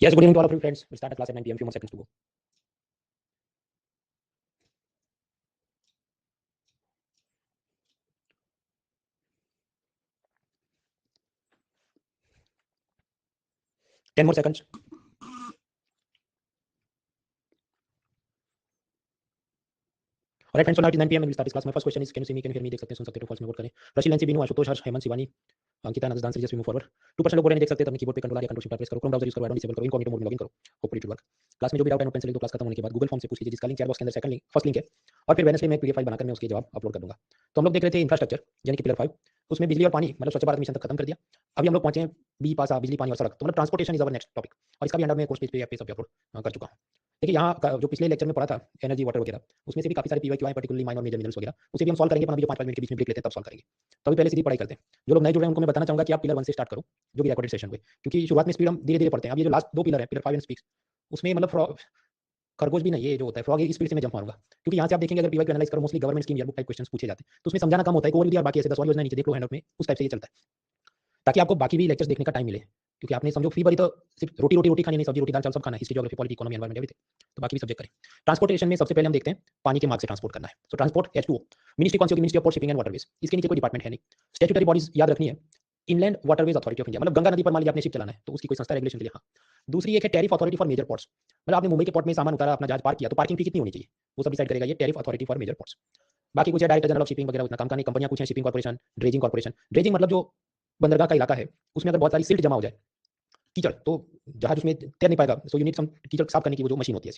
Yes, good evening to all of you friends. We'll start the class at 9 p.m. Few more seconds to go. Ten more seconds. All right, friends. So now it is 9 p.m. and we'll start this class. My first question is, can you see me? Can you hear me? देख सकते हैं, सुन सकते हो, false में vote करें. रशील लेंसी बीनू आशुतोष हर्ष हेमंत शिवानी अंकिता नजर dance just move forward. 2% लोग बोल रहे नहीं देख सकते, तो अपने कीबोर्ड पे कंट्रोल या कंट्रोल शिफ्ट प्रेस करो. क्रोम ब्राउजर यूज करो, एडोन डिसेबल करो, इनकॉग्निटो मोड में लॉगिन करो. Hopefully it will work. Class में जो भी डाउट है नोट पेंसिल लिख दो. क्लास खत्म होने के बाद गूगल फॉर्म से पूछ लीजिए, जिसका लिंक चैट बॉक्स के अंदर सेकंड लिंक फर्स्ट लिंक है. और फिर वेडनेसडे में पीडीएफ फाइल बनाकर मैं उसके जवाब अपलोड कर दूंगा. तो हम लोग देख रहे थे इंफ्रास्ट्रक्चर यानी कि पिलर 5. उसमें बिजली और पानी मतलब स्वच्छ भारत मिशन तक खत्म कर दिया. अभी हम लोग पहुंचे हैं बी पासा बिजली पानी और सड़क. तो मतलब transportation is our next topic और इसका भी अंडर में कोर्स पेज पे सब अपलोड कर चुका हूं. देखिए यहाँ जो पिछले लेक्चर में पढ़ा था एनर्जी वाटर वगैरह, उसमें से भी काफी सारे पीवाईक्यू आए, पर्टिकुलरली माइनर मेजर मिनरल्स वगैरह, उसे भी हम सॉल्व करेंगे. पर अभी जो 5 मिनट के बीच में ब्रेक लेते हैं तब सॉल्व करेंगे. तो अभी पहले सीधी पढ़ाई करते हैं. जो लोग नए जुड़ रहे हैं उनको मैं बताना चाहूंगा कि आप पिलर 1 से स्टार्ट करो, जो भी रिकॉर्डेड सेशन हुए, क्योंकि शुरुआत में स्पीड हम धीरे धीरे पढ़ते हैं. अब ये जो लास्ट 2 पिलर है, पिलर 5 एंड 6, उसमें मतलब खरगोश भी नहीं, ये जो होता है फ्रॉग, इस स्पीड से मैं जंप मारूंगा. क्योंकि यहाँ से आप देखेंगे अगर पीवाईक्यू एनालाइज करो, mostly government scheme yearbook type questions पूछे जाते हैं, तो उसमें समझाना कम होता है. कोई भी बाकी ऐसे 10 वाली योजना नीचे देख लो हैंडआउट में, उस टाइप से ये चलता है, ताकि आपको बाकी भी लेक्चर्स देखने का टाइम मिले. क्योंकि आपने समझो फी भरी तो सिर्फ रोटी रोटी रोटी खानी नहीं, सब्जी रोटी दाल चावल सब खाना है, history geography polity economy environment everything. तो बाकी भी सब्जेक्ट करें. ट्रांसपोर्टेशन में सबसे पहले हम देखते हैं पानी के मार्ग से ट्रांसपोर्ट करना है. सो ट्रांसपोर्ट H2O मिनिस्ट्री कौन सी होगी? Ministry of port shipping and waterways. इसके नीचे कोई डिपार्टमेंट है नहीं. स्टैट्यूटरी बॉडीज याद रखनी है. Inland waterways authority of India, मतलब गंगा नदी पर मान लीजिए आपने शिप चलाना है तो उसकी कोई संस्था रेगुलेशन के लिए. हाँ. दूसरी एक है tariff authority for major ports, मतलब आपने मुंबई के पोर्ट में सामान उतारा, अपना जहाज पार्क किया, तो पार्किंग फी कितनी होनी चाहिए वो सब डिसाइड करेगा ये tariff authority for major ports. बाकी कुछ है डायरेक्टर जनरल ऑफ शिपिंग वगैरह, उतना काम का नहीं. कंपनियां कुछ है, shipping corporation, dredging corporation. Dredging मतलब जो बंदरगाह का इलाका है उसमें अगर बहुत सारी सिल्ट जमा हो जाए, कीचड़, तो जहाज उसमें तैर नहीं पाएगा. सो यूनिट सम कीचड़ साफ करने की वो जो मशीन होती है.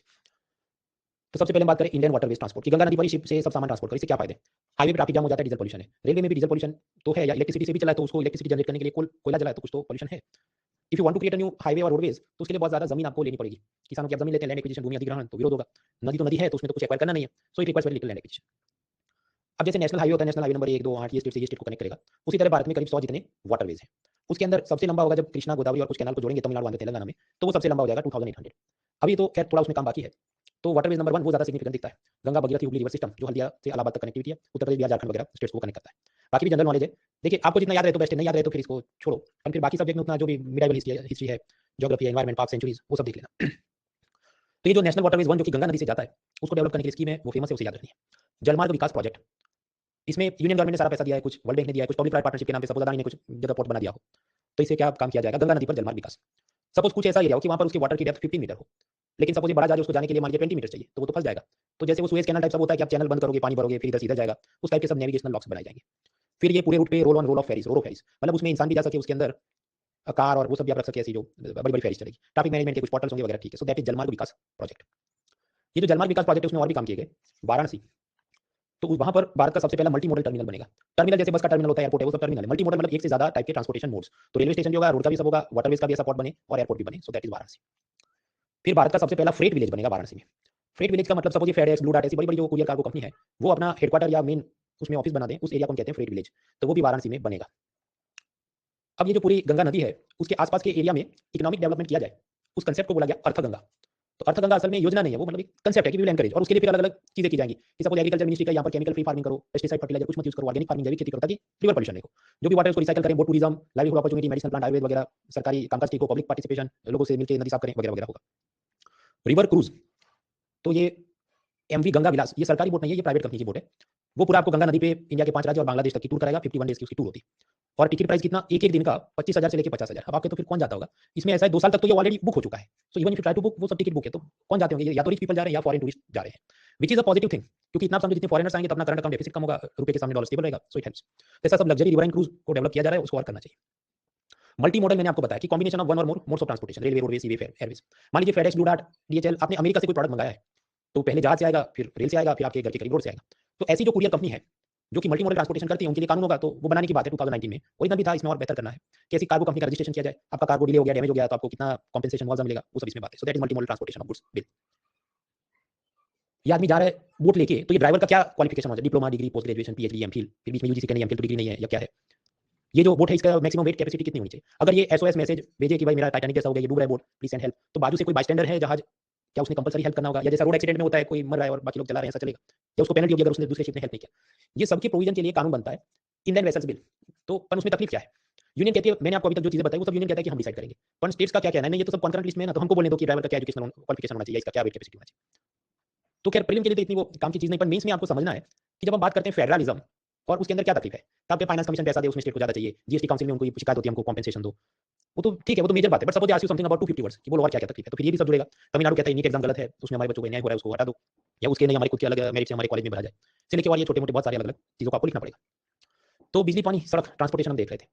तो सबसे पहले बात करें इंडियन वाटरवेज ट्रांसपोर्ट की. गंगा नदी पर शिप से सब सामान ट्रांसपोर्ट करें, इससे क्या फायदे? हाईवे पे ट्रैफिक जाम हो जाता है, डीजल पोल्यूशन है. रेलवे में भी डीजल पोल्यूशन तो है, या इलेक्ट्रिसिटी से भी चला है, तो उसको इलेक्ट्रिसिटी जनरेट करने के लिए कोयला जलाए तो कुछ तो पोल्यूशन है. If you want to create a new highway और रोडवेज, तो उसके लिए बहुत ज्यादा जमीन आपको लेनी पड़ेगी. किसानों की आप जमीन लेते हैं, लैंड एक्विजिशन, भूमि अधिग्रहण, तो विरोध होगा. नदी तो नदी है, तो उसमें तो कुछ एक्वायर करना नहीं है. So it requires very little land acquisition. अब जैसे नेशनल हाईवे होता है, नेशनल हाईवे नंबर 1, 2, 8 ये स्टेट से ये स्टेट को कनेक्ट करेगा. उसी तरह भारत में करीब 100 जितने वाटरवेज हैं. उसके अंदर सबसे लंबा होगा जब कृष्णा गोदावरी और कुछ कैनाल को जोड़ेंगे तमिलनाडु आंध्र तेलंगाना में, तो वो सबसे लंबा हो जाएगा 2800. अभी तो खैर थोड़ा उसमें काम बाकी है. तो वाटरवेज नंबर 1 वो ज्यादा सिग्निफिकेंट दिखता है. गंगा भगीरथी हुगली रिवर सिस्टम, जो हल्दिया से इलाहाबाद तक कनेक्टिविटी है, उत्तर प्रदेश बिहार झारखंड वगैरह स्टेट्स को कनेक्ट करता है. बाकी भी जनरल नॉलेज है. देखिए आपको जितना याद रहे तो बेस्ट है, नहीं याद रहे तो फिर इसको छोड़ो. और फिर बाकी सब्जेक्ट में उतना जो भी मिडाइवल हिस्ट्री है, ज्योग्राफी है, एनवायरमेंट, पार्क, सेंचुरीज, वो सब देख लेना. तो ये जो नेशनल वाटरवेज 1 जो कि गंगा नदी से जाता है, उसको डेवलप करने की स्कीम है, वो फेमस है, उसे याद रखनी है. जलमार्ग विकास प्रोजेक्ट, इसमें यूनियन गवर्नमेंट ने सारा पैसा दिया है, कुछ वर्ल्ड बैंक ने दिया है, कुछ पब्लिक प्राइवेट पार्टनरशिप के नाम पे सपोज अदानी ने कुछ जगह पोर्ट बना दिया हो. तो इससे क्या काम किया जाएगा? गंगा नदी पर जलमार्ग विकास. सपोज कुछ ऐसा एरिया हो कि वहां पर उसकी वाटर की डेप्थ 15 मीटर हो, लेकिन सपोज ये बड़ा जहाज उसको जाने के लिए मान लीजिए 20 मीटर चाहिए, तो वो तो फंस जाएगा. तो जैसे वो सुएज कैनाल टाइप सब होता है कि आप चैनल बंद करोगे, पानी भरोगे, फिर इधर सीधा जाएगा, उस टाइप के सब नेविगेशनल लॉक्स बनाए जाएंगे. फिर ये पूरे रूट पे roll on roll off ferries, roro ferries, मतलब उसमें इंसान भी जा सके, उसके अंदर कार और वो सब भी आप रख सके, ऐसी जो बड़ी बड़ी फेरीज चलेगी. ट्रैफिक मैनेजमेंट के कुछ पोर्टल्स होंगे वगैरह. ठीक है. सो दैट इज जलमार्ग विकास प्रोजेक्ट. ये जो जलमार्ग विकास प्रोजेक्ट है उसमें और भी काम किए गए. वाराणसी, तो वहां पर भारत का सबसे पहला मल्टी मॉडल टर्मिनल बनेगा. टर्मिनल जैसे बस का टर्मिनल होता है, एयरपोर्ट है, वो सब टर्मिनल है. मल्टी मॉडल मतलब एक से ज्यादा टाइप के ट्रांसपोर्टेशन मोड्स. तो रेलवे स्टेशन भी होगा, रोड का भी सब होगा, वाटरवेज का भी ऐसा पोर्ट बने और एयरपोर्ट भी बने. सो दैट इज वाराणसी. फिर भारत का सबसे पहला फ्रेट विलेज बनेगा वाराणसी में. फ्रेट विलेज का मतलब सपोज ये फेडेक्स, ब्लू डार्ट, ऐसी बड़ी बड़ी जो कुरियर कार्गो कंपनी है, वो अपना हेडक्वार्टर या मेन उसमें ऑफिस बना दें, उस एरिया को कहते हैं फ्रेट विलेज. तो वो भी वाराणसी में बनेगा. अब ये जो पूरी गंगा नदी है उसके आसपास के एरिया में इकोनॉमिक डेवलपमेंट किया जाए, उस कंसेप्ट को बोला गया अर्थगंगा. तो अर्थगंगा असल में योजना नहीं है, वो मतलब एक कंसेप्ट है कि वी विल एनकरेज, और उसके लिए फिर अलग अलग चीजें की जाएंगी. कि सपोज एग्रीकल्चर मिनिस्ट्री का यहाँ पर केमिकल फ्री फार्मिंग करो, पेस्टिसाइड फर्टिलाइजर कुछ मत यूज करो, ऑर्गेनिक फार्मिंग जैविक खेती करो, ताकि रिवर पोल्यूशन नहीं हो. जो भी वाटर उसको रिसाइकल करें, boat tourism, livelihood opportunity, medicinal plant, Ayurveda वगैरह, सरकारी कामकाज की को पब्लिक पार्टिसिपेशन, लोगों से मिलकर नदी साफ करें वगैरह वगैरह होगा. रिवर क्रूज, तो ये एमवी गंगा विलास, ये सरकारी बोट नहीं है, ये प्राइवेट कंपनी की बोट है. वो पूरा आपको गंगा नदी पे इंडिया के 5 राज्य और बांग्लादेश तक की टूर कराएगा. 51 डेज की उसकी टूर होती है. और टिकट प्राइस कितना? एक एक दिन का 25,000 से लेकर 50,000. अब आपके तो फिर कौन जाता होगा? इसमें ऐसा है 2 साल तक तो ये ऑलरेडी बुक हो चुका है. So even if you try to book, वो सब टिकट बुक है. तो कौन जाते होंगे? या तो रिच पीपल जा रहे हैं या फॉरेन टूरिस्ट जा रहे हैं, which is a positive thing. क्योंकि इतना समझो जितने फॉरेनर्स आएंगे तो अपना करंट अकाउंट डेफिसिट कम होगा, रुपए के सामने डॉलर स्टेबल रहेगा. So it helps. ऐसा सब लग्जरी रिवराइन क्रूज को डेवलप किया जा रहा है, उसको और करना चाहिए. मल्टी मॉडल मैंने आपको बताया कि combination of one or more modes of transportation, railway, roadways, seaway, airways. मान लीजिए फेडेक्स, ब्लू डार्ट, डीएचएल, आपने अमेरिका से कोई प्रोडक्ट मंगाया है, तो पहले जहाज से आएगा, फिर रेल से आएगा, फिर आपके घर के करीब रोड से आएगा. तो ऐसी जो कुरियर कंपनी है जो कि मल्टी मॉडल ट्रांसपोर्टेशन करती है, उनके लिए कानून होगा. तो वो बनाने की बात है 2019 में. ओरिजिनल भी था, इसमें और बेहतर करना है. कैसी कार्गो कंपनी का रजिस्ट्रेशन किया जाए, आपका कार्गो डिले हो गया, डैमेज हो गया, तो आपको कितना कॉम्पेंसेशन मुआवजा मिलेगा, वो सब इसमें बात है. So that is multi modal transportation of goods bill. ये आदमी जा रहा है बोट लेके, तो ये ड्राइवर का क्या क्वालिफिकेशन होगा? Diploma, degree, post graduation, PhD, MPhil, फिर बीच में यूजीसी का नहीं, एमफिल तो डिग्री नहीं है या क्या है? ये जो बोट है इसका मैक्सिमम वेट कैपेसिटी कितनी होनी चाहिए? अगर ये एसओएस मैसेज भेजे कि भाई मेरा टाइटैनिक जैसा हो गया, ये डूब रहा है बोट, प्लीज सेंड हेल्प, तो बाजू से कोई बाइस्टैंडर है जहाज, क्या उसने कंपलसरी हेल्प करना होगा? या जैसा रोड एक्सीडेंट में होता है, कोई मर रहा है और बाकी लोग चला रहे हैं, ऐसा चलेगा? या उसको पेनल्टी होगी अगर उसने दूसरे शिप ने हेल्प नहीं किया? ये सबके प्रोविजन के लिए कानून बनता है, इनलैंड वेसल्स बिल. तो पर उसमें तकलीफ क्या है यूनियन कहती है, मैंने आपको अभी तक जो चीजें बताई वो सब यूनियन कहता है कि हम डिसाइड करेंगे, पर स्टेट्स का क्या कहना है, नहीं ये तो सब कॉन्करेंट लिस्ट में है ना, तो हमको बोलने दो कि ड्राइवर का क्या एजुकेशनल क्वालिफिकेशन होना चाहिए, इसका क्या वेट कैपेसिटी होना चाहिए। तो खैर प्रीलिम के लिए तो इतनी वो काम की चीज नहीं, पर मेंस में आपको समझना है कि जब हम बात करते हैं फेडरलिज्म और उसके अंदर क्या तकलीफ है, तो आपके फाइनेंस कमीशन पैसा दे, उसमें स्टेट को ज्यादा चाहिए, जीएसटी काउंसिल में उनको शिकायत होती है, हमको कॉम्पेंसेशन दो, वो तो ठीक है, वो तो मेजर बात है, but suppose ask you something about 250 words कि बोलो और क्या-क्या तकलीफ है, तो फिर ये भी सब जुड़ेगा। तमिलनाडु कहता है नीट एग्जाम गलत है, उसमें हमारे बच्चों को अन्याय हो रहा है, उसको हटा दो, या उसके नहीं हमारे खुद के अलग मेरिट से हमारे कॉलेज में भरा जाए, से लेके और ये छोटे-मोटे बहुत सारे अलग-अलग चीजों को आपको लिखना पड़ेगा। तो बिजली, पानी, सड़क, ट्रांसपोर्टेशन हम देख रहे थे,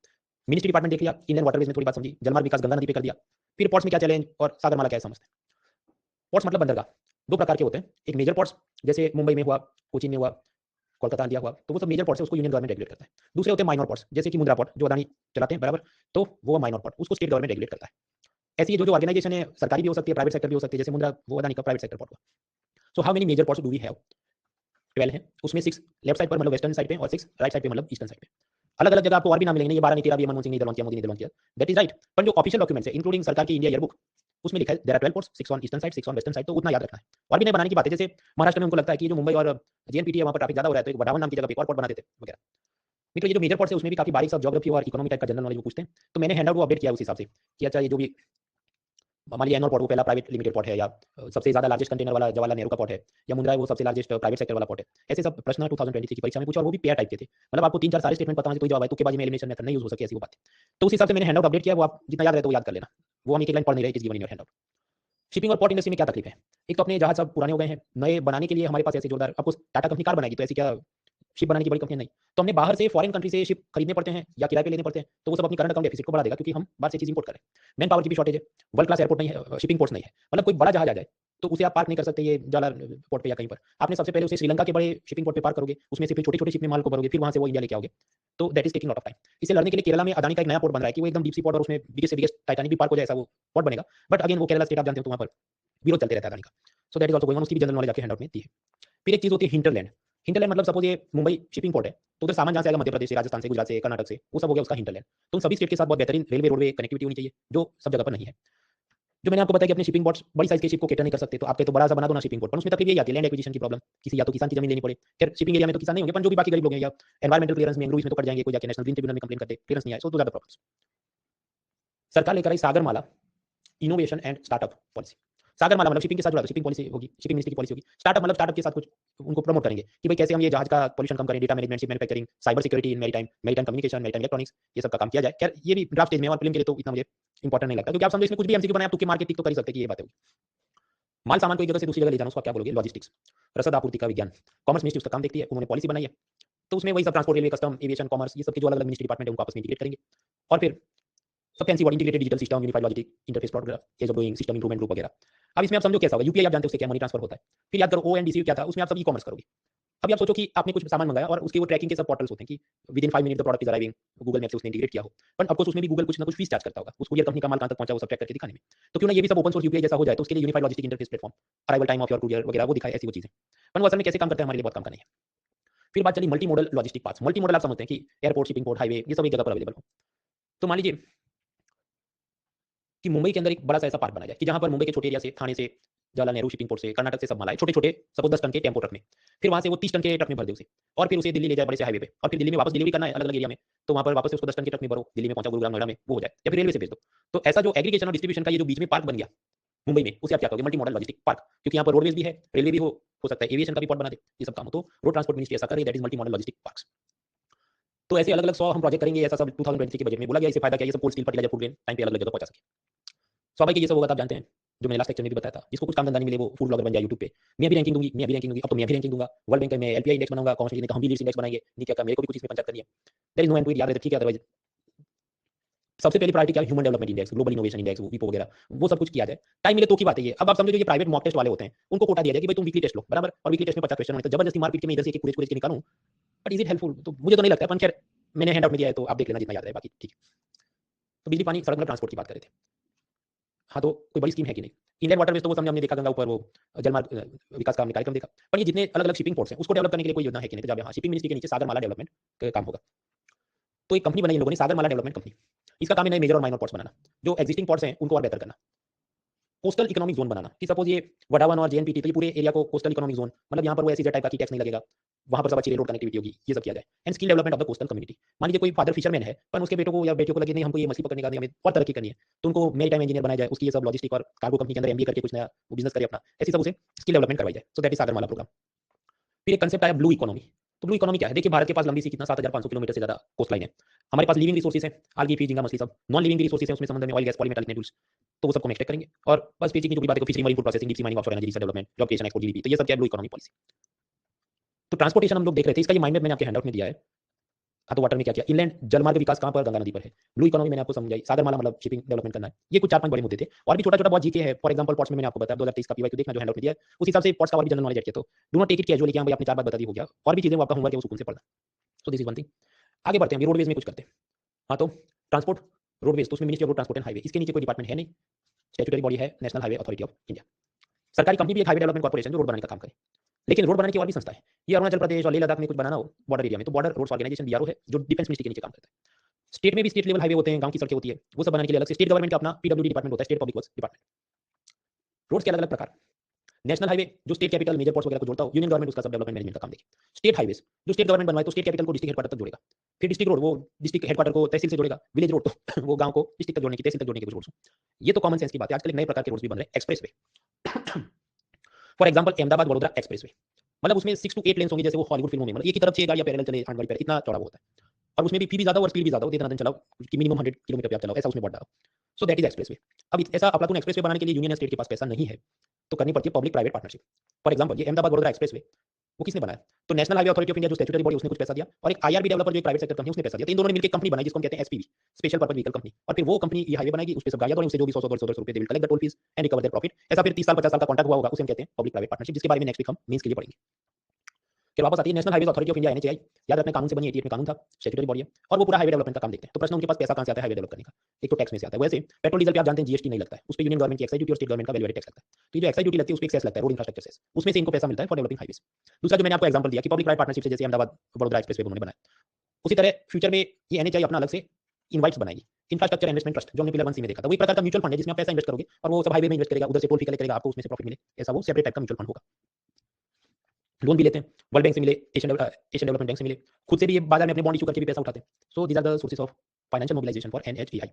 मिनिस्ट्री डिपार्टमेंट देख लिया, इंडियन वाटरवेज में थोड़ी बात समझी, जलमार्ग विकास गंगा नदी पे कर दिया, फिर पोर्ट्स में क्या चैलेंज और सागरमाला क्या है समझते हैं। पोर्ट्स मतलब बंदरगाह, दो प्रकार के होते हैं, एक मेजर पोर्ट्स जैसे मुंबई में हुआ, कोचीन में हुआ, कोलकाता इंडिया हुआ, तो वो सब मेजर पोर्ट्स है, उसको यूनियन गवर्नमेंट रेगुलेट करता है। दूसरे होते हैं माइनर पोर्ट्स, जैसे कि मुंद्रा पोर्ट जो अदानी चलाते हैं, बराबर, तो वो माइनर पोर्ट, उसको स्टेट गवर्नमेंट रेगुलेट करता है। ऐसी जो ऑर्गेनाइजेशन है, सरकारी भी हो सकती है, प्राइवेट सेक्टर भी हो सकती है, जैसे मुंद्रा वो अदानी का प्राइवेट सेक्टर पोर्ट हुआ। So how many major ports do we have? 12 है, उसमें 6 लेफ्ट साइड पर मतलब वेस्टर्न साइड पे और 6 राइट साइड पे मतलब ईस्टर्न साइड पे। अलग अलग जगह आपको और भी नाम मिलेंगे, ये 12 नहीं 13 भी, मनमोहन सिंह ने इधर लॉन्च किया, मोदी ने इधर लॉन्च किया, दैट इज राइट, पर जो ऑफिशियल डॉक्यूमेंट्स है इंक्लूडिंग सरकार की इंडिया ईयरबुक, उसमें लिखा है there are 12 ports, 6 on eastern side, 6 on western side, तो उतना याद रखना है। और भी नए बनाने की बात है, जैसे महाराष्ट्र में उनको लगता है कि जो मुंबई और जेएनपीटी है वहां पर ट्रैफिक ज्यादा हो रहा है, तो एक वडावन नाम की जगह पे एक और पोर्ट बना देते वगैरह। मित्रों ये जो मेजर पोर्ट्स है उसमें भी काफी बारीक सा ज्योग्राफी और इकोनॉमी टाइप का जनरल नॉलेज वो पूछते हैं, तो मैंने हैंडआउट वो अपडेट किया उस हिसाब से कि अच्छा ये जो भी मान लीजिए एनोर पोर्ट वो पहला प्राइवेट लिमिटेड पोर्ट है, या सबसे ज्यादा लार्जेस्ट कंटेनर वाला जवाहरलाल नेहरू का पोर्ट है, या मुंद्रा है वो सबसे लार्जेस्ट प्राइवेट सेक्टर वाला पोर्ट है। ऐसे सब प्रश्न 2023 की परीक्षा में पूछा और वो भी पेयर टाइप के थे, मतलब आपको 3-4 सारे स्टेटमेंट पता होने से कोई जवाब है, तुक्केबाजी में एलिमिनेशन मेथड नहीं यूज हो सके, ऐसी वो बात है। तो उस हिसाब से मैंने हैंडआउट अपडेट किया, वो आप जितना याद रहे तो वो याद कर लेना, वो हम एक लाइन पढ़ नहीं रहे, it is given in your handout. Shipping और पोर्ट इंडस्ट्री में क्या तकलीफ है? एक तो अपने जहाज सब पुराने हो गए हैं, नए बनाने के लिए हमारे पास ऐसे जोरदार, आपको टाटा कंपनी कार बनाएगी तो ऐसी क्या शिप बनाने की बड़ी कंपनी नहीं, तो हमने बाहर से फॉरेन कंट्री से शिप खरीदने पड़ते हैं या किराए पे लेने पड़ते हैं, तो वो सब अपनी करंट अकाउंट डेफिसिट को बढ़ा देगा, क्योंकि हम बाहर से चीज इंपोर्ट कर रहे हैं। मैन पावर की भी शॉर्टेज है, वर्ल्ड क्लास एयरपोर्ट नहीं है, शिपिंग पोर्ट्स नहीं है, मतलब कोई बड़ा जहाज आ जाए तो उसे आप पार्क नहीं कर सकते ये जाला पोर्ट पे या कहीं पर, आपने सबसे पहले उसे श्रीलंका के बड़े शिपिंग पोर्ट पे पार्क करोगे, उसमें से फिर छोटे छोटे शिप में माल को भरोगे, फिर वहां से वो इंडिया लेके आओगे, तो that is taking lot of time. इसे लड़ने के लिए केरला में अदानी का एक नया पोर्ट बन रहा है कि वो एकदम डीप सी पोर्ट और उसमें बिगेस्ट से बिगेस्ट टाइटैनिक भी पार्क हो जाए, ऐसा वो पोर्ट बनेगा, बट अगेन वो केरला स्टेट आप जानते हो तो वहां पर विरोध चलते रहता है अदानी का, सो that is also going on, उसकी भी जनरल नॉलेज आपके हैंडआउट में दी है। फिर एक चीज होती है हिंटरलैंड। हिंटरलैंड मतलब सपोज ये मुंबई शिपिंग पोर्ट है, तो उधर सामान जहाँ से आएगा मध्य प्रदेश से, राजस्थान से, गुजरात से, कर्नाटक से, वो सब हो गया उसका हिंटरलैंड। तो उन सभी स्टेट के साथ बहुत बेहतरीन रेलवे रोडवे कनेक्टिविटी होनी चाहिए, जो सब जगह पर नहीं है। जो मैंने आपको बताया कि अपने शिपिंग बोट्स बड़ी साइज के शिप को कैटर नहीं कर सकते, तो आपके तो बड़ा सा बना दो ना शिपिंग बोट, पर उसमें तकलीफ यही आती है लैंड एक्विजिशन की प्रॉब्लम, किसी या तो किसान की जमीन लेनी पड़े, फिर शिपिंग एरिया में तो किसान नहीं होंगे, पर जो भी बाकी गरीब लोग हैं या एनवायरमेंटल क्लियरेंस में इसमें तो कट जाएंगे, कोई जाके नेशनल ग्रीन ट्रिब्यूनल में कंप्लेन करते, क्लियरेंस नहीं आए, सो दो ज्यादा प्रॉब्लम्स। सरकार लेकर आई Sagarmala innovation and startup policy. Sagarmala मतलब शिपिंग के साथ जुड़ा, शिपिंग पॉलिसी होगी, शिपिंग मिनिस्ट्री की पॉलिसी होगी। स्टार्टअप मतलब स्टार्टअप के साथ कुछ उनको प्रमोट करेंगे कि भाई कैसे हम ये जहाज का पॉल्यूशन कम करें, data management, ship manufacturing, cyber security in maritime, maritime communication, maritime electronics, ये सब का काम किया जाए। खैर ये भी ड्राफ्ट स्टेज में और फिल्म के लिए तो इतना मुझे इंपॉर्टेंट नहीं लगता, क्योंकि आप समझो इसमें कुछ भी एमसीक्यू बनाए आप तुक्के मार के टिक तो कर ही सकते कि ये बात है। माल सामान को एक जगह से दूसरी जगह ले जाना, उसको आप क्या बोलोगे? लॉजिस्टिक्स। रसद आपूर्ति का विज्ञान, कॉमर्स मिनिस्ट्री उसका काम देखती है, उन्होंने पॉलिसी बनाई है, तो उसमें वही सब transport, railway, custom, aviation, commerce, ये सब के जो अलग अलग मिनिस्ट्री डिपार्टमेंट है उनको आपस में इंटीग्रेट करेंगे। और फिर सब fancy word, integrated digital system, unified logistic interface programme, ease of doing, system improvement group वगैरह। अब इसमें आप समझो कैसा होगा, यूपीआई आप जानते हो उससे क्या मनी ट्रांसफर होता है। फिर याद करो ओएनडीसी क्या था, उसमें आप सब ई कॉमर्स करोगे। अभी आप सोचो कि आपने कुछ सामान मंगाया और उसके वो ट्रैकिंग के सब पोर्टल्स होते हैं कि with in 5 minute the product is arriving, Google map से उसने इंटीग्रेट किया हो, बट ऑफ कोर्स उसमें भी गूगल कुछ ना कुछ फीस चार्ज करता होगा, उस कुरियर कंपनी का माल कहां तक पहुंचा वो सब ट्रैक करके दिखाने में। तो क्यों ना ये भी सब ओपन सोर्स यूपीआई जैसा हो जाए, तो उसके लिए unified logistic interface platform, arrival time of your courier वगैरह वो दिखाए, ऐसी वो चीजें। पर वो असल में कैसे काम करता है हमारे लिए बहुत काम का नहीं है। फिर बात चली multi modal logistic parts. Multi modal आप समझते हैं कि एयरपोर्ट, शिपिंग पोर्ट, हाईवे, ये सब एक जगह पर अवेलेबल हो। तो मान लीजिए कि मुंबई के अंदर एक बड़ा सा ऐसा पार्क बना जाए कि जहां पर मुंबई के छोटे एरिया से, थाने से, जवाहरलाल नेहरू शिपिंग पोर्ट से, कर्नाटक से सब माल आए, छोटे छोटे सपोज 10 टन के टेम्पो ट्रक में, फिर वहां से वो 30 टन के ट्रक में भर दे उसे, और फिर उसे दिल्ली ले जाए बड़े से हाईवे पे, और फिर दिल्ली में वापस डिलीवरी करना है अलग अलग एरिया में, तो वहां पर वापस से उसको 10 टन के ट्रक में भरो, दिल्ली में पहुंचा, गुरुग्राम, नोएडा में वो हो जाए, या फिर रेलवे से भेज दो। तो ऐसा जो एग्रीगेशन और डिस्ट्रीब्यूशन का ये जो बीच में पार्क बन गया मुंबई में, उसे आप क्या कहोगे? मल्टी मॉडल लॉजिस्टिक पार्क, क्योंकि यहाँ पर रोडवेज भी है, रेलवे भी हो सकता है, एविएशन का भी पोर्ट बना दे, ये सब काम हो, तो रोड ट्रांसपोर्ट मिनिस्ट्री ऐसा करे, that is multi modal logistic parks. तो ऐसे अलग अलग 100 हम प्रोजेक्ट करेंगे, ऐसा सब 2023 के बजट में बोला गया। इससे फायदा क्या है, ये सब cold steel, fertiliser, food grain time पे अलग अलग जगह पहुंचा सके। स्वाभाविक ये सब होगा, आप जानते हैं, जो मैंने लास्ट लेक्चर में भी बताया था, जिसको कुछ काम धंधा नहीं मिले वो फूड ब्लॉगर बन जाए यूट्यूब पे। मैं भी रैंकिंग दूंगी, मैं भी रैंकिंग दूंगी, अब तो मैं भी रैंकिंग दूंगा, वर्ल्ड बैंक में एलपीआई इंडेक्स बनाऊंगा, कॉमर्स ने कहा हम भी लीड्स इंडेक्स बनाएंगे, नहीं क्या मेरे को भी कुछ इसमें पंचायत करनी है। There is no end to it, याद रहे, ठीक है। अदरवाइज सबसे पहली प्रायोरिटी क्या है? Human development index, global innovation index, वीपो वगैरह, वो सब कुछ किया जाए, टाइम मिले तो की बात है ये। अब आप समझो जो ये प्राइवेट मॉक टेस्ट वाले होते हैं उनको कोटा दिया जाए कि भाई तुम वीकली टेस्ट लो, बराबर, और वीकली टेस्ट में 50 क्वेश्चन होने, तो जबरदस्ती मारपीट के मैं इधर से एक कुरेज के निकालूं, बट इज इट हेल्पफुल? तो मुझे तो नहीं लगता है, पर खैर मैंने हैंड आउट में दिया है तो आप देख लेना जितना याद रहे, बाकी ठीक है। तो बिजली, पानी, सड़क, ट्रांसपोर्ट की बात कर रहे थे। हाँ, तो कोई बड़ी स्कीम है कि नहीं? इंडियन वाटरवेज तो वो हमने देखा, गंगा ऊपर वो जलमार्ग विकास का हमने कार्यक्रम देखा, पर ये जितने अलग अलग शिपिंग पोर्ट्स हैं उसको डेवलप करने के लिए कोई योजना है कि नहीं? तो जब हाँ, शिपिंग मिनिस्ट्री के नीचे सागरमाला डेवलपमेंट का काम होगा, तो एक कंपनी बनाई इन लोगों ने, सागरमाला डेवलपमेंट कंपनी। इसका काम है नए मेजर और माइनर पोर्ट्स बनाना, जो एग्जिस्टिंग पोर्ट्स हैं उनको और बेहतर करना, कोस्टल इकोनॉमिक जोन बनाना, कि सपोज ये वडावन और जेएनपीटी, तो ये पूरे एरिया को कोस्टल इकोनॉमिक जोन, मतलब यहाँ पर वो ऐसी टाइप का टैक्स नहीं लगेगा, वहाँ पर सब अच्छी रेल रोड कनेक्टिविटी होगी, ये सब किया जाए। And skill development of the coastal community. मान लीजिए कोई फादर फिशरमैन है, पर उसके बेटों को या बेटियों को लगे नहीं हमको ये मछली पकड़ने का नहीं, हमें और तरक्की करनी है, तो उनको मैरीटाइम इंजीनियर बनाया जाए, उसकी ये सब लॉजिस्टिक और कार्गो कंपनी के अंदर एमबीए करके कुछ नया वो बिजनेस करे अपना, ऐसी सब उसे स्किल डेवलपमेंट करवाई जाए। So that is Sagarmala programme. फिर एक कंसेप्ट आया ब्लू इकोनॉमी। तो ब्लू इकोनॉमी क्या है? देखिए भारत के पास लंबी सी कितना 7500 किलोमीटर से ज्यादा कोस्ट लाइन है। हमारे पास लिविंग रिसोर्सेज है, आलगी, फिश, झींगा, मछली सब। नॉन लिविंग रिसोर्सेज है, उसमें समुद्र में ऑयल, गैस, पॉलीमेटल नेटूल्स, तो वो सबको हम एक्सट्रैक्ट करेंगे। और बस बेसिक जो भी बात है, fishery, marine food processing, deep sea mining, offshore energy, research development, job creation, export, GDP, तो ये सब क्या है? Blue economy policy. तो ट्रांसपोर्टेशन हम लोग देख रहे थे, इसका ये माइंड मैप मैंने आपके हैंडआउट में दिया है। हाँ, तो वाटर में क्या किया? इनलैंड जलमार्ग विकास कहाँ पर? गंगा नदी पर है। ब्लू इकोनॉमी मैंने आपको समझाई, सागरमाला मतलब शिपिंग डेवलपमेंट करना है। ये कुछ 4-5 बड़े मुद्दे थे और भी छोटा-छोटा बहुत जीके है। फॉर एग्जांपल पोर्ट्स में मैंने आपको बताया 2023 का पीवाईक्यू देखना जो हैंडआउट में दिया है, उस हिसाब से पोर्ट्स का और भी जनरल नॉलेज ऐड किया। तो do not take it casually कि हां भाई आपने 4 बात बता दी हो गया, और भी चीजें वो आपका होमवर्क है वो सुकून से पढ़ना। So this is one thing. आगे बढ़ते हैं, हम रोडवेज में कुछ करते हैं। हाँ, तो ट्रांसपोर्ट रोडवेज, तो उसमें ministry of road transport and highway, इसके नीचे कोई डिपार्टमेंट है नहीं। स्टैट्यूटरी बॉडी है national highway authority of India. सरकारी कंपनी भी एक हाईवे डेवलपमेंट कॉर्पोरेशन जो रोड बनाने का काम करे। लेकिन रोड बनाने की और भी संस्था है। ये अरुणाचल प्रदेश और लेह लद्दाख में कुछ बनाना हो बॉर्डर एरिया में, तो बॉर्डर रोड्स ऑर्गेनाइजेशन बीआरओ है जो डिफेंस मिनिस्ट्री के नीचे काम करता है। स्टेट में भी स्टेट लेवल हाईवे होते हैं, गांव की सड़कें होती है, वो सब बनाने के लिए अलग से स्टेट गवर्नमेंट का अपना पीडब्ल्यूडी डिपार्टमेंट होता है, state public works department. Roads के अलग अलग प्रकार। नेशनल हाईवे जो स्टेट कैपिटल मेजर पोर्ट्स वगैरह को जोड़ता हो, यूनियन गवर्नमेंट उसका सब डेवलपमेंट मैनेजमेंट का काम देखिए। स्टेट हाईवेज जो स्टेट गवर्नमेंट बनवाए, तो स्टेट कैपिटल को डिस्ट्रिक्ट हेडक्वार्टर तक जोड़ेगा। फिर डिस्ट्रिक्ट रोड वो डिस्ट्रिक्ट हेडक्वार्टर को तहसील से जोड़ेगा। विलेज रोड तो वो गांव को डिस्ट्रिक्ट तक जोड़ने की, तहसील तक जोड़ने की कुछ रोड्स। ये तो कॉमन सेंस की बात है। आजकल एक नए प्रकार के रोड्स भी बन रहे हैं, express way. For example Ahmedabad Vadodara express way, मतलब उसमें 6 टू 8 लेन्स होंगे, जैसे वो हॉलीवुड फिल्मों में, मतलब एक ही तरफ से गाड़ियां पैरेलल चले, आठ गाड़ी पैरेलल, इतना चौड़ा वो होता है। और उसमें भी फी भी ज्यादा और स्पीड भी ज्यादा हो, इतना दिन चलाओ कि मिनिमम 100 किलोमीटर पे आप चलाओ, ऐसा उसमें बढ़ रहा हो। सो दैट इज एक्सप्रेस वे। अब ऐसा अफलातून एक्सप्रेस वे बनाने के लिए यूनियन स्टेट के पास पैसा नहीं है, तो करनी पड़ती है public private partnership. For example ये अहमदाबाद वडोदरा एक्सप्रेस वे वो किसने बनाया? तो national highway authority of India जो स्टैट्यूटरी बॉडी, उसने कुछ पैसा दिया, और एक आईआरबी डेवलपर जो एक प्राइवेट सेक्टर कंपनी, उसने पैसा दिया। तो इन दोनों ने मिलकर कंपनी बनाई जिसको हम कहते हैं SPV, special purpose vehicle company. और फिर वो कंपनी ये हाईवे बनाएगी, उस पे सब गाड़ियां दौड़ेंगी, उससे जो भी 100-100 रुपए they will collect the toll fees and recover their profit. ऐसा फिर 30 साल 50 साल का कॉन्ट्रैक्ट हुआ होगा, उसे हम कहते हैं पब्लिक प्राइवेट पार्टनरशिप, जिसके बारे में नेक्स्ट वीक हम मेंस के लिए पढ़ेंगे। फिर वापस आती है national highways authority of India, NHAI. याद रखना कानून से बनी, 88 में कानून था, स्टैट्यूटरी बॉडी है, और वो पूरा हाईवे डेवलपमेंट का काम देखते हैं। तो प्रश्न उनके पास पैसा कहां से आता है हाईवे डेवलप करने का? एक तो टैक्स में से आता है। वैसे पेट्रोल डीजल पे आप जानते हैं जीएसटी नहीं लगता है, उस पे यूनियन गवर्नमेंट की एक्साइज ड्यूटी और स्टेट गवर्नमेंट का वैल्यू एडेड टैक्स लगता है। तो ये जो एक्साइज ड्यूटी लगती है, उस पे एक सेस लगता है, रोड इंफ्रास्ट्रक्चर सेस, उसमें से इनको पैसा मिलता है फॉर डेवलपिंग हाईवेज। दूसरा जो मैंने आपको एग्जांपल दिया कि पब्लिक प्राइवेट पार्टनरशिप से जैसे अहमदाबाद वडोदरा एक्सप्रेस वे उन्होंने बनाया, उसी तरह फ्यूचर में ये एनएचआई अपना अलग से इनवाइट्स बनाएगी, इंफ्रास्ट्रक्चर इन्वेस्टमेंट ट्रस्ट, जो हमने पिलर 1 सी में देखा था। वो एक प्रकार का म्यूचुअल फंड है जिसमें आप पैसा इन्वेस्ट करोगे और वो सब हाईवे में इन्वेस्ट करेगा, उधर से टोल फी कलेक्ट करेगा, आपको उसमें से प्रॉफिट मिले, ऐसा वो सेपरेट टाइप का म्यूचुअल फंड होगा। लोन भी लेते हैं, वर्ल्ड बैंक से मिले, एशियन डेवलपमेंट बैंक से मिले, खुद से भी ये बाजार में अपने बॉन्ड इशू करके भी पैसा उठाते हैं। So these are the sources of financial mobilisation for NHAI.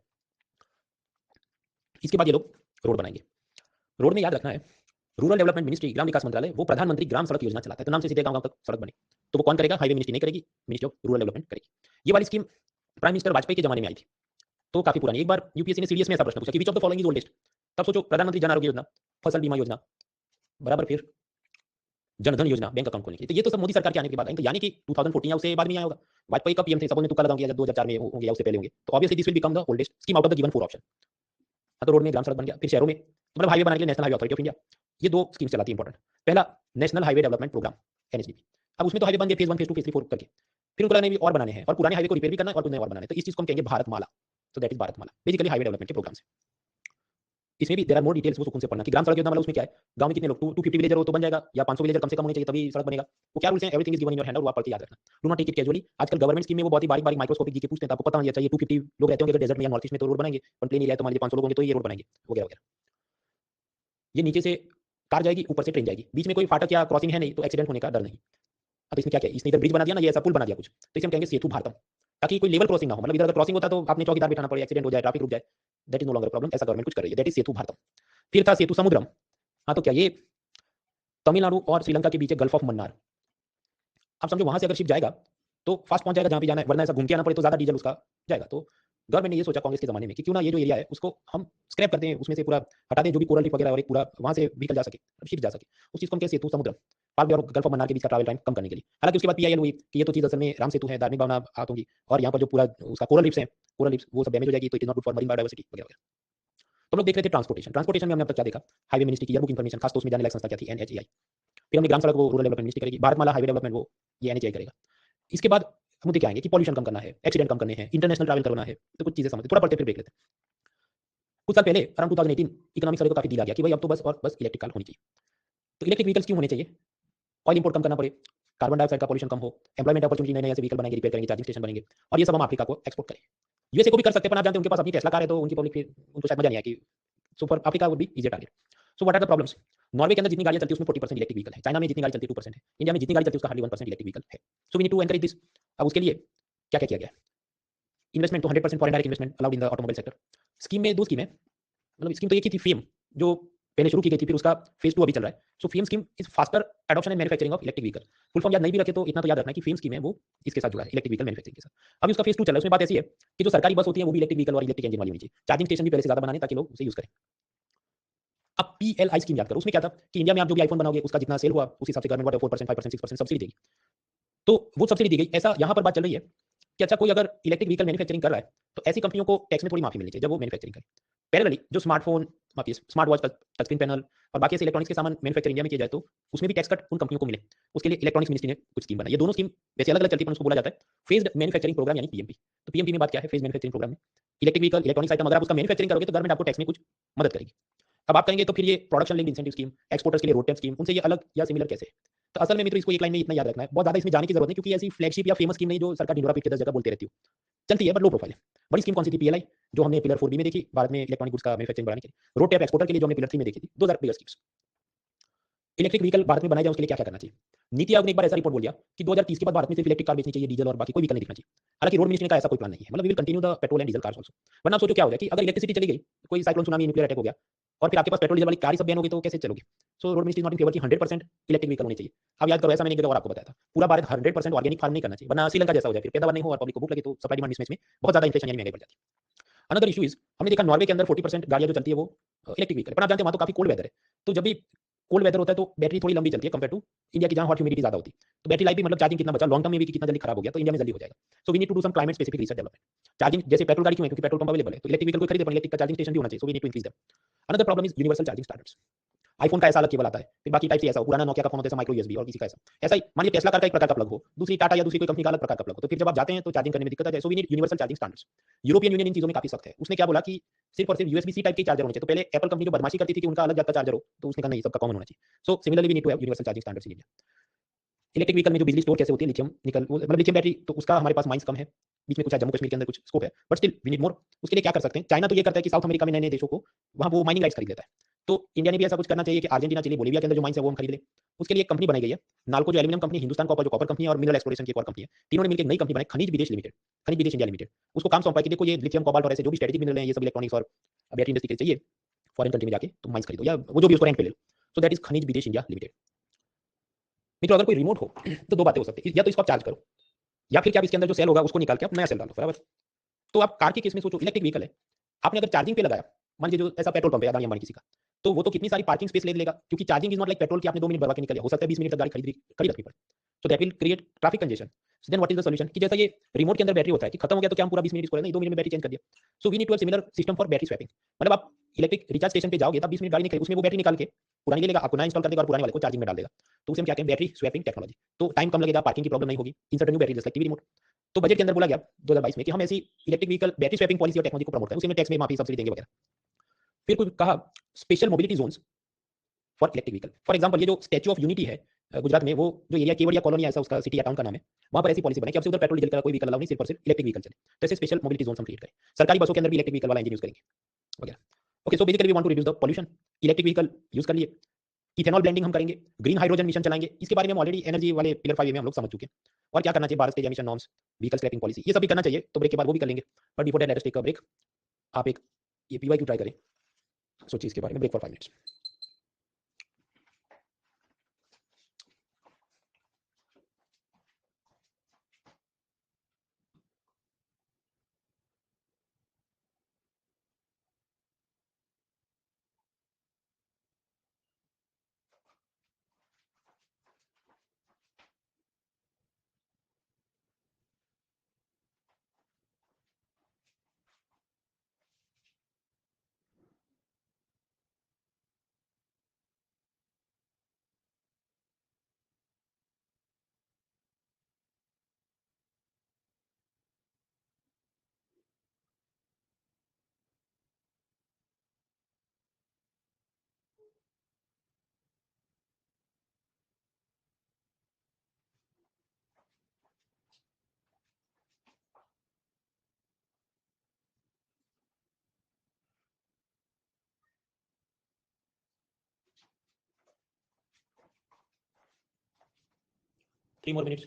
इसके बाद ये लोग रोड बनाएंगे। रोड में याद रखना है, रूरल डेवलपमेंट मिनिस्ट्री, ग्राम विकास मंत्रालय, वो प्रधानमंत्री ग्राम सड़क योजना चलाता है। तो नाम से सीधे गांव गांव तक सड़क बने, तो वो कौन करेगा? हाईवे मिनिस्ट्री नहीं करेगी, मिनिस्ट्री ऑफ रूरल डेवलपमेंट करेगी। ये वाली स्कीम प्राइम मिनिस्टर वाजपेयी के जमाने में आई थी, तो काफी पुरानी। एक बार यूपीएससी ने सीडीएस में ऐसा प्रश्न पूछा कि which of the following is oldest. तब सोचो, प्रधानमंत्री जन आरोग्य योजना, फसल बीमा योजना, बराबर, फिर जनधन योजना, बैंक अकाउंट खोलने के लिए। तो ये तो सब मोदी सरकार के आने के बाद आई, तो यानी कि 2014 या उससे बाद में आया होगा। वाजपेयी का पीएम थे, सपोज मैं तुक्का लगाऊंगा, जब 2004 में होंगे या उससे पहले होंगे, तो obviously this will become the oldest scheme out of the given 4 option. हाँ, तो रोड में ग्राम सड़क बन गया। फिर शहरों में, मतलब हाईवे बनाने के लिए national highway authority of India, ये 2 स्कीम्स चलाती है इंपॉर्टेंट। पहला national highway development programme, NHDP. अब उसमें तो हाईवे बन गए फेज 1 फेज 2 फेज 3 4 करके, फिर उनको लगने भी और बनाने हैं, और पुराने हाईवे को रिपेयर भी करना है और कुछ नए और बनाने हैं। तो इस चीज को हम कहेंगे भारतमाला। तो that is Bharatmala, basically highway development के प्रोग्राम्स। इसमें भी देयर आर मोर डिटेल्स, वो सुकून से पढ़ना कि ग्राम सड़क योजना मतलब उसमें क्या है, गांव में कितने लोग, 250 विलेजर हो तो बन जाएगा, या 500 विलेजर कम से कम होने चाहिए तभी सड़क बनेगा। वो क्या रूल्स हैं, everything is given in your hand, और वो आप पढ़ के याद रखना। Do not take it casually. आजकल गवर्नमेंट स्कीम में वो बहुत ही बारीक माइक्रोस्कोपिक जीके पूछते हैं, तो आपको पता होना चाहिए 250 लोग रहते होंगे अगर डेजर्ट में या नॉर्थ ईस्ट में, तो रोड बनाएंगे। पर प्लेन एरिया है तो मान लीजिए 500 लोग होंगे तो ये रोड बनाएंगे, वगैरह वगैरह। ये नीचे से कार जाएगी, ऊपर से ट्रेन जाएगी, बीच में कोई फाटक या क्रॉसिंग है नहीं, तो एक्सीडेंट होने का डर नहीं। अब इसमें क्या क्या, इसने इधर ब्रिज बना दिया ना, ये ऐसा पुल बना दिया कुछ, तो इसे हम कहेंगे सेतु भारतम, ताकि कोई लेवल क्रॉसिंग ना हो। मतलब इधर अगर क्रॉसिंग होता तो आपने चौकीदार बिठाना पड़े, एक्सीडेंट हो जाए, ट्रैफिक रुक जाए, that is no longer problem. ऐसा गवर्नमेंट कुछ कर रही है, दैट इज सेतु भारतम। फिर था सेतु समुद्रम। हाँ, तो क्या ये तमिलनाडु और श्रीलंका के बीच गल्फ ऑफ मन्नार। आप समझो वहां से अगर शिप जाएगा तो फास्ट पहुंच जाएगा जहां भी जाना है, वरना ऐसा घूम के आना पड़े तो ज्यादा डीजल उसका जाएगा। तो गवर्नमेंट ने ये सोचा कांग्रेस के जमाने में कि क्यों ना ये जो एरिया है उसको हम स्क्रैप करते हैं, उसमें से पूरा हटा दें, जो भी कोरल रीफ वगैरह, और एक पूरा वहां से व्हीकल जा सके, शिप जा सके, उस चीज को हम कहते सेतु समुद्र, पाक और गल्फ ऑफ मन्नार के बीच का ट्रैवल टाइम कम करने के लिए। हालांकि उसके बाद पीआईएल हुई कि ये तो चीज असल में राम सेतु है, धार्मिक भावना आत होंगी, और यहाँ पर जो पूरा उसका कोरल रीफ्स है, कोरल रीफ्स वो सब डैमेज हो जाएगी, तो it is not good for marine biodiversity वगैरह वगैरह। तो हम लोग देख रहे थे ट्रांसपोर्टेशन में हमने अब तक क्या देखा, हाईवे मिनिस्ट्री की ईयरबुक इन्फॉर्मेशन, खास तो उसमें जाने लायक संस्था क्या थी, एनएचएआई। फिर हमने ग्राम सड़क वो रूरल डेवलपमेंट मिनिस्ट्री करेगी, भारतमाला हाईवे डेवलपमेंट वो ये एनएचएआई करेगा। इसके बाद मुद्दे क्या आएंगे कि पॉल्यूशन कम करना है, एक्सीडेंट कम करने हैं, इंटरनेशनल ट्रैवल करना है, तो कुछ चीजें समझते, थोड़ा पढ़ते फिर देख लेते हैं। कुछ साल पहले अराउंड 2018 इकोनॉमिक सर्वे को काफी डील आ गया कि भाई अब तो बस इलेक्ट्रिक कार होनी चाहिए। तो इलेक्ट्रिक व्हीकल्स क्यों होने चाहिए? ऑयल इंपोर्ट कम करना पड़े, कार्बन डाइऑक्साइड का पॉल्यूशन कम हो, एम्प्लॉयमेंट अपॉर्चुनिटी नए नए ऐसे व्हीकल बनेंगे, रिपेयर करेंगे, चार्जिंग स्टेशन बनेंगे, और ये सब हम अफ्रीका को एक्सपोर्ट करें। यूएसए को भी कर सकते हैं, पर आप जानते हैं उनके पास अपनी टेस्ला कार है, तो उनकी पब्लिक फिर उनको शायद मजा नहीं आया कि super Africa would be easy target. So what are the problems? Norway के अंदर जितनी गाड़ियां चलती है उसमें 40% इलेक्ट्रिक व्हीकल है, चाइना में जितनी गाड़ी चलती है 2% है, इंडिया में जितनी गाड़ी चलती है उसका हार्डली 1% इलेक्ट्रिक व्हीकल है। So we need to encourage this. अब उसके लिए क्या क्या किया गया है? इन्वेस्टमेंट तो 100% foreign direct investment allowed in the automobile sector. Scheme में 2 स्कीम है, मतलब स्कीम तो एक ही थी फेम, जो पहले शुरू की गई थी, फिर उसका फेज 2 अभी चल रहा है। So FAME scheme is faster adoption and manufacturing of electric vehicle. Full form याद नहीं भी रखे तो इतना तो याद रखना है कि फेम स्कीम है वो इसके साथ जुड़ा है, इलेक्ट्रिक व्हीकल मैन्युफैक्चरिंग के साथ। अभी उसका फेज 2 चल रहा है, उसमें बात ऐसी है कि जो सरकारी बस होती है वो भी इलेक्ट्रिक व्हीकल और इलेक्ट्रिक इंजन वाली होनी चाहिए। चार्जिंग स्टेशन भी पहले से ज़्यादा बनाने ताकि लोग उसे यूज़ करें। अब पीएलआई स्कीम याद करो, उसमें क्या था कि इंडिया में आप जो भी आईफोन बनाओगे उसका जितना सेल हुआ उस हिसाब से गवर्नमेंट 4%, 5%, 6% सब्सिडी देगी। तो वो सब्सिडी दी गई। ऐसा यहाँ पर बात चल रही है कि अच्छा कोई अगर इलेक्ट्रिक व्हीकल मैन्युफैक्चरिंग कर रहा है तो ऐसी कंपनियों को टैक्स में थोड़ी माफी मिलनी चाहिए जब वो मैन्युफैक्चरिंग करे। पैरेलली जो स्मार्टफोन, माफी smart watch, touch screen panel और बाकी ऐसे इलेक्ट्रॉनिक्स के सामान मैन्युफैक्चर इंडिया में किया जाए तो उसमें भी टैक्स कट उन कंपनियों को मिले। उसके लिए इलेक्ट्रॉनिक्स मिनिस्ट्री ने कुछ स्कीम बनाई। ये दोनों स्कीम वैसे अलग अलग चलती है पर उसको बोला जाता है फेज्ड मैन्युफैक्चरिंग प्रोग्राम यानी पीएमपी। तो पीएमपी में बात क्या है? फेज मैन्युफैक्चरिंग प्रोग्राम में इलेक्ट्रिक व्हीकल इलेक्ट्रॉनिक्स आइटम अगर आप उसका मैन्युफैक्चरिंग करोगे तो गवर्नमेंट आपको टैक्स में कुछ मदद करेगी। अब आप कहेंगे तो फिर ये production linked incentive scheme, exporters के लिए रोड टैक्स स्कीम, उनसे ये अलग या सिमिलर कैसे है? तो असल में मित्रों इसको एक लाइन में इतना याद रखना है, बहुत ज़्यादा इसमें जाने की जरूरत नहीं, क्योंकि ऐसी फ्लैगशिप या फेमस स्कीम नहीं जो सरकार ढिंढोरा पीट के 10 जगह बोलते रहती हो। चलती है बट लो प्रोफाइल है। बड़ी स्कीम कौन सी थी? पीएलआई, जो हमने पिलर 4 बी में देखी, भारत में इलेक्ट्रॉनिक गुड्स का मैन्युफैक्चरिंग बढ़ाने के लिए। रोड टैप एक्सपोर्टर के लिए जो हमने पिलर 3 में देखी थी। दो बिगर स्कीम्स। इलेक्ट्रिक व्हीकल भारत में बनाए जाए उसके लिए क्या क्या करना चाहिए? नीति आयोग ने एक बार ऐसा रिपोर्ट बोल दिया कि 2030 के बाद भारत में सिर्फ इलेक्ट्रिक कार बेचनी चाहिए, डीजल और बाकी कोई व्हीकल नहीं दिखना चाहिए। हालांकि रोड मिनिस्ट्री का ऐसा कोई प्लान नहीं है, मतलब we will continue the petrol and diesel cars also. वरना आप सोचो क्या होगा कि अगर इलेक्ट्रिसिटी चली गई, कोई साइक्लोन, सुनामी, न्यूक्लियर अटैक हो गया और फिर आपके पास पेट्रोल डीजल वाली कार ही सब बैन होगी तो कैसे चलोगे? So road ministry not in favour की 100% इलेक्ट्रिक व्हीकल होनी चाहिए। अब याद करो, ऐसा मैंने एक जगह और आपको बताया था, पूरा भारत 100% ऑर्गेनिक फार्म नहीं करना चाहिए, वरना श्रीलंका जैसा हो जाए, फिर पैदावार नहीं हो और पब्लिक को भूख लगे तो सप्लाई डिमांड मिसमैच में बहुत ज्यादा इन्फ्लेशन यानी महंगाई बढ़ जाती है। अनदर इशू इज, हमने देखा नॉर्वे के अंदर 40% गाड़ियां जो चलती है वो इलेक्ट्रिक व्हीकल, पर आप जानते हैं वहां तो काफी कोल्ड वेदर है। तो जब भी कोल्ड वेदर होता है तो बैटरी थोड़ी लंबी चलती है कंपेयर टू इंडिया की, जहां हॉट ह्यूमिडिटी ज्यादा होती है। तो बैटरी लाइफ भी, मतलब चार्जिंग कितना बचा लॉन्ग टर्म में भी कि कितना जल्दी खराब हो गया, तो इंडिया में जल्दी हो जाएगा। So we need to do some climate specific research development. Charging जैसे पेट्रोल गाड़ी क्यों है? क्योंकि पेट्रोल पंप अवेलेबल है, तो इलेक्ट्रिक व्हीकल कोई खरीदे पर इलेक्ट्रिक का चार्जिंग स्टेशन भी होना चाहिए। So we need to increase that. Another problem is universal charging standards. IPhone का ऐसा अलग केबल आता है, फिर बाकी टाइप से ऐसा पुराना नोकिया का फोन होता है माइक्रो यूएसबी, और किसी का ऐसा ऐसा ही। मान लीजिए टेस्ला कार का एक प्रकार का प्लग हो, दूसरी टाटा या दूसरी कोई कंपनी का अलग प्रकार का प्लग हो, तो फिर जब आप जाते हैं तो चार्जिंग करने में दिक्कत आ जाए। So we need universal charging standards. European Union इन चीजों में काफी सख्त है। उसने क्या बोला कि सिर्फ और सिर्फ यूएसबी सी टाइप के चार्जर होने चाहिए। तो पहले एप्पल कंपनी जो बदमाशी करती थी कि उनका अलग जात का चार्जर हो, तो उसने कहा नहीं, सबका कॉमन होना चाहिए। So similarly we need to have universal charging standards in India. Electric vehicle में जो बिजली स्टोर कैसे होती है, लिथियम निकल, मतलब लिथियम बैटरी, तो उसका हमारे पास माइंस कम है। बीच में कुछ है, जम्मू कश्मीर के अंदर कुछ स्कोप है, but still we need more. उसके लिए क्या कर सकते हैं? चाइना तो ये करता है कि साउथ अमेरिका में नए नए देशों को वहाँ वो माइनिंग राइट्स खरीद लेता है। तो इंडिया ने भी ऐसा कुछ करना चाहिए कि अर्जेंटीना, चिली, बोलिविया के अंदर जो माइंस है वो हम खरीद ले। उसके लिए एक कंपनी बनाई गई है, नाल्को जो एल्यूमिनियम कंपनी, हिंदुस्तान कॉपर जो कॉपर कंपनी है, और मिनरल एक्सप्लोरेशन की एक और कंपनी है। तीनों ने मिलकर एक नई कंपनी बनाई, खनिज विदेश लिमिटेड, खनिज विदेश इंडिया लिमिटेड। उसको काम सौंपा कि देखो ये लिथियम, कोबाल्ट और ऐसे जो भी स्ट्रेटेजिक मिनरल हैं, ये सब इलेक्ट्रॉनिक्स और बैटरी इंडस्ट्री के लिए चाहिए, फॉरेन कंट्री में जाके तुम माइंस खरीदो या वो जो भी उसको रेंट पे ले लो। सो दैट इज खनिज विदेश इंडिया लिमिटेड। मित्रों, अगर कोई रिमोट हो तो दो बातें हो सकती है, या तो इसको आप चार्ज करो, या फिर क्या आप इसके अंदर जो सेल होगा उसको निकाल के आप नया सेल डालो, बराबर। तो आप कार के केस में सोचो, इलेक्ट्रिक व्हीकल है, आपने अगर चार्जिंग पे लगाया, मान लीजिए जो ऐसा पेट्रोल पंप है अदानी अंबानी किसी का, तो वो तो कितनी सारी पार्किंग स्पेस ले लेगा, क्योंकि charging is not like petrol कि आपने 2 मिनट भरवा के निकल गया, हो सकता है 20 मिनट तक गाड़ी खड़ी रखनी पड़े। So that will create traffic congestion. Then what is the solution? कि जैसा ये रिमोट के अंदर बैटरी होता है कि खत्म हो गया तो क्या हम पूरा 20 मिनट इसको नहीं, 2 मिनट में बैटरी चेंज कर दिया। So we need to have similar system for battery swapping. मतलब आप इलेक्ट्रिक रिचार्ज स्टेशन पे जाओगे तब 20 मिनट गाड़ी नहीं खड़ी, उसमें वो बैटरी निकाल के पुरानी ले लेगा, आपको नया इंस्टॉल कर देगा और पुराने वाले को चार्जिंग में डाल देगा। तो उसे हम क्या कहते हैं? Battery swapping technology. तो टाइम कम लगेगा, पार्किंग की प्रॉब्लम नहीं होगी, insert new battery just like TV remote. तो बजट के अंदर बोला गया 2022 में कि हम ऐसी electric vehicle battery swapping policy और टेक्नोलॉजी को प्रमोट करें, उसमें टैक्स में माफी, सब्सिडी देंगे वगैरह। फिर कुछ कहा special mobility Jones for electric vehicle. For example ये जो स्टैच्यू ऑफ यूनिटी है गुजरात में, वो जो एरिया केवड़ या कॉलोनी ऐसा उसका सिटी या टाउन का नाम है, वहां पर ऐसी पॉलिसी बने कि अब से उधर पेट्रोल डीजल का कोई व्हीकल अलाउ नहीं, सिर्फ और सिर्फ इलेक्ट्रिक व्हीकल चले। तो ऐसे स्पेशल मोबिलिटी जोन हम क्रिएट करें, सरकारी बसों के अंदर भी इलेक्ट्रिक व्हीकल वाला इंजन यूज करेंगे वगैरह। Okay, so basically we want to reduce the pollution. Electric vehicle use कर लिए, इथेनॉल ब्लेंडिंग हम करेंगे, ग्रीन हाइड्रोजन मिशन चलाएंगे, इसके बारे में हम ऑलरेडी एनर्जी वाले पिलर 5 में हम लोग समझ चुके हैं। और क्या करना चाहिए? Bharat stage emission norms, vehicle scrapping policy, ये सब भी करना चाहिए। तो ब्रेक के बाद वो भी कर लेंगे, but before that let's take a break. आप एक ये पीवाईक्यू ट्राई करें, सोचिए इसके बारे में। Break for 5 minutes. 3 more minutes.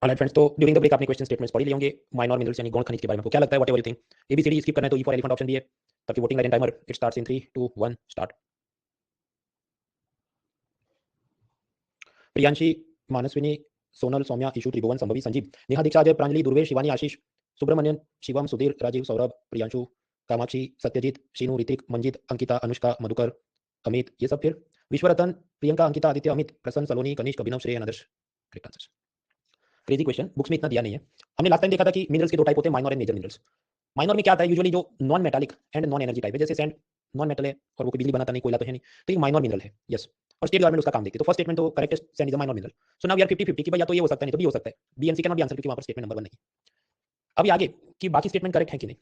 Alright friends, तो ड्यूरिंग द ब्रेक आपने क्वेश्चन स्टेटमेंट्स पढ़ लिए होंगे माइनर मिनरल्स यानी गौण खनिज के बारे में। तो क्या लगता है, whatever you think, ABCD skip करना है तो ई फॉर एलिफेंट ऑप्शन भी है। तब की voting line timer it starts in 3 2 1 start. Priyanshi, Manasvini, Sonal, Saumya, Ishu, Tribhuvan, Sambhavi, Sanjeev, Neha, Diksha, Ajay, Pranjali, Durvesh, Shivani, Ashish, Subramanian, Shivam, Sudhir, Rajeev, Saurabh, Priyanshu, Kamakshi, Satyajit, Sheenu, Hrithik, Manjit, Ankita, Anushka, Madhukar, Amit, ये सब। फिर विश्वरतन, प्रियंका, अंकिता, आदित्य, अमित, प्रसन्न, सलोनी, Kanishk, Abhinav, Shrey, Adarsh. Correct answer. Crazy question, books में इतना दिया नहीं है। हमने लास्ट टाइम देखा था कि मिनरल्स के दो टाइप होते हैं, minor and major minerals. Minor में क्या आता है, यूजुअली जो non metallic and non energy type है, जैसे सैंड नॉन मेटल है और वो कोई बिजली बनाता नहीं, कोयला तो है नहीं, तो ये माइनर मिनरल है। यस, और स्टेट गवर्नमेंट उसका काम देखती है। तो फर्स्ट स्टेटमेंट तो करेक्ट है, sand is a minor mineral. So now we are 50-50 कि भाई या तो ये हो सकता है नहीं तो भी हो सकता है। B and C can not be answer, क्योंकि वहां पर स्टेटमेंट नंबर 1 नहीं। अब ये आगे कि बाकी स्टेटमेंट करेक्ट है कि नहीं।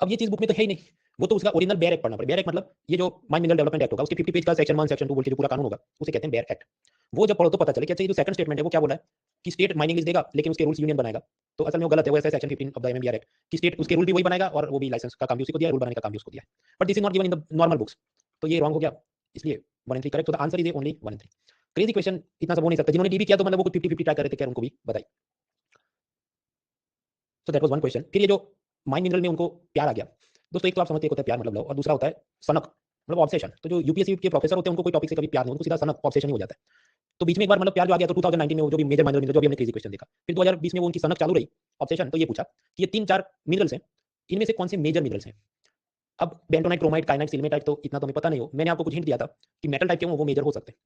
अब ये चीज बुक में तो है ही नहीं, वो तो उसका ओरिजिनल बेयर एक्ट पढ़ना पड़ेगा। बेयर एक्ट मतलब ये जो माइन मिनरल डेवलपमेंट एक्ट होगा उसके 50 पेज का सेक्शन 1 सेक्शन 2 बोल के जो पूरा कानून होगा उसे कहते हैं बेयर एक्ट। वो जब पढ़ो तो पता चले कि अच्छा ये जो सेकंड स्टेटमेंट है वो क्या बोला है कि स्टेट माइनिंग लीज देगा लेकिन उसके रूल्स यूनियन बनाएगा। तो असल में वो गलत है। वो ऐसा सेक्शन 15 ऑफ द एमएमबीआर एक्ट कि स्टेट उसके रूल भी वही बनाएगा और वो भी लाइसेंस का काम भी उसी को दिया, रूल बनाने का काम भी उसको दिया है। But this is not given in the normal books, तो ये रॉन्ग हो गया। इसलिए 1 एंड 3 करेक्ट। तो the answer is only 1 and 3। Crazy question, इतना सब हो नहीं सकता। जिन्होंने डी भी किया तो मतलब वो 50-50 ट्राई कर रहे थे, क्या उनको भी बताइए। सो दैट वाज वन क्वेश्चन। फिर ये जो माइन मिनरल में उनको प्यार आ गया दोस्तों, एक तो आप समझते, एक होता है प्यार मतलब लव, और दूसरा होता है सनक मतलब ऑब्सेशन। तो जो यूपीएससी के प्रोफेसर होते हैं उनको कोई टॉपिक से कभी प्यार नहीं, उनको सीधा सनक ऑब्सेशन ही हो जाता है। तो बीच में एक बार मतलब प्यार जो आ गया तो 2019 में वो जो भी मेजर माइनर मिनरल जो भी हमने क्रेजी क्वेश्चन देखा, फिर 2020 में वो उनकी सनक चालू रही ऑब्सेशन। तो ये पूछा कि ये 3-4 मिनरल्स हैं, इनमें से कौन से मेजर मिनरल्स हैं। अब बेंटोनाइट, क्रोमाइट, काइनाइट, सिल्मेटाइट तो इतना तो हमें पता नहीं हो। मैंने आपको कुछ हिंट दिया था कि मेटल टाइप के वो मेजर हो सकते हैं।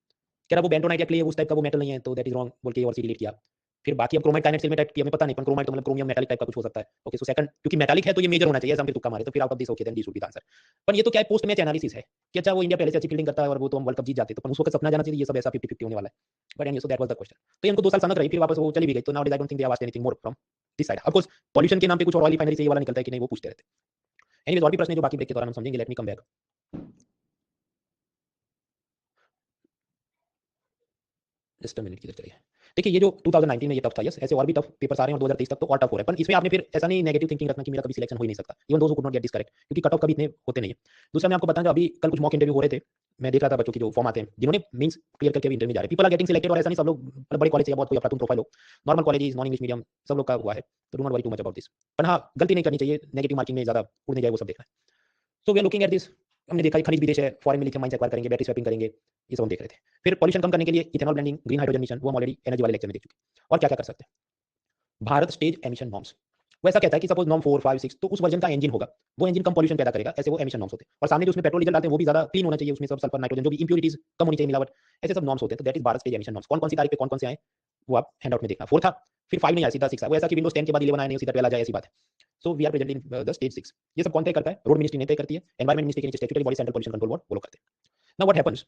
कह रहा वो बेंटोनाइट या क्ले उस टाइप का वो मेटल नहीं है, तो दैट इज रॉन्ग बोल के और सी डिलीट किया। फिर बाकी अब क्रोमाइट, काइनाइट, सिल्मेटाइट की हमें पता नहीं, पर क्रोमाइट तो मतलब क्रोमियम मेटालिक टाइप का कुछ हो सकता है। ओके, सो सेकंड क्योंकि मेटालिक है तो ये मेजर होना चाहिए, ऐसा हम फिर तुक्का मारे, तो फिर out of this okay then D should be the answer. पर ये तो क्या है, पोस्ट मैच एनालिसिस है कि अच्छा वो इंडिया पहले से अच्छी फील्डिंग करता है और वो तो हम वर्ल्ड कप जीत जाते, तो उसको सपना जाना चाहिए ये सब ऐसा 50-50 होने वाला है। But anyway, so that was the question. तो ये उनको 2 साल सनक रही, फिर वापस वो चली भी गई। तो now I don't think they have asked anything more from this side. Of course pollution के नाम पे कुछ और ऑयल रिफाइनरी से ये वाला निकलता है कि नहीं, वो पूछते रहते हैं। एनीवेज, और भी प्रश्न है जो बाकी ब्रेक के दौरान हम समझेंगे। Let me come back. Just a minute, किधर चले गए। देखिए ये जो 2019 में ये टफ था, यस, ऐसे और भी टफ पेपर्स आ रहे हैं और 2023 तक तो और टफ हो रहा है। पर इसमें आपने फिर ऐसा नहीं नेगेटिव थिंकिंग रखना कि मेरा कभी सिलेक्शन हो ही नहीं सकता, even those who could not get this correct, क्योंकि कट ऑफ कभी इतने होते नहीं है। दूसरा मैं आपको बताऊं, जो अभी कल कुछ मॉक इंटरव्यू हो रहे थे, मैं देख रहा था बच्चों की जो फॉर्म आते हैं जिन्होंने मींस क्लियर करके इंटरव्यू जा रहे हैं, पीपल आर गेटिंग सिलेक्टेड। और ऐसा नहीं सब लोग मतलब बड़े कॉलेज से या बहुत कोई अफलातून प्रोफाइल हो, normal colleges, non English medium, सब लोग का हुआ है। तो do not worry too much about this. पर हाँ, गलती नहीं करनी चाहिए, नेगेटिव मार्किंग में ज्यादा उड़ने जाए वो सब देखना है। So we are looking at this. हमने देखा खनिज विदेश है, फॉरेन में लिथियम माइंस एक्वायर करेंगे, बैटरी स्वैपिंग करेंगे, ये सब हम देख रहे थे। फिर पॉल्यूशन कम करने के लिए ethanol blending, green hydrogen mission, वो हम ऑलरेडी एनर्जी वाले लेक्चर में देख चुके हैं। और क्या क्या कर सकते हैं, भारत स्टेज एमिशन नॉर्म्स। वो ऐसा कहता है कि सपोज नॉर्म 4, 5, 6 तो उस वर्जन का इंजन होगा, वो इंजन कम पॉल्यूशन पैदा करेगा, ऐसे वो एमिशन नॉर्म्स होते हैं। और सामने जो उसमें पेट्रोल डीजल डालते हैं वो भी ज्यादा क्लीन होना चाहिए, उसमें सब सल्फर, नाइट्रोजन, जो भी इंप्यूरिटीज कम होनी चाहिए, मिलावट, ऐसे सब नॉर्म्स होते हैं। तो that is Bharat stage emission norms. कौन कौन सी तारीख पे कौन कौन से आए वो आप हैंडआउट में देखना। 4 था, फिर 5 नहीं आया, सीधा 6 है। वो ऐसा कि विंडोज 10 के बाद 11 आया नहीं, सीधा 12 आ जाए, ऐसी बात है। So we are present in the stage 6। ये सब कौन तय करता है, रोड मिनिस्ट्री ने तय करती है, एनवायरमेंट मिनिस्ट्री के नीचे statutory body central pollution control board follow करते हैं। नाउ व्हाट हैपेंस,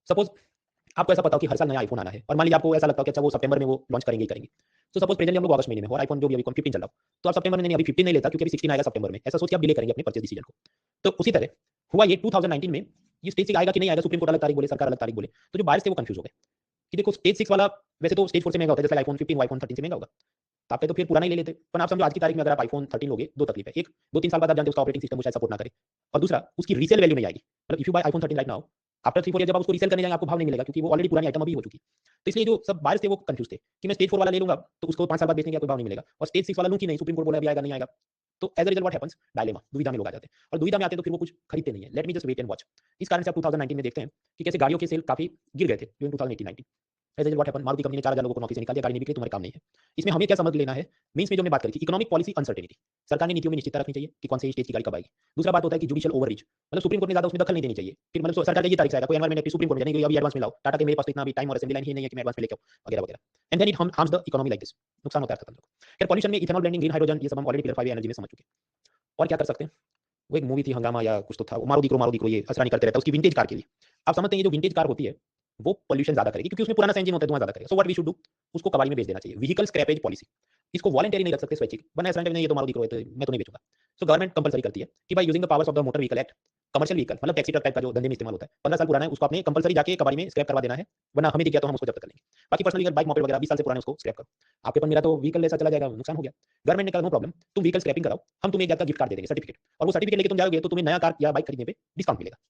सपोज आपको ऐसा पता हो कि हर साल नया आईफोन आना है, और मान लीजिए आपको ऐसा लगता हो कि अच्छा वो सितंबर में वो लॉन्च करेंगे ही करेंगे। तो सपोज प्रेजेंटली हम लोग अगस्त महीने में, और आईफोन जो भी अभी 15 चल रहा हो, तो आप सितंबर में नहीं, अभी 15 नहीं लेता क्योंकि अभी 16 आएगा सितंबर में, ऐसा सोच के आप डिले करेंगे अपने परचेज डिसीजन को। तो उसी तरह हुआ ये 2019 में, ये स्टेज 6 आएगा कि नहीं आएगा, सुप्रीम कोर्ट अलग तारीख बोले, सरकार अलग तारीख बोले, तो जो बायर्स थे वो कंफ्यूज हो गए कि देखो स्टेज 6 वाला वैसे तो स्टेज 4 से महंगा होता है, जैसे आईफोन 15 आईफोन 13 से महंगा होगा, तो आप तो फिर पुराना ही ले लेते। पर आप समझो आज की तारीख में अगर आप आईफोन 13 लोगे, दो तकलीफ है। एक, 2-3 साल बाद आप जानते हो उसका ऑपरेटिंग सिस्टम वो शायद सपोर्ट ना करे, और दूसरा उसकी रीसेल वैल्यू नहीं आएगी। मतलब if you buy iPhone 13 right now, after 3-4 year जब आप उसको रीसेल करने जाएंगे आपको भाव नहीं मिलेगा, क्योंकि वो ऑलरेडी पुरानी आइटम अभी हो चुकी है। तो इसलिए जो सब बायर्स थे वो कंफ्यूज थे कि मैं स्टेज 4 वाला ले लूंगा तो उसको 5 साल बाद बेचने का कोई भाव नहीं मिलेगा, और स्टेज 6 वाला लूं कि नहीं, सुप्रीम कोर्ट बोला अभी आएगा नहीं आएगा। तो as a result what happens, dilemma, दुविधा में लोग आ जाते हैं, और दुविधा में आते हैं तो फिर वो कुछ खरीदते नहीं है। Let me just wait and watch. इस कारण से आप 2019 में देखते हैं कि कैसे गाड़ियों के सेल काफी गिर गए थे during 2018-19। As what happened, Maruti company ने 4000 लोगों को नौकरी से निकाल दिया, गाड़ी नहीं बिकी, तुम्हारे काम नहीं है। इसमें हमें क्या समझ लेना है, मीन्स में जो हमने बात करी थी इकोनॉमिक पॉलिसी अनसर्टेनिटी, सरकार ने नीतियों में निश्चितता रखनी चाहिए कि कौन से स्टेज की गाड़ी कब आएगी। दूसरा बात होता है कि जुडिशियल ओवररीच, मतलब सुप्रीम कोर्ट ने ज्यादा उसमें दखल नहीं देनी चाहिए। फिर मतलब सरकार का ये तारीख से आएगा कोई एनवायरमेंट सुप्रीम कोर्ट में जाने अभी एडवांस में लाओ, टाटा के मेरे पास तो इतना भी टाइम और असेंबली लाइन ही नहीं है कि मैं एडवांस में लेके आऊं वगैरह वगैरह, and then it harms the economy like this, नुकसान होता है अर्थतंत्र को। फिर पॉल्यूशन में इथेनॉल ब्लेंडिंग, ग्रीन हाइड्रोजन, ये सब हम ऑलरेडी पिलर 5 एनर्जी में समझ चुके हैं। और क्या कर सकते हैं, वो एक मूवी थी हंगामा या कुछ तो था, मारो दीकरो ये असरानी करते रहता है उसकी विंटेज कार के लिए। आप समझते हैं ये जो विंटेज कार होती है वो पॉल्यूशन ज्यादा करेगी, क्योंकि उसमें पुराना इंजन होता है, धुआं ज्यादा करेगा। So what we should do, उसको कबाड़ी में बेच देना चाहिए। व्हीकल स्क्रैपेज पॉलिसी, इसको वॉलंटरी नहीं रख सकते, स्वैच्छिक बना है, नहीं ये तो मारो दीकरो है तो मैं तो नहीं बेचूंगा। सो गवर्नमेंट कंपलसरी करती है कि भाई using the powers of the motor vehicle act, commercial vehicle मतलब टैक्सी ट्रक टाइप का जो धंधे में इस्तेमाल होता है 15 साल पुराना है, उसको आपने कंपलसरी जाके कबाड़ी में स्क्रैप करवा देना है, वरना हमें दिख गया तो हम उसको जब्त कर लेंगे। बाकी पर्सनल व्हीकल बाइक मोपेड वगैरह 20 साल से पुराने उसको स्क्रैप करो। आपके पास मेरा तो व्हीकल ऐसा चला जाएगा, नुकसान हो गया। गवर्नमेंट ने कहा नो प्रॉब्लम, तुम व्हीकल स्क्रैपिंग कराओ, हम तुम्हें एक जात का गिफ्ट कार्ड दे देंगे, सर्टिफिकेट, और वो सर्टिफिकेट लेके तुम जाओगे तो तुम्हें नया कार या बाइक खरीदने पे डिस्काउंट मिलेगा।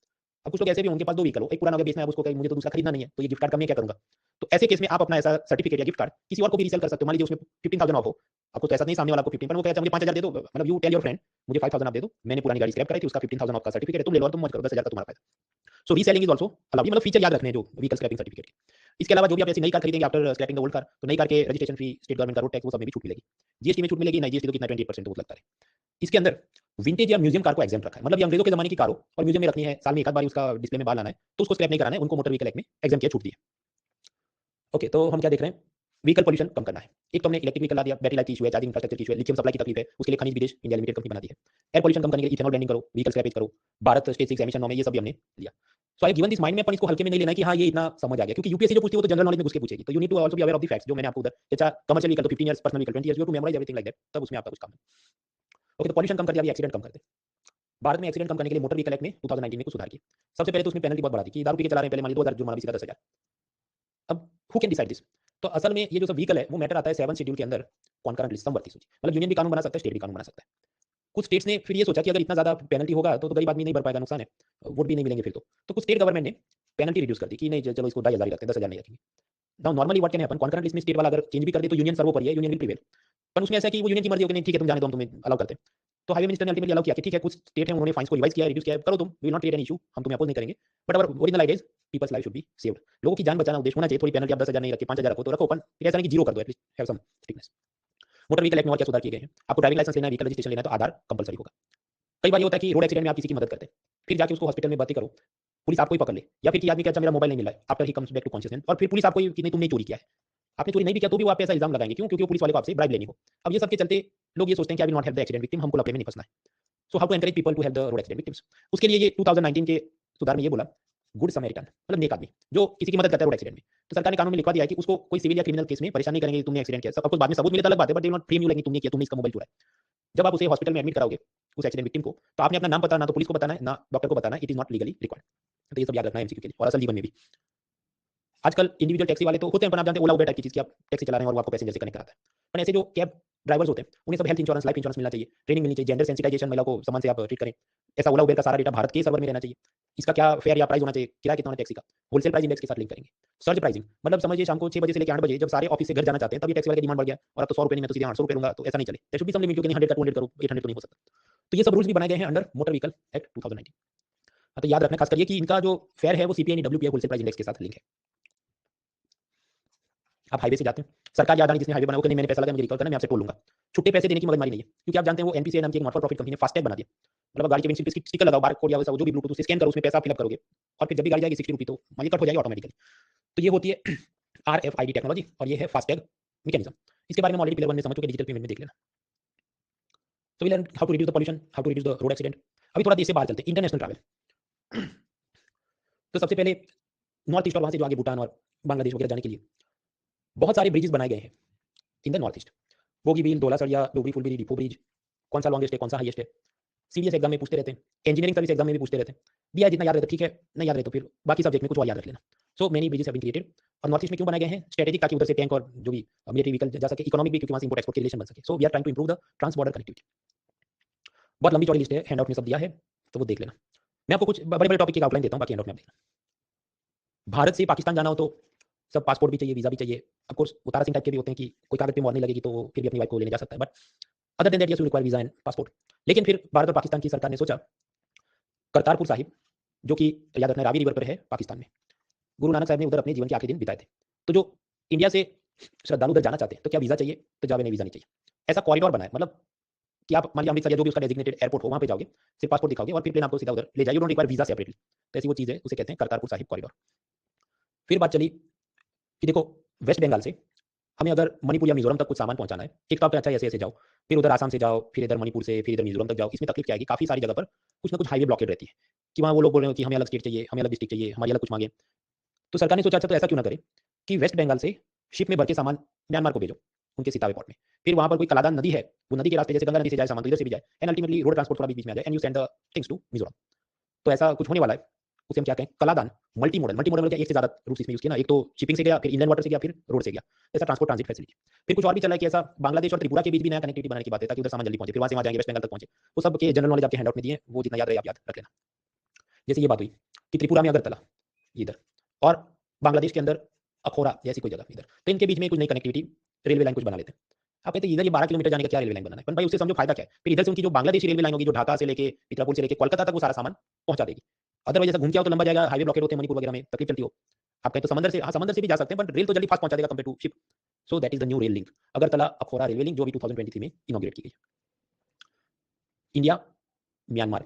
अब कुछ लोग ऐसे भी उनके पास 2 व्हीकल हो, एक पुराना हो गया बेचना है, अब उसको कहीं मुझे तो दूसरा खरीदना नहीं है, तो ये गिफ्ट कार्ड का मैं क्या करूंगा। तो ऐसे केस में आप अपना ऐसा सर्टिफिकेट या गिफ्ट कार्ड किसी और को भी रीसेल कर सकते हो। मान लीजिए उसमें 15,000 ऑफ हो, आपको तो ऐसा नहीं सामने वाला को 15, पर वो कहता है मुझे 5,000 दे दो, मतलब यू टेल योर फ्रेंड मुझे 5,000 आप दे दो, मैंने पुरानी गाड़ी स्क्रैप कराई थी, उसका 15,000 ऑफ का सर्टिफिकेट है, तुम ले लो और तुम मौज करो, 10,000 का तुम्हारा फायदा। सो रीसेलिंग इज आल्सो अलाउड, मतलब फीचर याद रखने हैं जो व्हीकल स्क्रैपिंग सर्टिफिकेट के। इसके अलावा जो भी आप ऐसी नई कार खरीदेंगे after scrapping the old car, तो नई कार के रजिस्ट्रेशन फी, स्टेट गवर्नमेंट का रोड टैक्स, वो सब में भी छूट मिलेगी। जीएसटी में छूट मिलेगी, नहीं जीएसटी तो कितना 28% तो लगता है। इसके अंदर विंटेज या म्यूजियम कार को एग्जाम्प्ट रखा है, मतलब ये अंग्रेजों के जमाने की कार हो और म्यूजियम में रखनी है, साल में एक आध बार उसका डिस्प्ले में बाल आना है, तो उसको स्क्रैप नहीं कराना है, उनको मोटर व्हीकल एक्ट में एग्जाम किया, छूट दी है। ओके, तो हम क्या देख रहे हैं, व्हीकल पॉल्यूशन कम करना है। एक तो हमने इलेक्ट्रिक व्हीकल ला दिया, बैटरी लाइफ की इशू है, चार्जिंग इंफ्रास्ट्रक्चर की इशू है, लिथियम सप्लाई की तकलीफ है, उसके लिए खनिज विदेश इंडिया लिमिटेड कंपनी बनाती है। एयर पॉल्यूशन कम करने के लिए इथेनॉल ब्लेंडिंग करो, व्हीकल स्क्रैपेज करो, भारत स्टेज 6 एमिशन नॉर्म है, ये सब भी हमने लिया। सो आई गिवन दिस माइंड में, अपन इसको हल्के में नहीं लेना है कि हाँ ये इतना समझ आ गया, क्योंकि यूपीएससी जो पूछती है वो तो जनरल नॉलेज में घुस के पूछेगी, तो you need to also be aware of the facts जो मैंने आपको उधर, अच्छा कमर्शियल व्हीकल तो 15 years, personal vehicle 20 years, you have to memorise everything like that, तब उसमें आपका कुछ काम है। ओके, तो पॉल्यूशन कम कर दिया, अभी एक्सीडेंट कम करते हैं। भारत में एक्सीडेंट कम करने के लिए मोटर व्हीकल एक्ट में 2019 में कुछ सुधार किए। सबसे पहले तो उसमें पेनल्टी बहुत बढ़ा दी कि दारू पी के चला रहे हैं, पहले मान ली 2000 जुर्माना, भी सीधा 10,000। अब हु कैन डिसाइड दिस, तो असल में ये जो सब व्हीकल है वो मैटर आता है 7 शेड्यूल के अंदर, कॉन्करेंट समवर्ती सूची, मतलब यूनियन भी कानून बना सकता है, स्टेट भी कानून बना सकता है। कुछ स्टेट्स ने फिर ये सोचा कि अगर इतना ज्यादा पेनल्टी होगा तो गरीब आदमी नहीं भर पाएगा, नुकसान है, वोट भी नहीं मिलेंगे फिर तो कुछ स्टेट गवर्नमेंट ने पेनल्टी रिड्यूस कर दी कि नहीं चलो इसको 2,500 ही रखते हैं, 10,000 नहीं रखेंगे। Now normally what can happen, concurrent list में स्टेट वाला अगर चेंज भी कर दे तो यूनियन सर्वोपरि है, यूनियन विल प्रिवेल। पर उसमें ऐसा है कि वो यूनियन की मर्जी होगी, नहीं ठीक है तुम जाने दो, हम तुम्हें अलाउ करते हैं। तो हाईवे मिनिस्टर ने अल्टीमेटली अलाउ किया कि ठीक है कुछ स्टेट है उन्होंने फाइन्स को रिवाइज किया, रिड्यूस किया, करो तुम, we will not create any issue, हम तुम्हें अपोज नहीं करेंगे, but our original idea is people's life should be saved, लोगों की जान बचाना उद्देश्य होना चाहिए। थोड़ी पेनल्टी आप 10,000 नहीं रखी, 5,000 रखो, तो रखो, अपन फिर ऐसा नहीं कि जीरो कर दो, at least have some stickiness. Motor vehicle act में और क्या सुधार किए गए हैं, आपको ड्राइविंग लाइसेंस लेना है, व्हीकल रजिस्ट्रेशन लेना है तो आधार कंपलसरी होगा। कई बार ये होता है कि रोड एक्सीडेंट में आप किसी की मदद करते हैं, फिर जाके उसको हॉस्पिटल में भर्ती करो, पुलिस आपको ही पकड़ ले, या फिर कि आदमी क्या, मेरा मोबाइल नहीं मिला है, after he comes back to consciousness, और फिर पुलिस आपको कि नहीं तुमने चोरी किया है, आपने चोरी नहीं भी किया तो भी वो आप पे ऐसा इल्जाम लगाएंगे, क्यों, क्योंकि वो पुलिस वाले को आपसे ब्राइब लेनी हो। अब ये सब के चलते लोग ये सोचते हैं कि I will not help the accident victim, हमको लफड़े में नहीं फंसना है। So how to encourage people to help the road accident victims, उसके लिए ये 2019 के सुधार में ये बोला, गुड समैरिटन मतलब नेक आदमी जो किसी की मदद करता है रोड एक्सीडेंट में, तो सरकार ने कानून में लिखवा दिया है कि उसको कोई सिविल या क्रिमिनल केस में परेशान नहीं करेंगे, तुमने एक्सीडेंट किया, सब आपको बाद में सबूत मिले तो अलग बात है, but they will not frame you like तुमने किया, तुमने इसका मोबाइल चुराया। जब आप उसे हॉस्पिटल में एडमिट कराओगे उस एक्सीडेंट विक्टिम को, तो आपने अपना नाम पता ना तो पुलिस को बताना है ना डॉक्टर को बताना है, it is not legally required. तो ये सब याद रखना है एमसीक्यू के लिए, और असल जीवन में भी। आजकल इंडिविजुअल टैक्सी वाले तो होते हैं, पर आप जानते हैं ओला उबेर टाइप की चीज़ की, आप टैक्सी चला रहे हैं और वो आपको पैसेंजर से कनेक्ट कराता है। पर ऐसे जो कैब ड्राइवर्स होते हैं उन्हें सब हेल्थ इंश्योरेंस, लाइफ इंश्योरेंस मिलना चाहिए, ट्रेनिंग मिलनी चाहिए, जेंडर सेंसिटाइजेशन, महिला को समान से आप ट्रीट करें। ऐसा ओला उबेर का सारा डेटा भारत के सर्वर में रहना चाहिए। इसका क्या फेयर या प्राइस होना चाहिए, किराया कितना होना टैक्सी का, होलसेल प्राइस इंडेक्स के साथ लिंक करेंगे। सर्ज प्राइसिंग मतलब समझिए शाम को 6 बजे से लेकर 8 बजे जब सारे ऑफिस से घर जाना चाहते हैं, तब ये टैक्सी वाले की डिमांड बढ़ गया, और अब तो 100 रुपए नहीं, मैं तो सीधे 800 रुपए लूंगा, तो ऐसा नहीं चले, there should be some limit, क्योंकि 100 का 200 करो, 800 तो नहीं हो सकता। तो ये सब रूल्स भी बनाए गए हैं अंडर मोटर व्हीकल एक्ट 2019। हाँ, तो याद रखना खास करिए कि इनका जो फेयर है वो सीपीआई नहीं डब्ल्यूपीआई होलसेल प्राइस इंडेक्स के साथ लिंक है। आप हाईवे से जाते हैं, सरकार याद नहीं जिसने हाईवे बनाया वो नहीं मैंने पैसा लगा मुझे रिकवर करना, मैं आपसे टोल लूंगा, छुट्टे पैसे देने की मगजमारी नहीं है, क्योंकि आप जानते हैं वो एनपीसीआई नाम की एक नॉट फॉर प्रॉफिट कंपनी ने फास्टैग बना दिया, मतलब गाड़ी के विंडशील्ड पे स्टिकर लगाओ, बारकोड या वैसा जो भी ब्लूटूथ से स्कैन करो, उसमें पैसा फिलअप करोगे, और फिर जब भी गाड़ी जाएगी 60 रुपये तो मनी कट हो जाएगी ऑटोमेटिकली। तो ये होती है आरएफआईडी टेक्नोलॉजी, और ये है फास्टैग मैकेनिज्म। इसके बारे में ऑलरेडी पिलर 1 में समझ चुके, डिजिटल पेमेंट में देख लेना। तो we learn how to reduce the pollution, how to reduce the road accident. अभी थोड़ा देश से बाहर चलते हैं, इंटरनेशनल ट्रैवल। तो सबसे पहले नॉर्थ ईस्ट और वहाँ से जो आगे भूटान और बांग्लादेश वगैरह जाने के लिए बहुत सारे ब्रिजेस बनाए गए हैं in the north east. Bogibeel, Dhola Sadiya, डोगरी फुलबिरी, डिपो ब्रिज, कौन सा लॉन्गेस्ट है, कौन सा हाईएस्ट है, सीडीएस एग्जाम में पूछते रहते हैं, इंजीनियरिंग सर्विस एग्जाम में भी पूछते रहते हैं। दिया जितना याद रहता ठीक है, नहीं याद रहे तो फिर बाकी सब्जेक्ट में कुछ और याद रख लेना। So many bridges have been created, और नॉर्थ ईस्ट में क्यों बनाए गए हैं, स्ट्रेटेजिक, ताकि उधर से टैंक और जो भी मिलिट्री व्हीकल जा सके, इकोनॉमिक भी क्योंकि वहाँ से इंपोर्ट एक्सपोर्ट की रिलेशन बन सके। So we are trying to improve the trans border connectivity. बहुत लंबी चौड़ी लिस्ट है, हैंड आउट में सब दिया है, तो वो देख लेना। मैं आपको कुछ बड़े बड़े टॉपिक की आउटलाइन देता हूँ, बाकी हैंड आउट में आप देखना। भारत से पाकिस्तान जाना हो तो सब पासपोर्ट भी चाहिए, वीज़ा भी चाहिए। ऑफ कोर्स वो तारा सिंह टाइप के भी होते हैं कि कोई कागज़ पे मोहर नहीं लगेगी तो वो फिर भी अपनी वाइफ को लेने जा सकता है। But other than that yes you require visa and passport. लेकिन फिर भारत और पाकिस्तान की सरकार ने सोचा करतारपुर साहिब, जो कि याद रखना रावी रिवर पर है पाकिस्तान में, गुरु नानक साहब ने उधर अपने जीवन के आखिरी दिन बिताए थे। तो जो इंडिया से श्रद्धालु उधर जाना चाहते हैं तो क्या वीज़ा चाहिए? तो जावे नहीं, वीज़ा नहीं चाहिए। ऐसा कॉरिडोर बना है, मतलब कि आप मान लीजिए अमृतसर या जो भी उसका डेजिग्नेटेड एयरपोर्ट हो वहाँ पे जाओगे, सिर्फ पासपोर्ट दिखाओगे और फिर प्लेन आपको सीधा उधर ले जाएगी, you don't require visa separately. तो ऐसी वो चीज़ है, उसे कहते हैं करतारपुर साहिब कॉरिडोर। फिर बात चली कि देखो वेस्ट बंगाल से हमें अगर मणिपुर या मिज़ोरम तक कुछ सामान पहुँचाना है, एक तो आप अच्छा ऐसे-ऐसे जाओ, फिर उधर आसाम से जाओ, फिर इधर मणिपुर से, फिर इधर मिज़ोरम तक जाओ। इसमें तकलीफ क्या आएगी, काफ़ी सारी जगह पर कुछ ना कुछ हाईवे ब्लॉकेड रहती है, कि वहाँ वो लोग बोल रहे हो कि हमें अलग स्टेट चाहिए, हमें अलग डिस्ट्रिक्ट चाहिए, हमारी अलग कुछ माँगे। तो सरकार ने सोचा अच्छा तो ऐसा क्यों ना करें कि वेस्ट बंगाल से शिप में भर के सामान म्यांमार को भेजो, उनके सितावे पोर्ट में। फिर वहाँ पर कोई कलादान नदी है, वो नदी के रास्ते जैसे गंगा नदी से जाए सामान तो इधर से भी जाए एंड अल्टीमेटली रोड ट्रांसपोर्ट थोड़ा बीच में आ जाए and you send the things to Mizoram. तो ऐसा कुछ होने वाला है, उसे हम क्या कहें Kaladan. Multi modal, multi modal क्या एक से ज़्यादा रूट्स इसमें यूज़ किए ना, एक तो शिपिंग से गया, फिर इंडियन वाटर से गया, फिर रोड से गया, ऐसा ट्रांसपोर्ट ट्रांजिट फैसिलिटी। फिर कुछ और भी चला है कि ऐसा बांग्लादेश और त्रिपुरा के बीच भी नया कनेक्टिविटी बनाने की बात है ताकि उधर सामान जल्दी पहुंचे, फिर वहाँ से वहाँ जाएंगे वेस्ट बंगाल तक पहुंचे। वो सब के जनरल नॉलेज आपके हैंडआउट में दिए, वो जितना याद रहे आप याद रख लेना। जैसे ये बात हुई कि त्रिपुरा में अगरतला इधर और बांग्लादेश के अंदर अखोरा जैसी कोई जगह इधर, तो इनके बीच में कुछ नई कनेक्टिविटी रेलवे लाइन कुछ बना लेते हैं। आप कहते हैं इधर ये 12 किलोमीटर जाने का क्या रेलवे लाइन बनाना है, पर भाई उससे समझो फायदा क्या है। फिर इधर से उनकी जो बांग्लादेशी रेलवे लाइन होगी जो ढाका से लेके पितरापुर से लेके कोलकाता तक वो सारा सामान पहुंचा देगी। अदरवाइज ऐसा घूम के आओ तो लंबा जाएगा, हाईवे ब्लॉकेड होते हैं मणिपुर वगैरह में, तकलीफ चलती हो। आप कहें तो समंदर से, हाँ समंदर से भी जा सकते हैं बट रेल तो जल्दी फास्ट पहुंचा देगा compare to ship. So that is the new rail link, Agartala Akhaura railway link, जो भी 2023 में इनॉग्रेट की गई। इंडिया, म्यांमार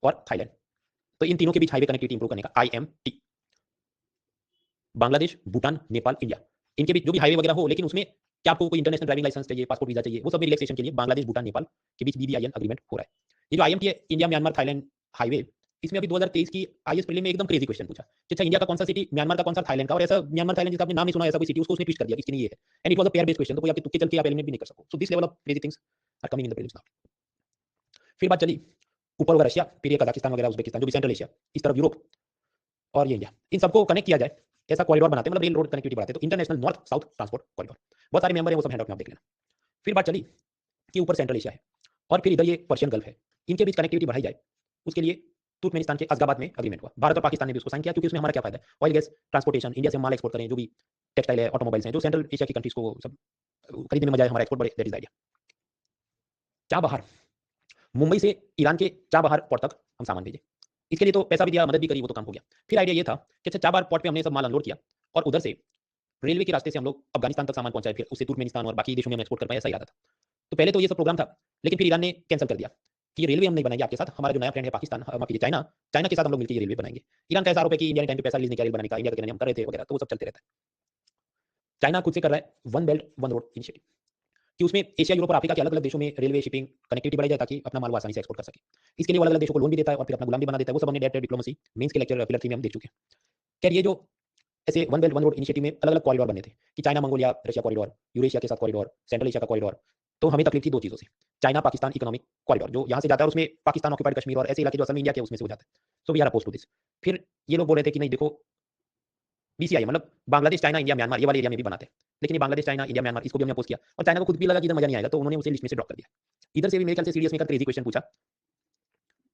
और थाईलैंड, तो इन तीनों के बीच हाईवे कनेक्टिविटी इंप्रूव करने का IMT। बांग्लादेश, भूटान, नेपाल, इंडिया, इनके बीच जो भी हाईवे वगैरह हो, लेकिन उसमें क्या आपको कोई इंटरनेशनल ड्राइविंग लाइसेंस चाहिए, पासपोर्ट वीजा चाहिए, वो सब में रिलैक्सेशन के लिए बांग्लादेश, भूटान, नेपाल के बीच BBIN अग्रीमेंट हो रहा है। ये जो IMT है, इंडिया, म्यांमार, थाईलैंड हाईवे, इसमें अभी 2023 की IAS प्रीलिम में एकदम क्रेजी क्वेश्चन पूछा कि अच्छा इंडिया का कौन सा सिटी, म्यांमार का कौन सा, थाईलैंड का, और ऐसा म्यांमार थाईलैंड जिसका आपने नाम नहीं सुना ऐसा कोई सिटी उसको उसने ट्विस्ट कर दिया इसके लिए ये है। And it was a pair based question, तो कोई आपके तुक्के चल के आप एलिमिनेट भी नहीं कर सको। So this level of crazy things are coming in the prelims now. फिर बात चली ऊपर होगा रशिया, फिर ये कजाकिस्तान वगैरह, उज्बेकिस्तान जो भी सेंट्रल एशिया, इस तरफ यूरोप और ये इंडिया, इन सबको कनेक्ट किया जाए, ऐसा कॉरिडोर बनाते हैं, मतलब रेल रोड कनेक्टिविटी बढ़ाते हैं, तो international north south transport corridor. बहुत सारे मेंबर हैं, वो सब हैंडआउट में आप देख लेना। फिर बात चली कि ऊपर सेंट्रल एशिया है और फिर इधर ये पर्शियन गल्फ है, इनके बीच कनेक्टिविटी बढ़ाई जाए, उसके लिए तुर्कमेनिस्तान के अज़गाबाद में अग्रीमेंट हुआ। भारत और पाकिस्तान ने भी उसको साइन किया क्योंकि उसमें हमारा क्या फायदा है, ऑयल गैस ट्रांसपोर्टेशन, इंडिया से हम माल एक्सपोर्ट करें, जो भी टेक्सटाइल है, ऑटोमोबाइल्स हैं, जो सेंट्रल एशिया की कंट्रीज को सब खरीदने में मजा है, हमारा एक्सपोर्ट बढ़े, that is idea. Chabahar, Mumbai से ईरान के चाबहार पोर्ट तक हम सामान भेजे, इसके लिए तो पैसा भी दिया, मदद भी करी, वो तो काम हो गया। फिर आइडिया ये था कि अच्छा चाबहार पोर्ट पे हमने सब माल अनलोड किया और उधर से रेलवे के रास्ते से हम लोग अफगानिस्तान तक सामान पहुंचाए, फिर उससे तुर्कमेनिस्तान और बाकी देशों में हम एक्सपोर्ट कर पाए, ऐसा इरादा था। तो पहले तो ये सब प्रोग्राम था, लेकिन फिर ईरान ने कैंसिल कर दिया कि ये रेलवे हम नहीं बनाएंगे आपके साथ, हमारा जो नया फ्रेंड है पाकिस्तान, माफ कीजिए चाइना, चाइना के साथ हम लोग मिलकर ये रेलवे बनाएंगे। ईरान का ऐसा आरोप है कि इंडिया ने टाइम पे पैसा रिलीज नहीं किया रेल बनाने का, इंडिया का कहना है हम कर रहे थे वगैरह, तो वो सब चलते रहता है। चाइना खुद से कर रहा है one belt one road initiative, कि उसमें एशिया, यूरोप और अफ्रीका के अलग-अलग देशों में रेलवे, शिपिंग कनेक्टिविटी बढ़ाई जाए ताकि अपना माल वो आसानी से एक्सपोर्ट कर सके। इसके लिए वो अलग-अलग देशों को लोन भी देता है और फिर अपना गुलाम भी बना देता है, वो सब हमने डेट डिप्लोमेसी मेंस के लेक्चर पिलर 3 में हम देख चुके हैं। खैर ये जो ऐसे one belt one road initiative में अलग-अलग कॉरिडोर बने थे कि China, Mongolia, Russia corridor, Eurasia के साथ कॉरिडोर, सेंट्रल एशिया का कॉरिडोर, तो हमें तकलीफ थी 2 चीज़ों से। चाइना पाकिस्तान इकोनॉमिक कॉरिडोर जो यहाँ से जाता है और उसमें पाकिस्तान ऑक्यूपाइड कश्मीर और ऐसे इलाके जो असल में इंडिया के उसमें से हो जाते हैं। So we are opposed to this. फिर ये लोग बोल रहे थे कि नहीं देखो BCI मतलब बांग्लादेश, चाइना, इंडिया, म्यांमार, ये वाले एरिया में भी बनाते हैं। लेकिन ये बांग्लादेश, चाइना, इंडिया, म्यांमार इसको भी हमने अपोज किया और चाइना को खुद भी लगा कि इधर मजा नहीं आएगा, तो उन्होंने उसे लिस्ट में से ड्रॉप कर दिया। इधर से भी मेरे ख्याल से सीडीएस में का क्रेजी क्वेश्चन पूछा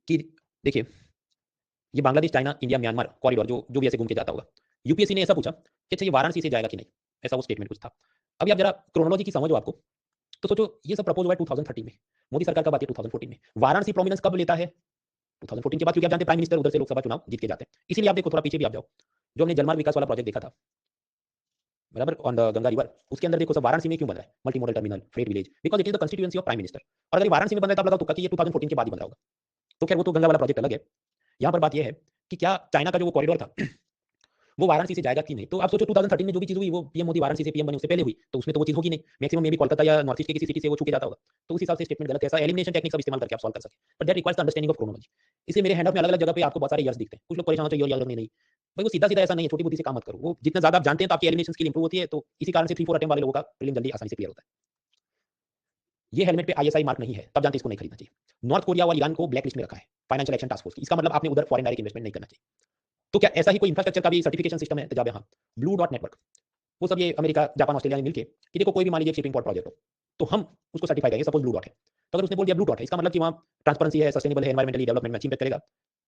कि देखिए ये Bangladesh, China, India, Myanmar corridor जो जो भी ऐसे घूम के जाता होगा, यूपीएससी ने ऐसा पूछा कि अच्छा ये वाराणसी से जाएगा कि नहीं, ऐसा वो स्टेटमेंट कुछ था। अभी आप जरा क्रोनोलॉजी की समझो आपको, तो सोचो ये सब प्रपोज हुआ है 2013 में, मोदी सरकार कब आती है 2014 में, वाराणसी प्रोमिनेंस कब लेता है 2014 के बाद, क्योंकि आप जानते हैं प्राइम मिनिस्टर उधर से लोकसभा चुनाव जीत के जाते हैं। इसीलिए आप देखो थोड़ा पीछे भी आप जाओ, जो हमने जलमार्ग विकास वाला प्रोजेक्ट देखा था बराबर ऑन द गंगा रिवर, उसके अंदर देखो सब वाराणसी में क्यों बन रहा है multi modal terminal, freight village, because it is the constituency of prime minister. और अगर ये वाराणसी में बन रहा है तो आप लगाओ तुक्का कि ये 2014 के बाद ही बन रहा होगा। तो खैर वो तो गंगा वाला प्रोजेक्ट अलग है। यहाँ पर बात यह है कि क्या चाइना का जो वो कॉरिडोर था वो वाराणसी से जाएगा कि नहीं। तो आप सोचो 2013 में जो भी चीज हुई वो पीएम मोदी वाराणसी से पीएम बने उससे पहले हुई, तो उसमें तो वो चीज होगी नहीं, मैक्सिमम मे भी कोलकाता या नॉर्थ ईस्ट के किसी सिटी से वो छू के जाता होगा। तो उस हिसाब से स्टेटमेंट गलत है, ऐसा एलिमिनेशन टेक्निक सब इस्तेमाल करके आप सॉल्व कर सके, but that requires the understanding of chronology. इसलिए मेरे हैंडआउट में अलग-अलग जगह पे आपको बहुत सारे ईयर्स दिखते हैं, कुछ लोग परेशान होते हैं ईयर याद रखने नहीं, भाई वो सीधा-सीधा ऐसा नहीं है, छोटी बुद्धि से काम मत करो, वो जितना ज्यादा आप जानते हैं तो आपकी एलिमिनेशन स्किल इंप्रूव होती है, तो इसी कारण से 3-4 अटेम्प्ट वाले लोगों का प्रीलिम जल्दी आसानी से क्लियर होता है। ये हेलमेट पे ISI मार्क नहीं है तब जानते इसको नहीं खरीदना चाहिए। नॉर्थ कोरिया और ईरान को ब्लैक लिस्ट में रखा है फाइनेंशियल एक्शन टास्क फोर्स की, इसका मतलब आपने उधर फॉरेन डायरेक्ट इन्वेस्टमेंट नहीं करना चाहिए। तो क्या ऐसा ही कोई इंफ्रास्ट्रक्चर का भी सर्टिफिकेशन सिस्टम है तेजाब यहाँ, ब्लू डॉट नेटवर्क, वो सब ये अमेरिका, जापान, ऑस्ट्रेलिया में मिलके कि देखो कोई भी मान लीजिए शिपिंग पोर्ट प्रोजेक्ट हो तो हम उसको सर्टिफाई करेंगे, सपोज ब्लू डॉट है, तो अगर उसने बोल दिया ब्लू डॉट है इसका मतलब कि वहाँ ट्रांसपेरेंसी है, सस्टेनेबल है, एनवायरमेंटली डेवलपमेंट में अच्छी इम्पैक्ट करेगा,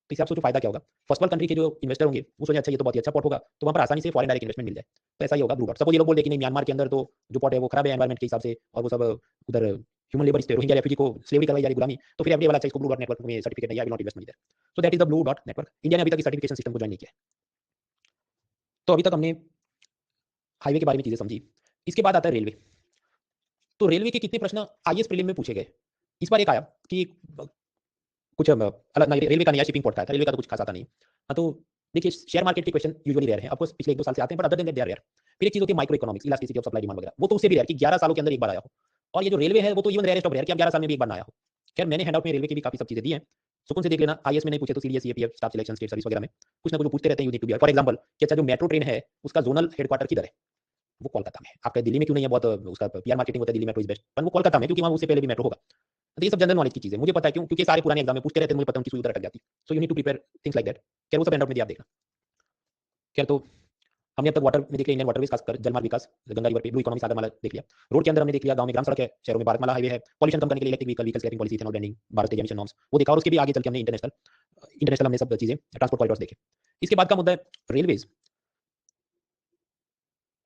तो इससे आप सोचो फायदा क्या होगा। फर्स्ट वर्ल्ड कंट्री के जो इन्वेस्टर होंगे वो सोचे अच्छा ये तो बहुत ही अच्छा पॉट होगा, तो वहाँ पर आसानी से फॉरेन डायरेक्ट इन्वेस्टमेंट मिल जाए। तो ऐसा ही होगा ब्लू डॉट। सपोज ये लोग बोल दे कि नहीं म्यांमार के अंदर तो जो पॉट है वो खराब है एनवायरमेंट के हिसाब से, और वो सब उधर ह्यूमन लेबर रोहिंग्या रेफ्यूजी को स्लेवरी करवाई जा रही गुलामी, तो फिर एफडीए वाला अच्छा इसको ब्लू डॉट नेटवर्क में सर्टिफिकेट नहीं, I will not invest money there. So that is the blue dot network. India ने अभी तक इस सर्टिफिकेशन सिस्टम को ज्वाइन नहीं किया है। तो अभी तक हमने हाईवे के बारे में चीजें समझी। इसके बाद आता है रेलवे। तो रेलवे के कितने प्रश्न आईएएस प्रीलिम में पूछे गए। इस बार एक आया कि कुछ अलग नहीं, रेलवे का नया शिपिंग पोर्ट था, रेलवे का तो कुछ खास आता नहीं। हाँ, तो देखिए शेयर मार्केट के क्वेश्चन यूजुअली रेयर है, आपको पिछले 1-2 साल से आते हैं, but other than that they are rare. फिर एक चीज होती है micro economics, elasticity of supply demand वगैरह, वो तो उससे भी रेयर कि 11 सालों के अंदर एक बार आया हो। और ये जो रेलवे है वो तो इवन रेयरेस्ट ऑफ रेयर कि आप 11 साल में भी एक बार ना आया हो। खैर मैंने हैंडआउट में रेलवे की भी काफी सब चीजें दी हैं, सुकून से देख लेना। आईएएस में नहीं पूछे तो CDS CAPF staff selection state service वगैरह में कुछ ना कुछ पूछते रहते हैं, unique to be. For example कि अच्छा जो मेट्रो ट्रेन है उसका जोनल हेडक्वार्टर किधर है, वो कोलकाता में है। आपका दिल्ली में क्यों नहीं है, बहुत उसका पीआर मार्केटिंग होता है, दिल्ली मेट्रो इज बेस्ट, पर वो कोलकाता में क्योंकि वहां उससे पहले भी मेट्रो होगा। तो ये सब जनरल नॉलेज की चीजें मुझे पता है, क्यों, क्योंकि सारे पुराने एग्जाम में पूछते रहते हैं, मुझे पता है उनकी सुई उधर अटक जाती। So you need to prepare things like that. क्या वो सब एंड आउट में दिया आप देखना। क्या तो हमने अब तक वाटर में देख लिया, इंडियन वाटरवेज खासकर जलमार्ग विकास, गंगा रिवर पे ब्लू इकोनॉमी सागरमाला देख लिया। रोड के अंदर हमने देख लिया, गांव में ग्राम सड़क है, शहरों में भारतमाला हाईवे है, पॉल्यूशन कम करने के लिए electric vehicle scrapping policy, ethanol blending, Bharat stage emission norms वो देखा, और उसके भी आगे चल के हमने इंटरनेशनल इंटरनेशनल हमने सब चीजें ट्रांसपोर्ट कॉरिडोर्स देखे। इसके बाद का मुद्दा है रेलवेज।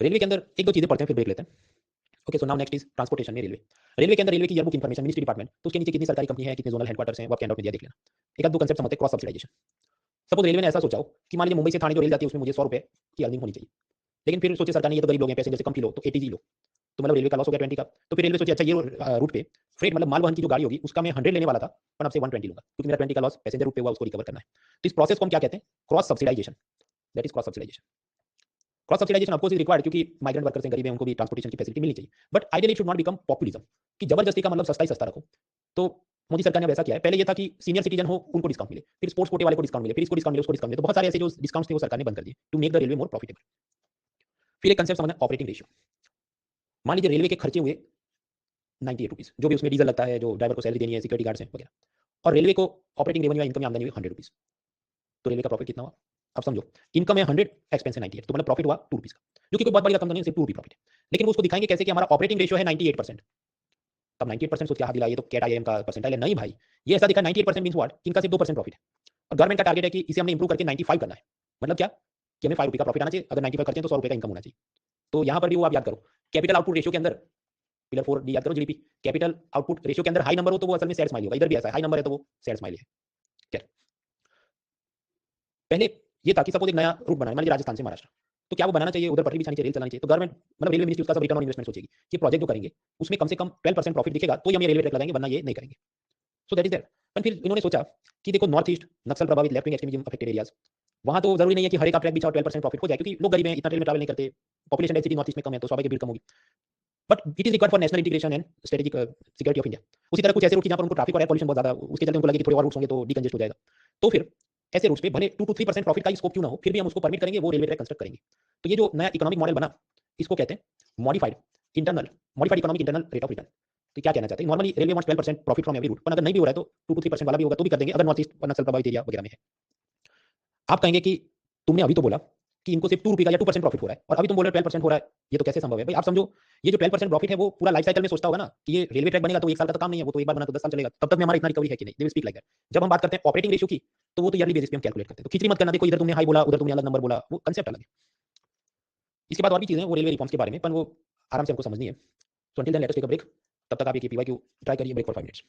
रेलवे के अंदर एक दो चीजें पढ़ते हैं फिर ब्रेक लेते हैं। Okay, so now next is transportation में रेलवे। रेलवे के अंदर रेलवे की ईयरबुक इन्फॉर्मेशन मिनिस्ट्री डिपार्टमेंट, तो उसके नीचे कितनी सरकारी कंपनी है, कितने जोनल हेडक्वार्टर्स हैं, वो आपके एंड आउट में दिया, देख लेना। एक आध दो कंसेप्ट समझते हैं। Cross subsidisation. सपोज रेलवे ने ऐसा सोचा हो कि मान लीजिए मुंबई से थाने जो रेल जाती है उसमें मुझे 100 रुपए की अर्निंग होनी चाहिए, लेकिन फिर सोचे सरकार ने ये तो गरीब लोग हैं, पैसेंजर से कम किलो, तो 80 लो, तो मतलब रेलवे का लॉस हो गया 20 का। तो फिर रेलवे सोचे अच्छा ये रूट पे फ्रेट मतलब माल वहन की जो गाड़ी होगी उसका मैं 100 लेने वाला था, पर अब से 120 लूंगा, क्योंकि मेरा 20 का लॉस पैसेंजर रूट पे हुआ, उसको रिकवर करना है। तो इस प्रोसेस को हम क्या कहते हैं, cross subsidisation. That is cross subsidisation. Cross subsidisation of course is required, क्योंकि माइग्रेंट वर्कर्स हैं, गरीब हैं, उनको भी ट्रांसपोर्टेशन की फैसिलिटी मिलनी चाहिए, but ideally should not become populism, कि जबरदस्ती का मतलब सस्ता ही सस्ता रखो। तो मोदी सरकार ने अब ऐसा किया है। पहले ये था कि सीनियर सिटीजन हो उनको डिस्काउंट मिले, फिर स्पोर्ट्स कोटे वाले को डिस्काउंट मिले, फिर इसको डिस्काउंट मिले, उसको डिस्काउंट मिले, तो बहुत सारे ऐसे जो डिस्काउंट थे वो सरकार ने बंद कर दिए to make the railway more profitable. फिर एक कंसेप्ट समझना, ऑपरेटिंग रेशियो। मान लीजिए रेलवे के खर्चे हुए 98 रुपीज, जो भी उसमें डीजल लगता है, जो ड्राइवर को सैलरी देनी है, सिक्योरिटी गार्ड्स हैं वगैरह, और रेलवे को ऑपरेटिंग रेवेन्यू या इनकम आमदनी हुई 100 रुपीज, तो रेलवे का प्रॉफिट कितना हुआ। अब समझो, इनकम है 100, एक्सपेंस है 98, तो मतलब प्रॉफिट हुआ 2 रुपीज का, जो कि कोई बहुत बड़ी रकम तो नहीं, सिर्फ 2 रुपी प्रॉफिट है। लेकिन वो उसको दिखाएंगे कैसे कि हमारा ऑपरेटिंग रेशियो है 98%। तब 98% सोच के हाथ दिलाइए तो कैट आईएम का परसेंटाइल है, नहीं भाई, ये ऐसा दिखा 98% मींस व्हाट, कि इनका सिर्फ 2% प्रॉफिट है, और गवर्नमेंट का टारगेट है कि इसे हमने इंप्रूव करके 95 करना है। मतलब क्या, कि हमें 5 रुपये का प्रॉफिट आना चाहिए, अगर 95 करते हैं तो 100 रुपये का इनकम होना चाहिए। तो यहाँ पर भी वो आप याद करो, कैपिटल आउटपुट रेशियो के अंदर पिलर 4 डी याद करो, जीडीपी, कैपिटल आउटपुट रेशियो के अंदर हाई नंबर हो तो वो असल में सैड स्माइल होगा, इधर भी ऐसा है, हाई नंबर है तो वो सैड स्माइल है। क्या पहले ये था कि सपोज एक नया रूट बनाए, मान लीजिए राजस्थान से महाराष्ट्र, तो क्या वो बनाना चाहिए, उधर पटरी बिछानी चाहिए, रेल चलानी चाहिए, तो गवर्नमेंट मतलब रेलवे मिनिस्ट्री उसका सब रिटर्न ऑन इन्वेस्टमेंट सोचेगी कि प्रोजेक्ट जो करेंगे उसमें कम से कम 12% प्रॉफिट दिखेगा तो हम ये रेलवे ट्रैक लगाएंगे, वरना ये नहीं करेंगे। सो दैट इज दैट। पर फिर इन्होंने सोचा कि देखो नॉर्थ ईस्ट नक्सल प्रभावित left wing extremism affected areas, वहां तो जरूरी नहीं है कि हर एक आप ट्रैक बिछाओ 12% प्रॉफिट हो जाए, क्योंकि लोग गरीब हैं, इतना रेल में ट्रैवल नहीं करते, पॉपुलेशन डेंसिटी नॉर्थ ईस्ट में कम है, तो स्वाभाविक भीड़ कम होगी। But it is required for national integration and strategic security of India. उसी तरह कुछ ऐसे रूट जहां पर उनको ट्रैफिक और एयर पॉल्यूशन बहुत ज्यादा, उसके चलते उनको लगे कि थोड़े और रूट्स होंगे तो डिकंजेस्ट हो जाएगा। तो फिर ऐसे रूट्स पे भले 2 to 3% प्रॉफिट का स्कोप क्यों ना हो, फिर भी हम उसको परमिट करेंगे, वो रेलवे ट्रैक कंस्ट्रक्ट करेंगे। तो ये जो नया इकोनॉमिक मॉडल बना, इसको कहते हैं modified internal modified economic internal rate of return. तो क्या कहना चाहते हैं, normally railway wants 12% profit from every route, पर अगर नहीं भी हो रहा है तो 2 to 3% वाला भी होगा तो भी कर देंगे, अगर नॉर्थ ईस्ट नक्सल प्रभावित एरिया वगैरह में है। आप कहेंगे कि तुमने अभी तो बोला कि इनको सिर्फ 2 रुपए का या 2% प्रॉफिट हो रहा है, और अभी तुम बोल रहे हो 12% हो रहा है, ये तो कैसे संभव है भाई। आप समझो, ये जो 12% प्रॉफिट है वो पूरा लाइफ साइकिल में सोचता होगा ना, कि ये रेलवे ट्रैक बनेगा तो 1 साल का तो काम नहीं है, वो तो एक बार बना तो 10 साल चलेगा, तब तक में हमारा इतना रिकवरी है कि नहीं, they will speak like that. जब हम बात करते हैं ऑपरेटिंग रेशियो की, तो वो तो ईयरली बेसिस पे हम कैलकुलेट करते हैं, तो खिचड़ी मत करना, देखो इधर तुमने हाई बोला उधर तुमने अलग नंबर बोला, वो कंसेप्ट अलग है। इसके बाद और भी चीजें हैं वो रेलवे रिफॉर्म्स के बारे में, पर वो आराम से हमको समझनी है। So until then let us take a break. तब तक आप ये पीवाईक्यू ट्राई करिए, break for 5 minutes.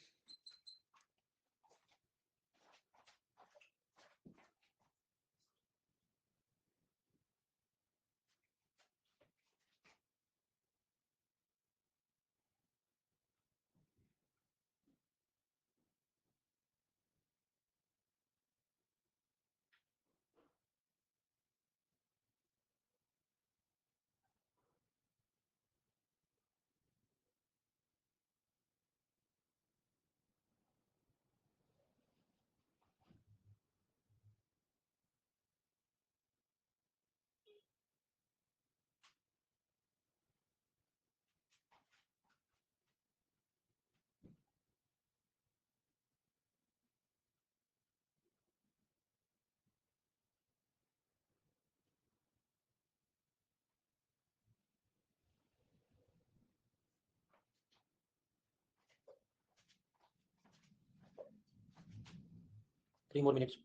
3 more minutes।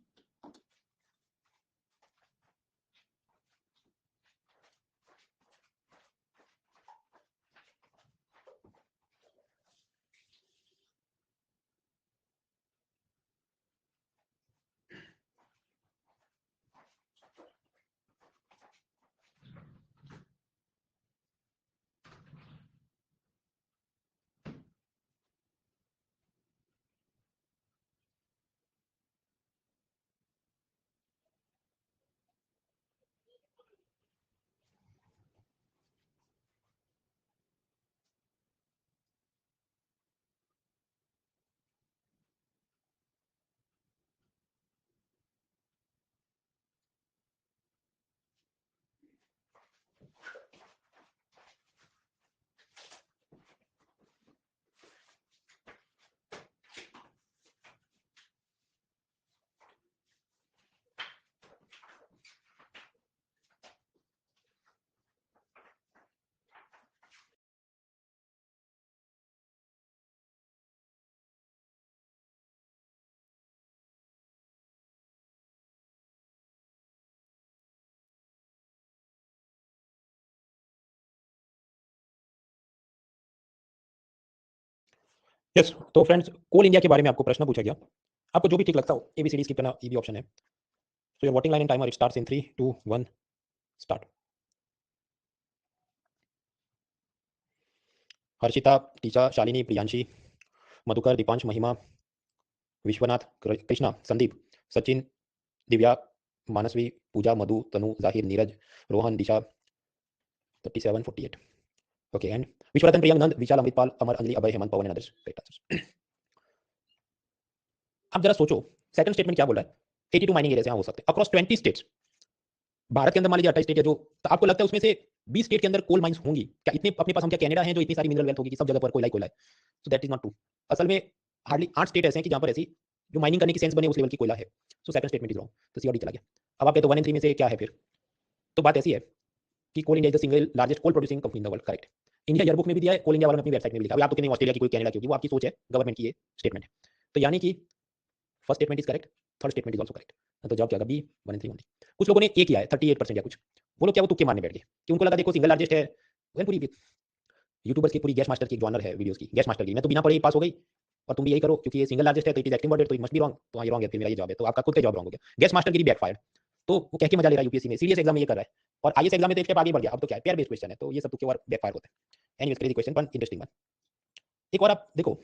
Yes, तो फ्रेंड्स कोल इंडिया के बारे में आपको प्रश्न पूछा गया। आपको जो भी ठीक लगता हो एबीसीडी स्किप करना, ये भी ऑप्शन है। So your voting line and timer it starts in 3 2 1 start. Harshita, टीचा, शालिनी, प्रियांशी, मधुकर, दीपांश, महिमा, विश्वनाथ, कृष्णा, संदीप, सचिन, दिव्या, मानसवी, पूजा, Madhu, Tanu, Zahir, Neeraj, Rohan, Disha, 37 48। Okay and Vishwaratan, Priyank, Nand, Vishal, Amritpal, Amar, Anjali, Abhay, Hemant, Pawan and others. Right answers. अब जरा सोचो सेकंड स्टेटमेंट क्या बोल रहा है। 82 माइनिंग एरिया यहाँ हो सकते हैं अक्रॉस 20 स्टेट्स। भारत के अंदर मान लीजिए 28 स्टेट है जो, तो आपको लगता है उसमें से 20 स्टेट के अंदर कोल माइंस होंगी क्या? इतने अपने पास हम क्या कनाडा है जो इतनी सारी मिनरल वेल्थ होगी कि सब जगह पर कोयला ही कोयला है? So that is not true. असल में हार्डली 8 स्टेट ऐसे हैं कि जहां पर ऐसी जो माइनिंग करने की सेंस बने उस लेवल की कोयला है। So second statement is wrong. तो सी और डी चला गया। अब आप कहते हो 1 एंड 3 में से क्या है फिर? तो बात ऐसी है कि Coal India is the single largest coal producing company in the world. Correct. India yearbook में भी दिया है, कोल इंडिया वाला ने अपनी वेबसाइट में भी लिखा है। अब आप तो कहीं ऑस्ट्रेलिया की कोई कनाडा की होगी, वो आपकी सोच है, गवर्नमेंट की ये स्टेटमेंट है। तो यानी कि first statement is correct, third statement is also correct. तो जवाब क्या होगा? B 1 and 3 only. कुछ लोगों ने ए किया है 38% या कुछ। वो लोग क्या वो तुक्के मारने बैठ गए कि उनको लगा देखो सिंगल लार्जेस्ट है। पूरी यूट्यूबर्स की पूरी गैस मास्टर की एक जॉनर है वीडियोस की, गैस मास्टर की। मैं तो बिना पढ़े ही पास हो गई और तुम भी यही करो क्योंकि ये सिंगल लार्जेस्ट है तो इट इज एक्टिंग बॉडी, तो इट मस्ट बी रॉन्ग। तो ये रॉन्ग है, फिर मेरा ये जवाब है। तो आपका खुद का जवाब रॉन्ग हो गया। गैस मास्टर की बैकफायर। तो वो कह के मजा ले रहा है यूपीएससी में, सीरियस एग्जाम में ये कर रहा है और आईएएस एग्जाम में तो एक स्टेप आगे बढ़ गया। अब तो क्या है, पेयर बेस्ड क्वेश्चन है, तो ये सब तुक्के और बैकफायर होते हैं। Anyways crazy question, one interesting one. एक और आप देखो,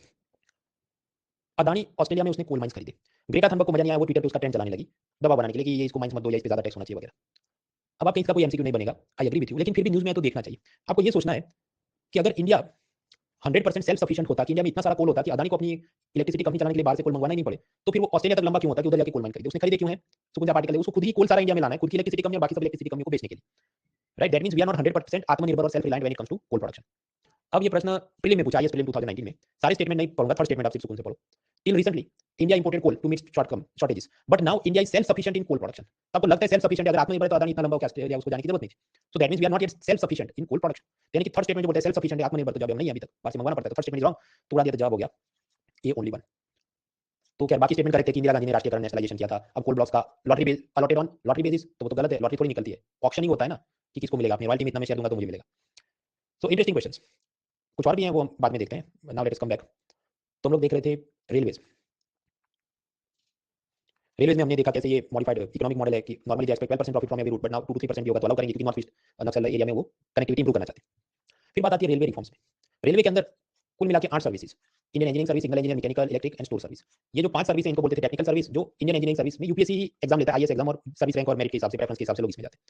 अदानी ऑस्ट्रेलिया में उसने कोल माइंस खरीदे। ग्रेटा थनबर्ग को मजा नहीं आया, वो ट्विटर पे उसका ट्रेंड चलाने लगी दबाव बनाने के लिए कि ये इसको माइंस मत दो या इस पे ज्यादा टैक्स होना चाहिए वगैरह। अब आपके इसका कोई एमसीक्यू नहीं बनेगा, आई एग्री विथ यू, लेकिन फिर भी न्यूज़ में तो देखना चाहिए। आपको ये सोचना है कि अगर इंडिया 100% सेल्फ सफिशिएंट होता, कि इंडिया में इतना सारा कोल होता कि अदानी को अपनी इलेक्ट्रिसिटी कंपनी चलाने के लिए बाहर से कोल मंगवाना ही नहीं पड़े, तो फिर वो ऑस्ट्रेलिया तक लंबा क्यों होता कि उधर जाके कोल माइन खरीदे? उसने खरीदे क्यों है? सुकुंजा पार्टी के लिए उसको खुद ही कोल सारा इंडिया में लाना है, खुद की इलेक्ट्रिसिटी कंपनी और बाकी सब इलेक्ट्रिसिटी कंपनी को बेचने के लिए। Right, that means we are not 100% आत्मनिर्भर और self reliant when it comes to coal production. अब ये प्रश्न प्रीलिम में पूछा, आईएएस प्रीलिम 2019 में। सारे स्टेटमेंट नहीं पढ़ूंगा, थर्ड स्टेटमेंट आप सिर्फ सुकून से पढ़ो। Till recently India imported coal to meet shortages, but now India is self sufficient in coal production. आपको लगता है सेल्फ सफिशिएंट? अगर आत्मनिर्भर है तो अदानी इतना लंबा क्या उसको जाने की जरूरत नहीं। So that means we are not yet self sufficient in coal production. यानी कि थर्ड स्टेटमेंट जो बोलता है सेल्फ सफिशिएंट है, आत्मनिर्भर, तो जवाब नहीं है अभी तक, बाहर से मंगवाना पड़ता है। तो थर्ड स्टेटमेंट इज रॉन्ग, तो उड़ा दिया, तो जवाब हो गया ए ओनली वन। तो क्या बाकी स्टेटमेंट करेक्ट है कि इंदिरा गांधी ने राष्ट्रीयकरण नेशनलाइजेशन किया था। अब कोल ब्लॉक्स का lottery base allotted on lottery basis, तो वो तो गलत है, लॉटरी थोड़ी निकलती है, ऑक्शन ही होता है ना कि किसको मिलेगा। अपनी रॉयल्टी में इतना मैं शेयर दूंगा तो मुझे मिलेगा। सो इंटरेस्टिंग क्वेश्चंस कुछ और भी हैं, वो हम बाद में देखते हैं। Now let us come back. तो हम लोग देख रहे थे रेलवेज। रेलवेज में हमने देखा कैसे ये मॉडिफाइड इकोनॉमिक मॉडल है कि normally they expect 12% profit from every route, but now 2 to 3% भी होगा तो अलाउ करेंगे क्योंकि नॉर्थ ईस्ट नक्सल एरिया में वो कनेक्टिविटी इंप्रूव करना चाहते हैं। फिर बात आती है रेलवे रिफॉर्म्स में। रेलवे के अंदर कुल मिला के 8 services, Indian engineering service, single engineer, mechanical, electric and store service. ये जो 5 सर्विस है इनको बोलते थे टेक्निकल सर्विस, जो इंडियन इंजीनियरिंग सर्विस में यूपीएससी एग्जाम लेता है, आईएएस एग्जाम और सर्विस रैंक और मेरिट के हिसाब से, प्रेफरेंस के हिसाब से लोग इसमें जाते हैं।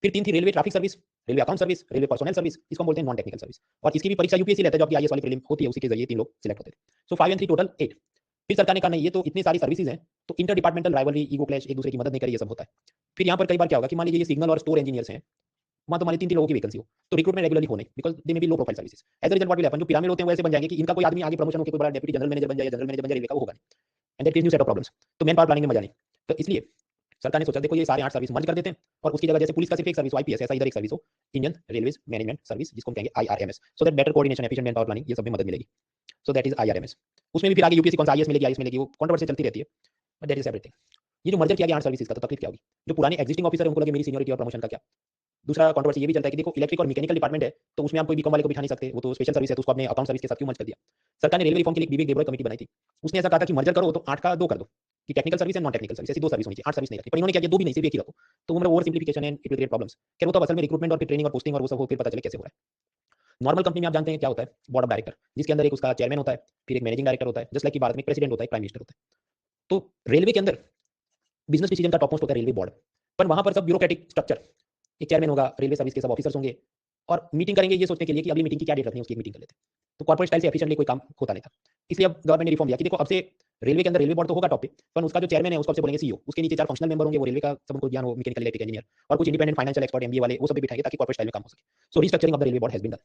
फिर 3 थी railway traffic service, railway account service, railway personal service, इसको हम बोलते हैं नॉन टेक्निकल सर्विस। और इसकी भी परीक्षा यूपीएससी लेता है, जो आपकी आईएएस वाली प्रीलिम होती है, उसी के जरिए 3 लोग सिलेक्ट होते थे। सो 5 एंड 3 टोटल 8। फिर सरकार ने कहा नहीं, ये तो इतनी सारी सर्विसेज हैं तो inter departmental rivalry, ego clash, एक दूसरे की मदद नहीं करे, ये सब होता है। फिर यहाँ पर कई बार क्या होगा कि मान लीजिए ये सिग्नल और स्टोर इंजीनियर्स हैं, वहाँ तो मान लीजिए 3 लोगों की वैकेंसी हो, तो रिक्रूटमेंट रेगुलरली हो नहीं, because they may be low profile services. As a result what will happen, जो पिरामिड होते हैं वो ऐसे बन जाएंगे कि इनका कोई आदमी आगे प्रमोशन होकर कोई बड़ा डेप्यूटी जनरल मैनेजर बन जाए या जनरल मैनेजर बन जाए, रेलवे का वो होगा नहीं। And that creates new set of problems. तो मैन पावर प्लानिंग में मजा नहीं। तो इसलिए सरकार ने सोचा देखो ये सारे 8 सर्विस मर्ज कर देते हैं और उसकी जगह जैसे पुलिस का सिर्फ एक सर्विस आईपीएस, ऐसा इधर एक सर्विस हो, इंडियन रेलवेज मैनेजमेंट सर्विस, जिसको हम कहेंगे IRMS, so that better coordination, efficient man power planning, ये सब में मदद मिलेगी। सो दैट इज आईआरएमएस। उसमें भी फिर आगे यूपीएससी कौन सा आईएएस मिलेगी, आईएएस मिलेगी, वो कंट्रोवर्सी चलती रहती है, बट दैट इज एवरीथिंग। ये जो मर्जर किया गया 8 सर्विसेज का, तो तकलीफ क्या होगी? जो पुराने एग्जिस्टिंग ऑफिसर है उनको लगे मेरी सीनियरिटी और प्रमोशन का क्या। दूसरा कंट्रोवर्सी ये भी चलता है कि देखो इलेक्ट्रिक और मैकेनिकल डिपार्टमेंट है, तो उसमें आप कोई बीकॉम वाले को बिठा नहीं सकते, वो तो स्पेशल सर्विस है, तो उसको आपने अकाउंट सर्विस के साथ क्यों मर्ज कर दिया? सरकार ने रेलवे रिफॉर्म के लिए विवेक देबरॉय कमेटी बनाई थी। उसने ऐसा कहा था कि मर्जर करो तो 8 का 2 कर दो, कि technical service and non technical service, ऐसी 2 सर्विस होनी चाहिए, 8 सर्विस नहीं रखी। पर इन्होंने क्या किया, 2 भी नहीं, सिर्फ एक ही रखो। तो वो मेरा over simplification and it will create problems. क्या वो तो असल में रिक्रूटमेंट और फिर ट्रेनिंग और पोस्टिंग और वो सब हो, फिर पता चले कैसे हो रहा है। नॉर्मल कंपनी में आप जानते हैं क्या होता है, बोर्ड ऑफ डायरेक्टर, जिसके अंदर एक उसका चेयरमैन होता है, फिर एक मैनेजिंग डायरेक्टर होता है, जस्ट लाइक कि भारत में प्रेसिडेंट होता है, प्राइम मिनिस्टर होता है। तो रेलवे के अंदर बिजनेस डिसीजन का टॉप मोस्ट होता है रेलवे बोर्ड, पर वहां पर सब ब्यूरोक्रेटिक स्ट्रक्चर, एक चेयरमैन होगा, रेलवे सर्विस के सब ऑफिसर्स होंगे और मीटिंग करेंगे ये सोचने के लिए कि अगली मीटिंग की क्या डेट रखनी है, उसकी मीटिंग कर लेते हैं। तो कॉर्पोरेट स्टाइल से एफिशिएंटली कोई काम होता नहीं था। इसलिए अब गवर्नमेंट ने रिफॉर्म दिया कि देखो अब से रेलवे के अंदर रेलवे बोर्ड तो होगा टॉप पे, पर उसका जो चेयरमैन है उसको आपसे बोलेंगे सीईओ, उसके नीचे 4 फंक्शनल मेंबर होंगे, वो रेलवे का सब उनको ज्ञान हो, मैकेनिकल, इलेक्ट्रिकल इंजीनियर, और कुछ इंडिपेंडेंट फाइनेंशियल एक्सपर्ट एमबीए वाले, वो सब भी बिठाएंगे ताकि कॉर्पोरेट स्टाइल में काम हो सके। So restructuring of the railway board has been done.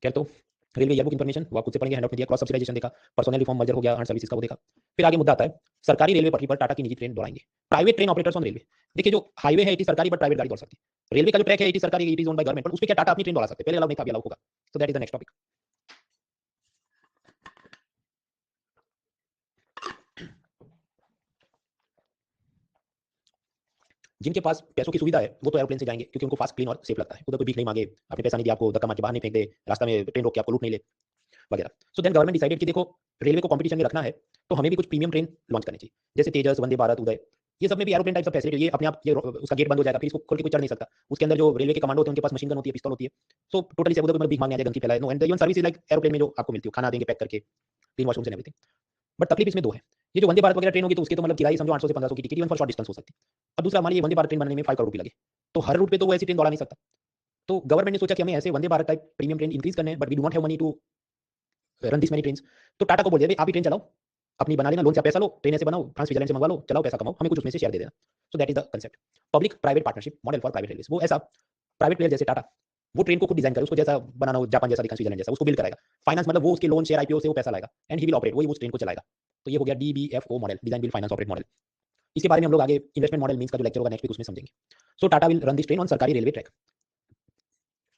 खैर, तो रेलवे ईयरबुक इन्फॉर्मेशन वो आप खुद से पढ़ेंगे, हैंडआउट में दिया, क्रॉस सब्सिडाइजेशन देखा, पर्सनल रिफॉर्म मर्जर हो गया, 8 सर्विसेज का वो देखा। फिर आगे मुद्दा आता है सरकारी रेलवे पटरी पर टाटा की निजी ट्रेन दौड़ाएंगे, private train operators on railway. देखिए जो हाईवे है इट इज सरकारी, बट प्राइवेट गाड़ी दौड़ सकती है। रेलवे का जो ट्रैक है इट इज सरकारी, it is owned by government, पर उस पे क्या टाटा अपनी ट्रेन दौड़ा सकते हैं? पहले अलाउ नहीं था, अभी अलाउ होगा। सो that is the next topic. जिनके पास पैसों की सुविधा है वो तो एरोप्लेन से जाएंगे क्योंकि उनको फास्ट, क्लीन और सेफ लगता है। उधर कोई भीख नहीं मांगे, अपने पैसा नहीं दिया, आपको धक्का मार के बाहर नहीं फेंक दे, रास्ता में ट्रेन रोक के आपको लूट नहीं ले। वगैरह। सो देन गवर्नमेंट डिसाइडेड कि देखो रेलवे को कंपटीशन में रखना है तो हमें भी कुछ प्रीमियम ट्रेन लॉन्च करनी चाहिए, जैसे तेजस, वंदे भारत, उदय, ये सब में भी एरोप्लेन टाइप ऑफ फैसिलिटी, ये अपने आप ये उसका गेट बंद हो जाएगा, फिर इसको खोल के कोई चढ़ नहीं सकता। उसके अंदर जो रेलवे के कमांडो होते हैं उनके पास मशीन गन होती है, पिस्तौल होती है। सो टोटली से उधर भीख मांगने आ जाए, गंदगी फैलाए, no, and even service is like aeroplane में जो आपको मिलती है, खाना देंगे पैक करके, clean washrooms and everything. But तकलीफ इसमें दो है, ये जो वंदे भारत वगैरह ट्रेन होगी तो उसके तो मतलब किराए समझो 800 से 1500 की ticket even for short distance हो सकती है। अब दूसरा मान लीजिए वंदे भारत ट्रेन बनने में 5 करोड़ रुपए लगे, तो हर रूट पे तो वो ऐसी ट्रेन दौड़ा नहीं सकता। तो गवर्नमेंट ने सोचा कि हमें ऐसे Vande Bharat type premium train increase करने हैं, but we do not have money to run this many trains. तो टाटा को बोल दिया, आप ही ट्रेन चलाओ, अपनी बना लेना, लोन से पैसा लो, ट्रेन ऐसे बनाओ, फ्रांस स्विट्जरलैंड से मंगवा लो, चलाओ, पैसा कमाओ, हमें कुछ उसमें से शेयर दे देना। सो that is the concept, public private partnership model for private railways. वो ऐसा प्राइवेट प्लेयर जैसे टाटा, वो ट्रेन को खुद डिजाइन करे, उसको जैसा बनाना हो, जापान जैसा दिखा, स्विट्जरलैंड जैसा, उसको बिल्ड कराएगा, फाइनेंस मतलब वो उसके लोन शेयर आईपीओ से वो पैसा लाएगा, एंड ही विल ऑपरेट, वही उस ट्रेन को चलाएगा। तो ये हो गया DBFO model, design build finance operate model. इसके बारे में हम लोग आगे इन्वेस्टमेंट मॉडल मींस का जो लेक्चर होगा नेक्स्ट वीक उसमें समझेंगे। So Tata will run this train on सरकारी रेलवे ट्रैक,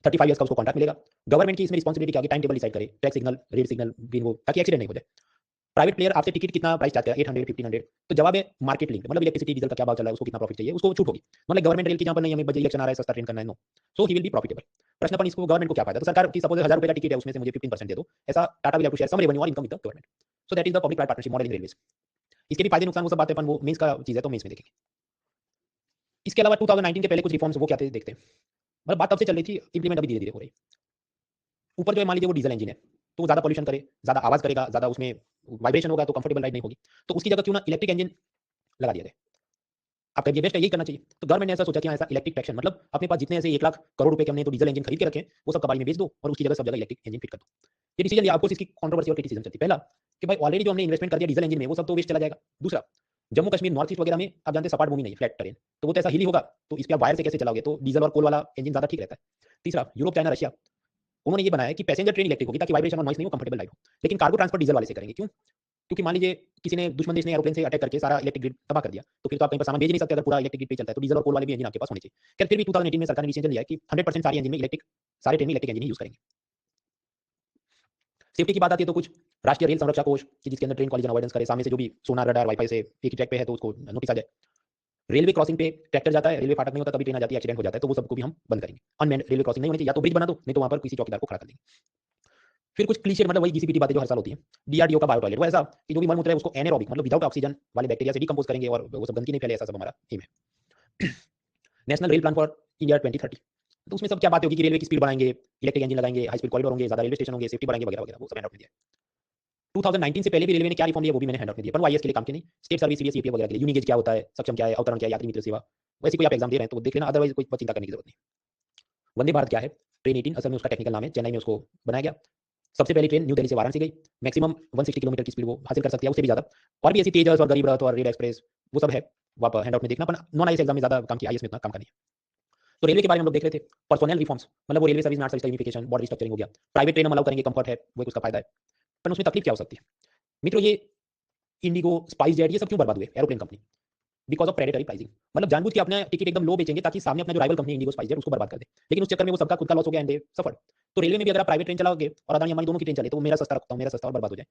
35 ईयर्स का उसको कॉन्ट्रैक्ट मिलेगा। गवर्नमेंट की इसमें रिस्पांसिबिलिटी क्या होगी, टाइम टेबल डिसाइड करे, track signal, red signal, green वो, ताकि एक्सीडेंट नहीं हो जाए। प्राइवेट प्लेयर आपसे टिकट कितना प्राइस चार्ज करेगा, 800 1500, तो जवाब है मार्केट लिंक, मतलब इलेक्ट्रिसिटी डीजल का क्या भाव चल रहा है, उसको कितना प्रॉफिट चाहिए, उसको छूट होगी। मतलब गवर्नमेंट रेल की जहां पर नहीं हमें बजट इलेक्शन आ रहा है, सस्ता ट्रेन करना है, no, so he will be profitable. प्रश्न अपन इसको गवर्नमेंट को क्या फायदा, तो सरकार की सपोज 1000 रुपए का टिकट है, उसमें से मुझे 15% दे दो, ऐसा Tata will have to share some revenue और income with the government. So that is the public private partnership model in railways. इसके भी फायदे नुकसान वो सब बातें अपन वो मेंस का चीज है तो मेंस में देखेंगे। इसके अलावा 2019 के पहले कुछ रिफॉर्म्स वो क्या थे देखते हैं। मतलब बात तब से चल रही थी, इंप्लीमेंट अभी धीरे धीरे हो रही। ऊपर जो है मान लीजिए वो डीजल इंजन है, तो ज्यादा पॉल्यूशन करे, ज्यादा आवाज करेगा, ज्यादा उसमें वाइब्रेशन होगा, तो कंफर्टेबल राइड नहीं होगी। तो उसकी जगह क्यों ना इलेक्ट्रिक इंजन लगा दिया जाए। आप कहिए बेस्ट है, यही करना चाहिए। तो गवर्नमेंट ने ऐसा सोचा कि हाँ, ऐसा इलेक्ट्रिक ट्रैक्शन, मतलब अपने पास जितने ऐसे 1 लाख करोड़ रुपए के हमने तो डीजल इंजन खरीद के रखे, वो सब कबाड़ी में बेच दो और उसकी जगह सब जगह इलेक्ट्रिक इंजन फिट कर दो। ये डिसीजन लिया, आपको इसकी कंट्रोवर्सी और क्रिटिसिज्म चलती है। पहला कि भाई ऑलरेडी जो हमने इन्वेस्टमेंट कर दिया डीजल इंजन में, वो सब तो वेस्ट चला जाएगा। दूसरा, जम्मू कश्मीर नॉर्थ ईस्ट वगैरह में आप जानते हैं सपाट भूमि नहीं है, फ्लैट टेरेन, तो वो तो ऐसा हिल ही होगा, तो इस पे आप वायर से कैसे चलाओगे, तो डीजल और कोल वाला इंजन ज्यादा ठीक रहता है। तीसरा, यूरोप, चाइना, रशिया, उन्होंने ये बनाया कि पैसेंजर ट्रेन इलेक्ट्रिक होगी ताकि वाइब्रेशन और नॉइस नहीं हो, कंफर्टेबल राइड हो। लेकिन कार्गो ट्रांसपोर्ट डीजल वाले से करेंगे, क्यों? क्योंकि मान लीजिए किसी ने दुश्मन देश ने एरोप्लेन से अटैक करके सारा इलेक्ट्रिक ग्रिड तबाह कर दिया, तो फिर तो आप कहीं पर सामान भेज ही नहीं सकते अगर पूरा इलेक्ट्रिक ग्रिड पे चलता है। तो डीजल और कोल वाले भी इंजन आपके पास होने चाहिए। खैर फिर भी 2018 में सरकार ने डिसीजन लिया है कि 100% सारे इंजन में इलेक्ट्रिक, सारे ट्रेन में इलेक्ट्रिक इंजन ही यूज करेंगे। सेफ्टी की बात आती है तो कुछ राष्ट्रीय रेल संरक्षा कोष कि जिसके अंदर ट्रेन कॉलिजन अवॉइडेंस करे, सामने से जो भी सोनार, रडार, वाईफाई से एक ही ट्रैक पे है तो उसको नोटिस आ जाए। रेलवे क्रॉसिंग पे ट्रैक्टर जाता है, रेलवे फाटक नहीं होता, तभी ट्रेन आ जाती है, एक्सीडेंट हो जाता है, तो वो सबको भी हम बंद करेंगे। अनमैन्ड रेलवे क्रॉसिंग नहीं होनी चाहिए, या तो ब्रिज बना दो, नहीं तो वहां पर किसी चौकीदार को खड़ा कर देंगे। फिर कुछ क्लीशे मतलब वही घिसी-पिटी बातें जो हर साल होती हैं। डीआरडीओ का बायो टॉयलेट, वो ऐसा कि जो भी मल-मूत्र है उसको एनाएरोबिक मतलब विदाउट ऑक्सीजन वाले बैक्टीरिया से डिकंपोज करेंगे और वो सब गंदगी नहीं फैले, ऐसा सब हमारा एम है। National rail plan for India 2030, तो उसमें सब क्या बातें होगी कि रेलवे की स्पीड बढ़ाएंगे, इलेक्ट्रिक इंजन लगाएंगे, हाई स्पीड कॉरिडोर होंगे, ज्यादा रेलवे स्टेशन होंगे, सेफ्टी बढ़ाएंगे वगैरह वगैरह, वो सब हैंडआउट में दिया है। 2019 से पहले भी रेलवे ने क्या रिफॉर्म लिया वो भी मैंने हैंडआउट में दिया, पर वो आईएएस के लिए काम की नहीं, स्टेट सर्विस, सीडीएस, ईपीएफ वगैरह के लिए। यूनिगेज क्या होता है, सक्षम क्या है, अवतरण क्या है, यात्री मित्र सेवा, वैसे कोई आप एग्जाम दे रहे हैं तो देख लेना, अदरवाइज कोई चिंता करने की जरूरत नहीं। वंदे भारत क्या है, ट्रेन 18 असल में उसका टेक्निकल नाम है, चेन्नई में उसको बनाया गया। सबसे पहली ट्रेन न्यू दिल्ली से वाराणसी गई, मैक्सिमम 160 किलोमीटर की स्पीड वो हासिल कर सकती है, उससे भी ज्यादा। और भी ऐसी तेजस और गरीब रथ और रेल एक्सप्रेस वो सब है, वो आप हैंडआउट में देखना, पर नॉन आईएएस एग्जाम में ज्यादा काम किया, आईएएस में इतना काम का नहीं है। तो रेलवे के बारे में हम लोग देख रहे थे, पर्सोनल रिफॉर्म्स मतलब वो रेलवे सर्विस नॉट सर्विस का यूनिफिकेशन, बॉर्डर रिस्ट्रक्चरिंग हो गया, प्राइवेट ट्रेन हम अलाउ करेंगे, कंफर्ट है, वो एक उसका फायदा है। पर उसमें तकलीफ क्या हो सकती है मित्रों, ये इंडिगो, स्पाइस जेट, ये सब क्यों बर्बाद हुए aeroplane company, because of predatory pricing. मतलब जानबूझ के अपना टिकट एकदम लो बेचेंगे ताकि सामने अपना जो rival company Indigo, spice jet, उसको बर्बाद कर दे, लेकिन उस चक्कर में वो सबका खुद का लॉस हो गया एंड दे सफर। तो रेलवे में भी अगर आप प्राइवेट ट्रेन चलाओगे और अदानी अंबानी दोनों की ट्रेन चले, तो मेरा सस्ता रखता हूं, मेरा सस्ता और बर्बाद हो जाए,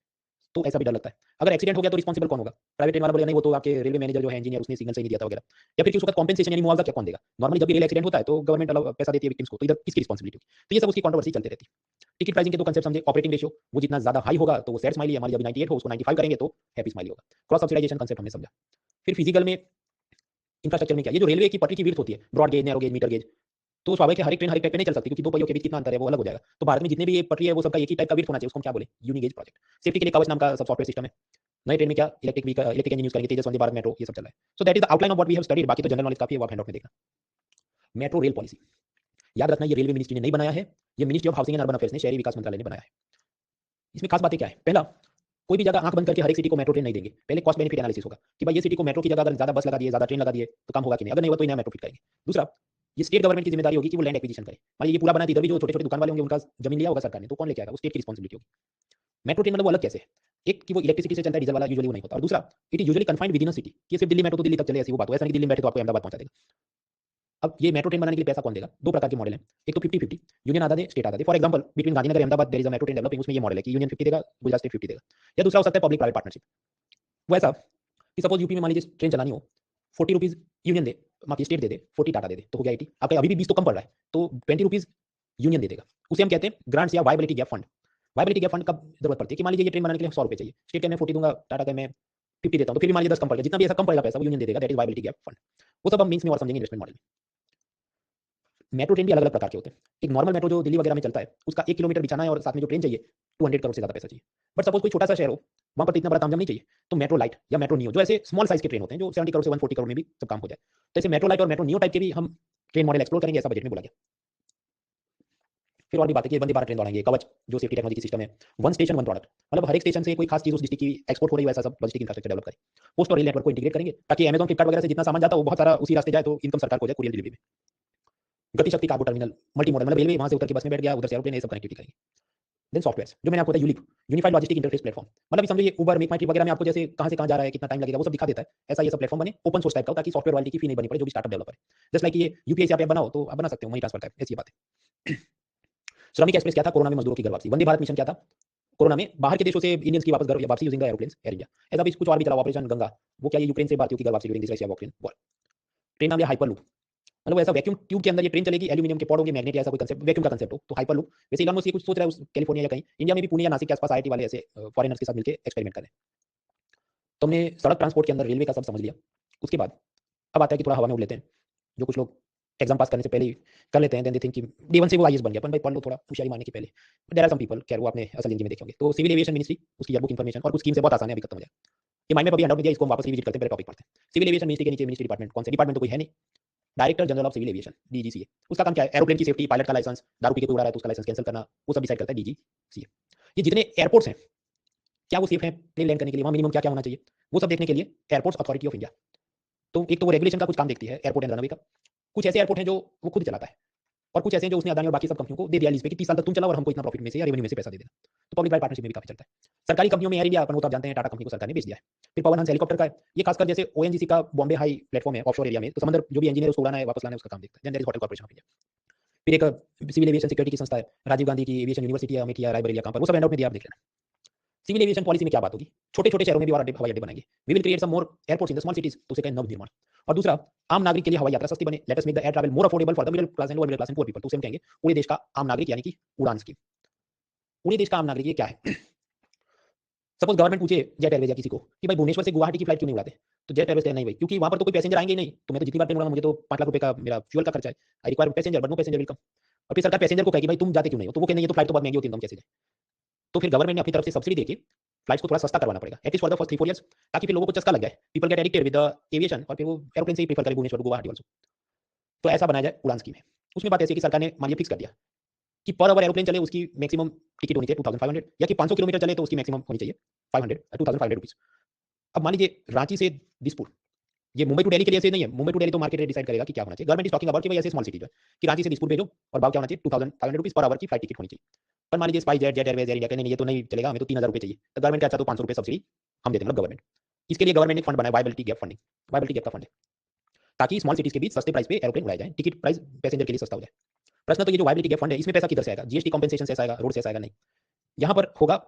तो ऐसा भी डर लगता है। अगर एक्सीडेंट हो गया तो रिस्पांसिबल कौन होगा, प्राइवेट ट्रेन वाला बोलेगा नहीं वो तो आपके रेलवे मैनेजर जो है, इंजीनियर, उसने सिग्नल सही नहीं दिया था वगैरह, या फिर किसी वक्त कॉम्पेंसेशन यानी मुआवजा क्या कौन देगा। नॉर्मली जब भी रेल एक्सीडेंट होता है तो गवर्नमेंट पैसा देती है विक्टिम्स को, तो इधर किसकी रिस्पांसिबिलिटी होगी, तो ये सब उसकी कंट्रोवर्सी चलती रहती है। टिकट प्राइसिंग के दो कंसेप्ट समझे, ऑपरेटिंग रेशियो, वो जितना ज्यादा हाई होगा तो वो सैड स्माइली, हमारी जब 98 हो उसको 95 करेंगे तो हैप्पी स्माइली होगा। क्रॉस सब्सिडाइजेशन कंसेप्ट हमने समझा। फिर फिजिकल में इंफ्रास्ट्रक्चर में क्या, ये जो रेलवे की पटरी की विड्थ होती है, broad gauge, narrow gauge, metre gauge, तो स्वाभाविक है हर एक ट्रेन हर एक ट्रैक पे नहीं चल सकती, क्योंकि दो पहियों के बीच कितना अंतर है वो अलग हो जाएगा। तो भारत में जितने भी ये पटरी है वो सबका एक ही टाइप का विड्थ होना चाहिए, उसको हम क्या बोले, यूनिगेज प्रोजेक्ट। सेफ्टी के लिए कवच नाम का सब सॉफ्टवेयर सिस्टम है। नए ट्रेन में क्या इलेक्ट्रिक इंजन यूज करेंगे, तेजस, वंदे भारत, मेट्रो, ये सब चल रहा है। So that is the outline of what we have studied, बाकी तो जनरल नॉलेज काफी है, वो आप हैंडआउट में देखना। मेट्रो रेल पॉलिसी याद रखना, ये रेलवे मिनिस्ट्री ने नहीं बनाया है, ये ministry of housing and urban affairs ने, शहरी विकास मंत्रालय ने बनाया है। इसमें खास बातें क्या है, पहला, कोई भी जगह आंख बंद करके हर एक सिटी को मेट्रो ट्रेन नहीं देंगे, पहले कॉस्ट बेनिफिट एनालिसिस होगा कि भाई ये सिटी को मेट्रो की जगह अगर ज्यादा बस लगा दिए, ज्यादा ट्रेन लगा दिए तो कम होगा कि नहीं, अगर नहीं हुआ तो नया मेट्रो फिट करेंगे। दूसरा, ये स्टेट गवर्नमेंट की जिम्मेदारी होगी कि वो लैंड एक्विजिशन करे, मान लीजिए ये पूरा बना इधर भी जो छोटे छोटे दुकान वाले होंगे उनका जमीन लिया होगा सरकार ने, तो कौन लेके आएगा, वो स्टेट की रिस्पांसिबिलिटी होगी। मेट्रो ट्रेन मतलब वो अलग कैसे है, एक कि वो इलेक्ट्रिसिटी से चलता है, डीजल वाला यूजुअली वो नहीं होता, और दूसरा it is usually confined with in a city, कि सिर्फ दिल्ली मेट्रो तो दिल्ली तक चले, ऐसी वो बात हो, ऐसा नहीं कि दिल्ली में बैठे तो आपको अहमदाबाद पहुंचा देगा। अब ये मेट्रो ट्रेन बनाने के लिए पैसा कौन देगा, दो प्रकार के मॉडल हैं, एक तो 50-50, यूनियन आधा दे, स्टेट आधा दे। For example between Gandhinagar Ahmedabad there is a metro train developing, उसमें ये मॉडल है कि यूनियन 50 देगा, गुजरात स्टेट 50 देगा। या दूसरा हो सकता है पब्लिक प्राइवेट पार्टनरशिप, वो ऐसा कि सपोज यूपी में मान लीजिए ट्रेन चलानी हो, 40 रुपीज यूनियन दे, माफी स्टेट दे दे, 40 टाटा दे दे, तो हो गया 80। आपका अभी भी 20 तो कम पड़ रहा है, तो 20 रुपीज यूनियन दे देगा, उसे हम कहते हैं ग्रांट्स या viability gap fund. Viability gap fund कब जरूरत पड़ती है कि मान लीजिए ये ट्रेन बनाने के लिए 100 रुपए चाहिए, स्टेट कहने 40 दूंगा, टाटा का मैं 50 देता हूं, तो फिर भी मान लीजिए 10 कम पड़ गया, जितना भी ऐसा कम पड़ेगा पैसा वो यूनियन दे देगा, that is viability gap fund. वो सब हम मीन्स में और समझेंगे इन्वेस्टमेंट मॉडल में। मेट्रो ट्रेन भी अलग अलग प्रकार के होते हैं। एक नॉर्मल मेट्रो जो दिल्ली वगैरह में चलता है, उसका 1 किलोमीटर बिछाना है और साथ में जो ट्रेन चाहिए 200 करोड़ से ज्यादा पैसा चाहिए। बट सपोज कोई छोटा सा शहर हो, वहां पर तो इतना बड़ा तामझाम नहीं चाहिए, तो मेट्रो लाइट या मेट्रो नियो जो ऐसे स्मॉल साइज के ट्रेन होते हैं जो 70 करोड़ से 140 करोड़ में भी सब काम हो जाए, तो ऐसे मेट्रो लाइट और मेट्रो नियो टाइप के भी हम ट्रेन मॉडल एक्सप्लोर करेंगे, ऐसा बजट में बोला गया। फिर और भी बात है कि वंदे भारत ट्रेन दौड़ाएंगे, कवच जो सेफ्टी टेक्नोलॉजी की सिस्टम है, वन स्टेशन वन प्रोडक्ट, मतलब हर एक स्टेशन से कोई खास चीज उस डिस्ट्रिक्ट की एक्सपोर्ट हो रही है, वैसा सब लॉजिस्टिक इंफ्रास्ट्रक्चर डेवलप करें। पोस्ट और रेल नेटवर्क को इंटीग्रेट करेंगे ताकि अमेज़न, फ्लिपकार्ट वगैरह से जितना सामान जाता है वो बहुत सारा उसी रास्ते जाए, तो इनकम सरकार को हो जाए कुरियर डिलीवरी में। गति शक्ति कार्गो टर्मिनल, मल्टी मॉडल, मतलब रेलवे वहां से उतर के बस में बैठ गया, उधर से एरोप्लेन, ये सब कनेक्टिविटी करेंगे। देन सॉफ्टवेयर जो मैंने आपको बताया, ULIP unified logistic interface platform, मतलब समझिए उबर, मेक माई ट्रिप वगैरह में आपको जैसे कहां से कहां जा रहा है, कितना टाइम लगेगा, वो सब दिखा देता है। ऐसा ये सब प्लेटफॉर्म बने ओपन सोर्स टाइप का हो, ताकि सॉफ्टवेयर वाली की फी नहीं बनी पड़े जो भी स्टार्टअप डेवलपर है। जस्ट लाइक ये यूपीआई से आप ऐप बनाओ तो आप बना सकते हो, मनी ट्रांसफर का ऐप, ऐसी बात है। श्रमिक एक्सप्रेस क्या था, कोरोना में मजदूरों की घर वापसी। वंदे भारत मिशन क्या था, कोरोना में बाहर के देशों से इंडियंस की वापस घर वापसी using the aeroplanes, air India. ऐसा भी कुछ और भी चला, ऑपरेशन गंगा, वो क्या है, यूक्रेन से भारतीयों की घर वापसी during this Russia Ukraine war. Train नाम या हाइपर लूप, मतलब ऐसा वैक्यूम ट्यूब के अंदर ये ट्रेन चलेगी, एल्यूमिनियम के पॉड होंगे, मैग्नेट या ऐसा कोई कंसेप्ट, वैक्यूम का कंसेप्ट हो, तो हाइपर लूप। वैसे इलॉन मस्क ये कुछ सोच रहा है उस कैलिफोर्निया या कहीं इंडिया में भी, पुणे या नासिक के आसपास आईआईटी वाले ऐसे फॉरेनर्स के साथ मिलकर एक्सपेरिमेंट करें। तो हमने सड़क ट्रांसपोर्ट के अंदर रेलवे का सब समझ लिया। उसके बाद अब आता है कि थोड़ा हवा में उड़ लेते हैं, जो कुछ लोग एग्जाम पास करने से पहले ही कर लेते हैं, देन दे थिंक कि डे वन से वो आईएएस बन गया, पर भाई पढ़ लो थोड़ा होशियारी मारने के पहले। देयर आर सम पीपल, खैर वो आपने असल जिंदगी में देखे होंगे। तो सिविल एविएशन मिनिस्ट्री, उसकी ईयरबुक इन्फॉर्मेशन और कुछ स्कीम से बहुत आसान है, अभी खत्म हो जाए। ये माइंड में अभी हैंड आउट नहीं दिया, इसको हम वापस रिविजिट करते हैं, पहले टॉपिक पढ़ते हैं। सिविल एविएशन मिनिस्ट्री के नीचे मिनिस्ट्री डिपार्टमेंट, कौन से डिपार्टमेंट तो कोई है नहीं, director general of civil aviation, DGCA. उसका काम क्या है, एरोप्लेन की सेफ्टी, पायलट का लाइसेंस, दारू पी के कोई उड़ा रहा है तो उसका लाइसेंस कैंसिल करना, वो सब डिसाइड करता है डीजीसीए। ये जितने एयरपोर्ट्स हैं, क्या वो सेफ है प्लेन लैंड करने के लिए, वहां मिनिमम क्या क्या होना चाहिए, वो सब देखने के लिए एयरपोर्ट्स अथॉरिटी ऑफ इंडिया, तो एक तो वो रेगुलेशन का कुछ काम देखती है, एयरपोर्ट एंड रनवे का। कुछ ऐसे एयरपोर्ट हैं जो वो खुद चलाता है, और कुछ ऐसे हैं जो उसने अदानी और बाकी सब कंपनियों को दे दिया लीज पे कि 30 साल तक तुम चलाओ और हमको इतना प्रॉफिट में से या रेवेन्यू में से पैसा दे देना। तो पब्लिक प्राइवेट पार्टनरशिप में भी काफी चलता है। सरकारी कंपनियों में एयर इंडिया, अपन वो तो आप जानते हैं, टाटा कंपनी को सरकार ने बेच दिया है। फिर पवन हंस हेलीकॉप्टर का है, ये खासकर जैसे ओएनजीसी का बॉम्बे हाई प्लेटफॉर्म है ऑफशोर एरिया में, तो समंदर जो भी इंजीनियर उसको उड़ाना है वापस लाना है उसका काम देखता है। Then there is hotel corporation of India. फिर एक सिविल एविएशन सिक्योरिटी की संस्था है, राजीव गांधी की एविएशन यूनिवर्सिटी है, अमेठी या रायबरेली, कहां पर, वो सब हैंडआउट में दिया, आप देख लेना। सिविल एविएशन पॉलिसी में क्या बात होगी, छोटे छोटे शहरों में भी और हवाई अड्डे बनाएंगे। We will create some more airports in the small cities, तो उसे कहें नव निर्माण। और दूसरा, आम नागरिक के लिए हवाई यात्रा सस्ती बने, let us make the air travel more affordable for the middle class and lower middle class and poor people, तो उसे हम कहेंगे पूरे देश का आम नागरिक, यानी कि उड़ान स्कीम। पूरे देश का आम नागरिक ये क्या है, सपोज गवर्नमेंट पूछे जेट एयरवेज या किसी को कि भाई भुवनेश्वर से गुवाहाटी की फ्लाइट क्यों नहीं उड़ाते, तो जेट एयरवेज नहीं भाई, क्योंकि वहां पर तो कोई पैसेंजर आएंगे ही नहीं, तो मैं तो जितनी बार ट्रेन उड़ाऊंगा मुझे तो 5 लाख रुपए का मेरा फ्यूल का खर्चा है, I require passenger but no passenger will come. और फिर सरकार पैसेंजर को कहेगी भाई तुम जाते क्यों नहीं हो, तो वो कहेंगे ये तो फ्लाइट तो बहुत महंगी होती है, तुम कैसे जाए। तो फिर गवर्नमेंट ने अपनी तरफ से सब्सिडी देके फ्लाइट्स को थोड़ा सस्ता करवाना पड़ेगा, at least for the first 3-4 years, ताकि फिर लोगों को चस्का लग जाए, people get addicted with the aviation, और फिर वो एरोप्लेन से ही प्रेफर करें भुवनेश्वर गुवाहाटी ऑल्सो। तो ऐसा बनाया जाए उड़ान स्कीम है। उसमें बात ऐसी है कि सरकार ने मान लिया फिक्स कर दिया कि पर आवर एरोप्लेन चले उसकी मैक्सिमम टिकट होनी चाहिए 2500, या कि 500 किलोमीटर चले तो उसकी मैक्सिमम होनी चाहिए 2500 रुपीज। अब मान लीजिए रांची से दिसपुर, ये मुंबई टू दिल्ली के लिए ऐसे नहीं है, मुंबई टू दिल्ली तो मार्केट रेट डिसाइड करेगा कि क्या होना चाहिए। गवर्नमेंट इज टॉकिंग अबाउट कि भाई ऐसे स्मॉल सिटी जो है कि रांची से दिसपुर भेजो और भाव क्या होना चाहिए 2500 रुपीज पर आवर की फ्लाइट टिकट होनी चाहिए। पर मान लीजिए spice jet, jet Airways, air India कहने नहीं ये तो नहीं चलेगा, हमें तो 3000 रुपये चाहिए, तो गवर्नमेंट क्या चाहता है 500 रुपये सब्सिडी हम दे देंगे, मतलब गवर्नमेंट। इसके लिए गवर्नमेंट ने फंड बनाया, viability gap funding, viability gap का फंड है, ताकि स्मॉल सिटीज के बीच सस्ते प्राइस पे एरोप्लेन उड़ाए जाए, टिकट प्राइस पैसेंजर के लिए सस्ता हो जाए। प्रश्न तो ये जो वायबिलिटी गैप फंड है इसमें पैसा किधर से आएगा, जीएसटी कॉम्पेंसेशन से आएगा, रोड से आएगा नहीं। यहाँ पर होगा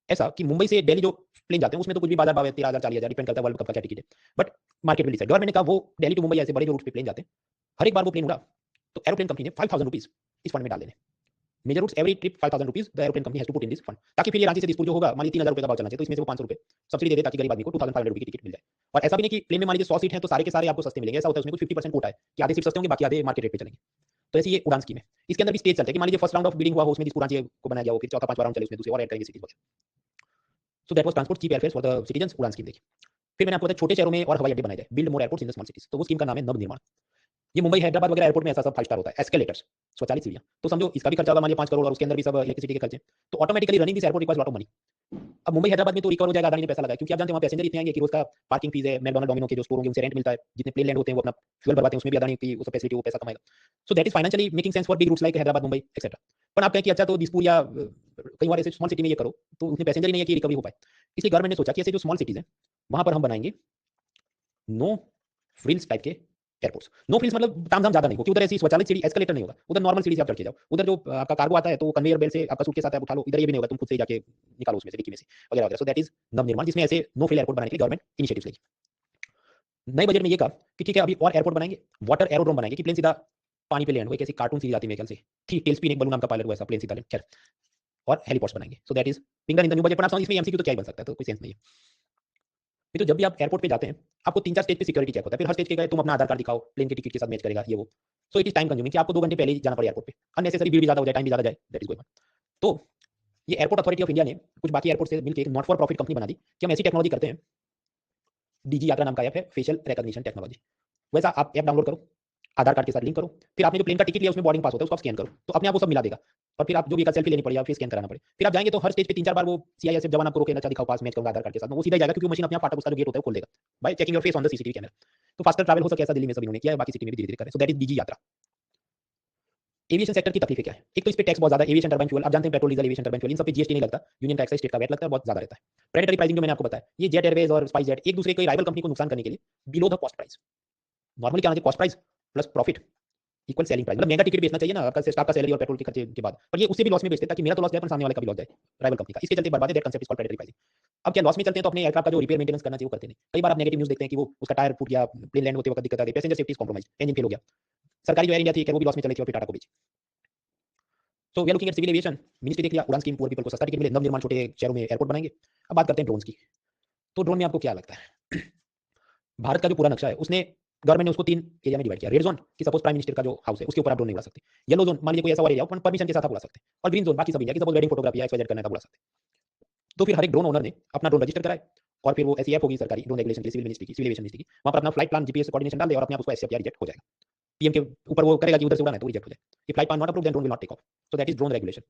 ऐसा कि मुंबई से दिल्ली जो प्लेन जाते हैं उसमें तो कुछ भी बाजार भाव है 13,000 40,000 डिपेंड करता है वर्ल्ड कप का क्या टिकट है, but market will decide. Government ने कहा वो दिल्ली टू मुंबई ऐसे बड़े जो रूट पे प्लेन जाते हैं, हर एक बार वो प्लेन उड़ा तो एरोप्लेन कंपनी ने 5000 रुपीज इस फंड में डाल देने। Major routes every trip 5000 rupees the aeroplane company has to put in this fund, ताकि फिर ये रांची से दिसपुर जो होगा मान लीजिए 3000 रुपए का भाव चलना चाहिए, तो इसमें से वो 500 रुपए सब्सिडी दे दे ताकि गरीब आदमी को 2500 रुपए की टिकट मिल जाए। और ऐसा भी नहीं कि प्लेन में मान लीजिए 100 सीट है तो सारे के सारे आपको सस्ते मिलेंगे, ऐसा होता है उसमें कुछ 50% कोटा है कि आधे सीट सस्ते होंगे बाकी आधे मार्केट रेट पे चलेंगे। तो ऐसी ये उड़ान स्कीम है। इसके अंदर भी स्टेज चलते हैं कि मान लीजिए फर्स्ट राउंड ऑफ बिडिंग हुआ हो उसमें दिसपुर रांची को बनाया गया हो, फिर चौथा पांचवा राउंड चले उसमें दूसरे और ऐड करेंगे सिटीज वगैरह। So that was transport cheap airfare for the citizens, Udan scheme देखिए। फिर मैंने आपको बताया छोटे शहरों में और हवाई अड्डे बनाए जाए, build more airports in the small cities, तो वो स्कीम का नाम है नवनिर्माण। ये मुंबई हैदराबाद वगैरह एयरपोर्ट में ऐसा सब 5 स्टार होता है, एस्केलेटर्स, स्वचालित सीढ़ियां, तो समझो इसका भी खर्चा होगा मान लीजिए 5 करोड़ और उसके अंदर भी सब इलेक्ट्रिसिटी के खर्चे, तो automatically running this airport requires lot of money. अब मुंबई हैदराबाद में तो रिकवर हो जाएगा, अदानी ने पैसा लगाया, क्योंकि आप जानते हैं वहां पैसेंजर इतने आएंगे कि रोज का पार्किंग फीस है, मैकडॉनल्ड डोमिनो के जो स्टोर होंगे उनसे रेंट मिलता है, जितने प्लेन लैंड होते हैं वो अपना फ्यूल भरवाते हैं, उसमें भी अदानी की उस फैसिलिटी वो पैसा कमाएगा। So that is financially making sense for big routes like Hyderabad, Mumbai etcetera. पर आप कहें कि अच्छा तो दिसपुर या कई बार ऐसे स्मॉल सिटी में ये करो तो उसमें पैसेंजर ही नहीं है कि रिकवरी हो पाए, इसलिए गवर्नमेंट ने सोचा कि ऐसे जो स्मॉल सिटीज हैं वहां पर हम बनाएंगे नो फ्रिल्स टाइप के एयरपोर्ट्स। नो फ्रिल्स मतलब तामझाम ज्यादा नहीं हो कि उधर ऐसी स्वचालित सीढ़ी एस्केलेटर नहीं होगा, उधर नॉर्मल सीढ़ी से आप चढ़ के जाओ, उधर जो आपका कार्गो आता है तो कन्वेयर बेल्ट से आपका सूटकेस आता है उठा लो, इधर ये भी नहीं होगा, तुम खुद से ही जाके निकालो उसमें से डिक्की में से वगैरह वगैरह। सो दैट इज नवनिर्माण, जिसमें ऐसे नो फ्रिल एयरपोर्ट बनाने के लिए गवर्नमेंट इनिशिएटिव्स लेगी। नए बजट में ये कहा कि ठीक है अभी और एयरपोर्ट बनाएंगे, वाटर एरोड्रोम बनाएंगे कि प्लेन सीधा पानी पे लैंड हो, एक ऐसी कार्टून सीरीज आती है मेरे ख्याल से थी, टेल्सपिन एक बलून नाम का पायलट हुआ ऐसा प्लेन सीधा लैंड, खैर और हेलीपोर्ट्स बनाएंगे। सो that is being done in the new budget. पर आप समझ इसमें एमसीक्यू तो क्या ही बन सकता है, तो कोई सेंस नहीं है। फिर तो जब भी आप एयरपोर्ट पे जाते हैं, आपको 3-4 स्टेज पे सिक्योरिटी चेक होता है। फिर हर स्टेज के गए तुम अपना आधार कार्ड दिखाओ, प्लेन के टिकट के साथ मैच करेगा ये वो। So it is time consuming कि आपको 2 घंटे पहले ही जाना पड़े एयरपोर्ट पे। अननेसेसरी भीड़ भी ज़्यादा हो जाए, टाइम भी ज़्यादा जाए, दैट इज गोइंग ऑन। तो ये एयरपोर्ट अथॉरिटी ऑफ इंडिया ने कुछ बाकी एयरपोर्ट से मिलकर एक नॉट फॉर प्रॉफिट कंपनी बना दी कि हम ऐसी टेक्नोलॉजी करते हैं। डीजी यात्रा नाम का ऐप है, फेशियल रिकॉग्निशन टेक्नोलॉजी। वैसा आप ऐप डाउनलोड करो, आधार कार्ड के साथ लिंक करो, फिर आपने जो प्लेन का टिकट लिया उसमें बोर्डिंग पास होता है, उसको आप स्कैन करो, तो अपने आप वो सब मिला देगा। और फिर आप जो भी सेल्फी लेनी पड़े या फिर स्कैन कराना पड़े, फिर आप जाएंगे तो हर स्टेज पे 3-4 बार वो सीआईएसएफ जवान आपको रोकेगा, अच्छा दिखाओ पास मैच करूंगा आधार कार्ड के साथ, वो सीधा जाएगा क्योंकि मशीन अपने आप फाटक उसका जो गेट होता है वो खोल देगा bye checking your face on the CCTV camera. तो फास्टर ट्रैवल हो सके ऐसा दिल्ली में सब इन्होंने किया है, बाकी सिटी में भी धीरे-धीरे कर रहे हैं। सो दैट इज डीजी यात्रा। एविएशन सेक्टर की तकलीफें क्या है? एक तो इस पे टैक्स बहुत ज्यादा है, एविएशन टर्बाइन फ्यूल, आप जानते हैं petrol diesel aviation turbine fuel इन सब पे जीएसटी नहीं लगता, यूनियन टैक्स है, स्टेट का वैट लगता है, बहुत ज्यादा रहता है। प्रेडेटरी प्राइसिंग जो मैंने आपको बताया, ये जेट एयरवेज और स्पाइस जेट एक दूसरे को राइवल कंपनी को नुकसान करने के लिए below the cost price. Normally क्या होना चाहिए, cost price plus profit equal selling price, मतलब महंगा टिकट बेचना चाहिए ना आपका स्टाफ का सैलरी और पेट्रोल के खर्चे के बाद, पर ये उससे भी लॉस में बेचते हैं ताकि मेरा तो लॉस जाए पर सामने वाले का भी लॉस जाए, राइवल कंपनी का। इसके चलते बर्बाद है, that concept is called predatory pricing. अब क्या लॉस में चलते हैं तो अपने एयरक्राफ्ट का जो रिपेयर मेंटेनेंस करना चाहिए वो करते नहीं। कई बार आप नेगेटिव न्यूज़ देखते हैं कि वो उसका टायर फूट गया, प्लेन लैंड होते वक्त दिक्कत आ गई, passenger safety is compromised, engine fail हो गया। सरकारी जो एयर इंडिया थी वो भी लॉस में चली थी और फिर टाटा को बेची। So we are looking at civil aviation, ministry देख लिया, उड़ान स्कीम पुअर पीपल को सस्ता टिकट मिले, नवनिर्माण छोटे शहरों में एयरपोर्ट बनाएंगे। अब बात करते हैं ड्रोन्स की। तो ड्रोन में आपको क्या लगता है? भारत का जो पूरा नक्शा है उसने गवर्नमेंट ने उसको 3 एरिया में डिवाइड किया। रेड जोन कि सपोज प्राइम मिनिस्टर का जो हाउस है उसके ऊपर आप ड्रोन नहीं उड़ा सकते। येलो जोन मान लीजिए कोई ऐसा और एरिया हो परमिशन के साथ आप उड़ा सकते हैं। और ग्रीन जोन बाकी सब इंडिया की, सपोज वेडिंग फोटोग्राफी है, एक्सवाइजेड करना है तब उड़ा सकते हैं। तो फिर हर एक ड्रोन ओनर ने अपना ड्रोन रजिस्टर कराए और फिर वो ऐसी ऐप होगी सरकारी ड्रोन रेगुलेशन के लिए, सिविल मिनिस्ट्री की, सिविल एविएशन मिनिस्ट्री की, वहां पर अपना फ्लाइट प्लान जीपीएस कोऑर्डिनेशन डाल दे और अपने आप उसको एसएफ या रिजेक्ट हो जाएगा। पीएम के ऊपर वो करेगा कि उधर से उड़ाना है तो रिजेक्ट हो जाए। If flight plan not approved then drone will not take off. So that is drone regulation.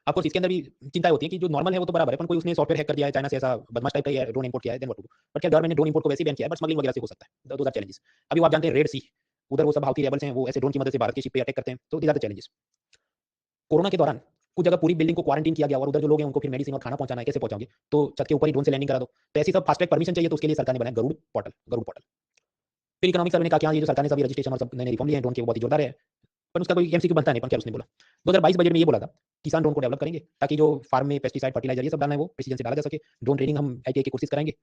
आपको इसके अंदर भी चिंताएं होती है कि जो नॉर्मल है वो तो बराबर है, पर कोई उसने सॉफ्टवेयर हैक कर दिया है, चाइना से ऐसा बदमाश टाइप का ड्रोन इंपोर्ट किया है, then what to do. But क्या गवर्नमेंट ने ड्रोन इंपोर्ट को वैसे ही बैन किया है, बट स्मगलिंग वगैरह से हो सकता है। Those are challenges. अभी वो आप जानते हैं रेड सी, उधर वो सब हाउथी रेबल्स हैं, वो ऐसे ड्रोन की मदद से भारत की शिप पे अटैक करते हैं, तो these are the challenges. Corona के दौरान कुछ जगह पूरी बिल्डिंग को क्वारंटीन किया गया और उधर जो लोग हैं उनको फिर मेडिसिन और खाना पहुंचाना है, कैसे पहुंचाओगे? तो छत के ऊपर ही ड्रोन से लैंडिंग करा दो। तो ऐसी सब फास्ट ट्रैक परमिशन चाहिए, तो उसके लिए सरकार ने बनाया गरुड़ पोर्टल, गरुड़ पोर्टल। फिर इकोनॉमिक सर्वे ने कहा कि हाँ ये जो सरकार ने सभी रजिस्ट्रेशन और सब नए रिफॉर्म लिए हैं ड्रोन के, वो बहुत ही जोरदार है, पर उसका कोई एमसीक्यू बनता नहीं। पर क्या उसने बोला 2022 बजट में ये बोला था किसान ड्रोन को डेवलप करेंगे ताकि जो फार्म में पेस्टिसाइड फर्टिलाइजर ये सब डालना है वो प्रिसीजन से डाला जा सके। ड्रोन ट्रेनिंग हम आईटीआई के कोर्सेज कराएंगे।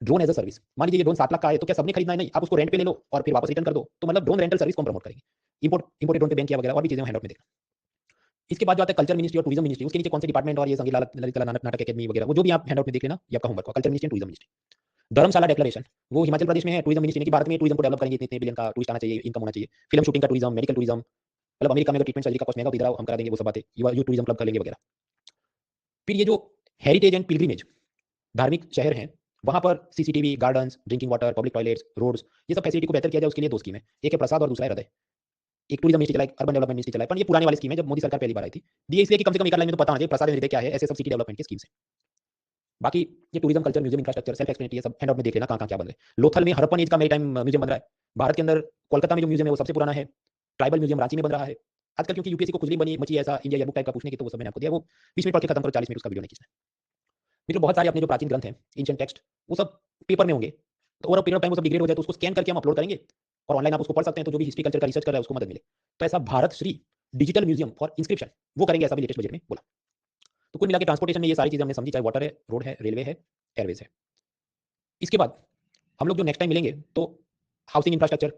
ड्रोन एज अ सर्विस, मान लीजिए ये ड्रोन 7 लाख का है तो क्या सबने खरीदना है? नहीं, आप उसको रेंट पे ले लो और फिर वापस रिटर्न कर दो, तो मतलब ड्रोन रेंटल सर्विस को प्रमोट करेंगे। इंपोर्टेड ड्रोन पे बैन किया वगैरह और भी चीजें हैंडआउट में देखना। इसके बाद जो आता है कल्चर मिनिस्ट्री और टूरिज्म मिनिस्ट्री, उसके नीचे कौन से डिपार्टमेंट और ये संगीत ललित नाटक अकेडमी वगैरह, वो जो भी आप हैंडआउट में देख लेना, ये आपका होमवर्क होगा, कल्चर मिनिस्ट्री टूरिज्म मिनिस्ट्री। धर्मशाला डिक्लेरेशन वो हिमाचल प्रदेश में है, टूरिज्म मिनिस्ट्री ने कि भारत में टूरिज्म को डेवलप करेंगे, इतने बिलियन का टूरिस्ट आना चाहिए, इनकम होना चाहिए, फिल्म शूटिंग का टूरिज्म, मेडिकल टूरिज्म, मतलब अमेरिका में अगर ट्रीटमेंट सर्जरी का कॉस्ट महंगा इधर आओ हम करा देंगे, वो सब बातें यू टूरिज्म क्लब कर लेंगे वगैरह। फिर ये जो हेरिटेज एंड पिलग्रिमेज धार्मिक शहर हैं वहां पर CCTV, gardens, drinking water, public toilets, roads, ये सब फैसिलिटी को बेहतर किया जाए, उसके लिए 2 स्कीम है। एक है प्रसाद और दूसरा है हृदय। एक टूरिज्म मिनिस्ट्री चलाए, अर्बन डेवलपमेंट मिनिस्ट्री चलाए, पर ये पुराने वाली स्कीम है जब मोदी सरकार पहली बार आई थी। दिए इसलिए कि कम से कम एक लाइन में तो पता होना चाहिए प्रसाद और हृदय क्या है, ऐसे सब सिटी डेवलपमेंट की स्कीम्स है। बाकी ये tourism, culture, museum, infrastructure, self explanatory, ये सब हैंडआउट में देख लेना कहाँ-कहाँ क्या बन रहा है। लोथल में हड़प्पन एज का मेरीटाइम म्यूजियम बन रहा है। भारत के अंदर कोलकाता में जो म्यूजियम है वो सबसे पुराना है। ट्राइबल म्यूजियम रांची में बन रहा है। आजकल क्योंकि यूपीएससी को खुजली बनी मची ऐसा इंडिया ईयरबुक टाइप का पूछने की, तो वो सब मैंने आपको दिया, वो बीच में पढ़ के खत्म करो, 40 मिनट उसका वीडियो नहीं खींचना है। मित्रों बहुत सारे अपने जो प्राचीन ग्रंथ हैं, एंशिएंट टेक्स्ट, वो सब पेपर में होंगे, तो over a period of time वो सब डिग्रेड हो जाए तो उसको स्कैन करके हम अपलोड करेंगे और ऑनलाइन आप उसको पढ़ सकते हैं, तो जो भी हिस्ट्री कल्चर का रिसर्च कर रहा है उसको मदद मिले। तो ऐसा Bharat Shri digital museum for inscription वो करेंगे, ऐसा भी लेटेस्ट बजट में बोला। तो कुल मिला के ट्रांसपोर्टेशन में ये सारी चीजें हमने समझी, चाहे वाटर है, रोड है, रेलवे है, एयरवेज है। इसके बाद हम लोग जो नेक्स्ट टाइम मिलेंगे तो हाउसिंग इंफ्रास्ट्रक्चर,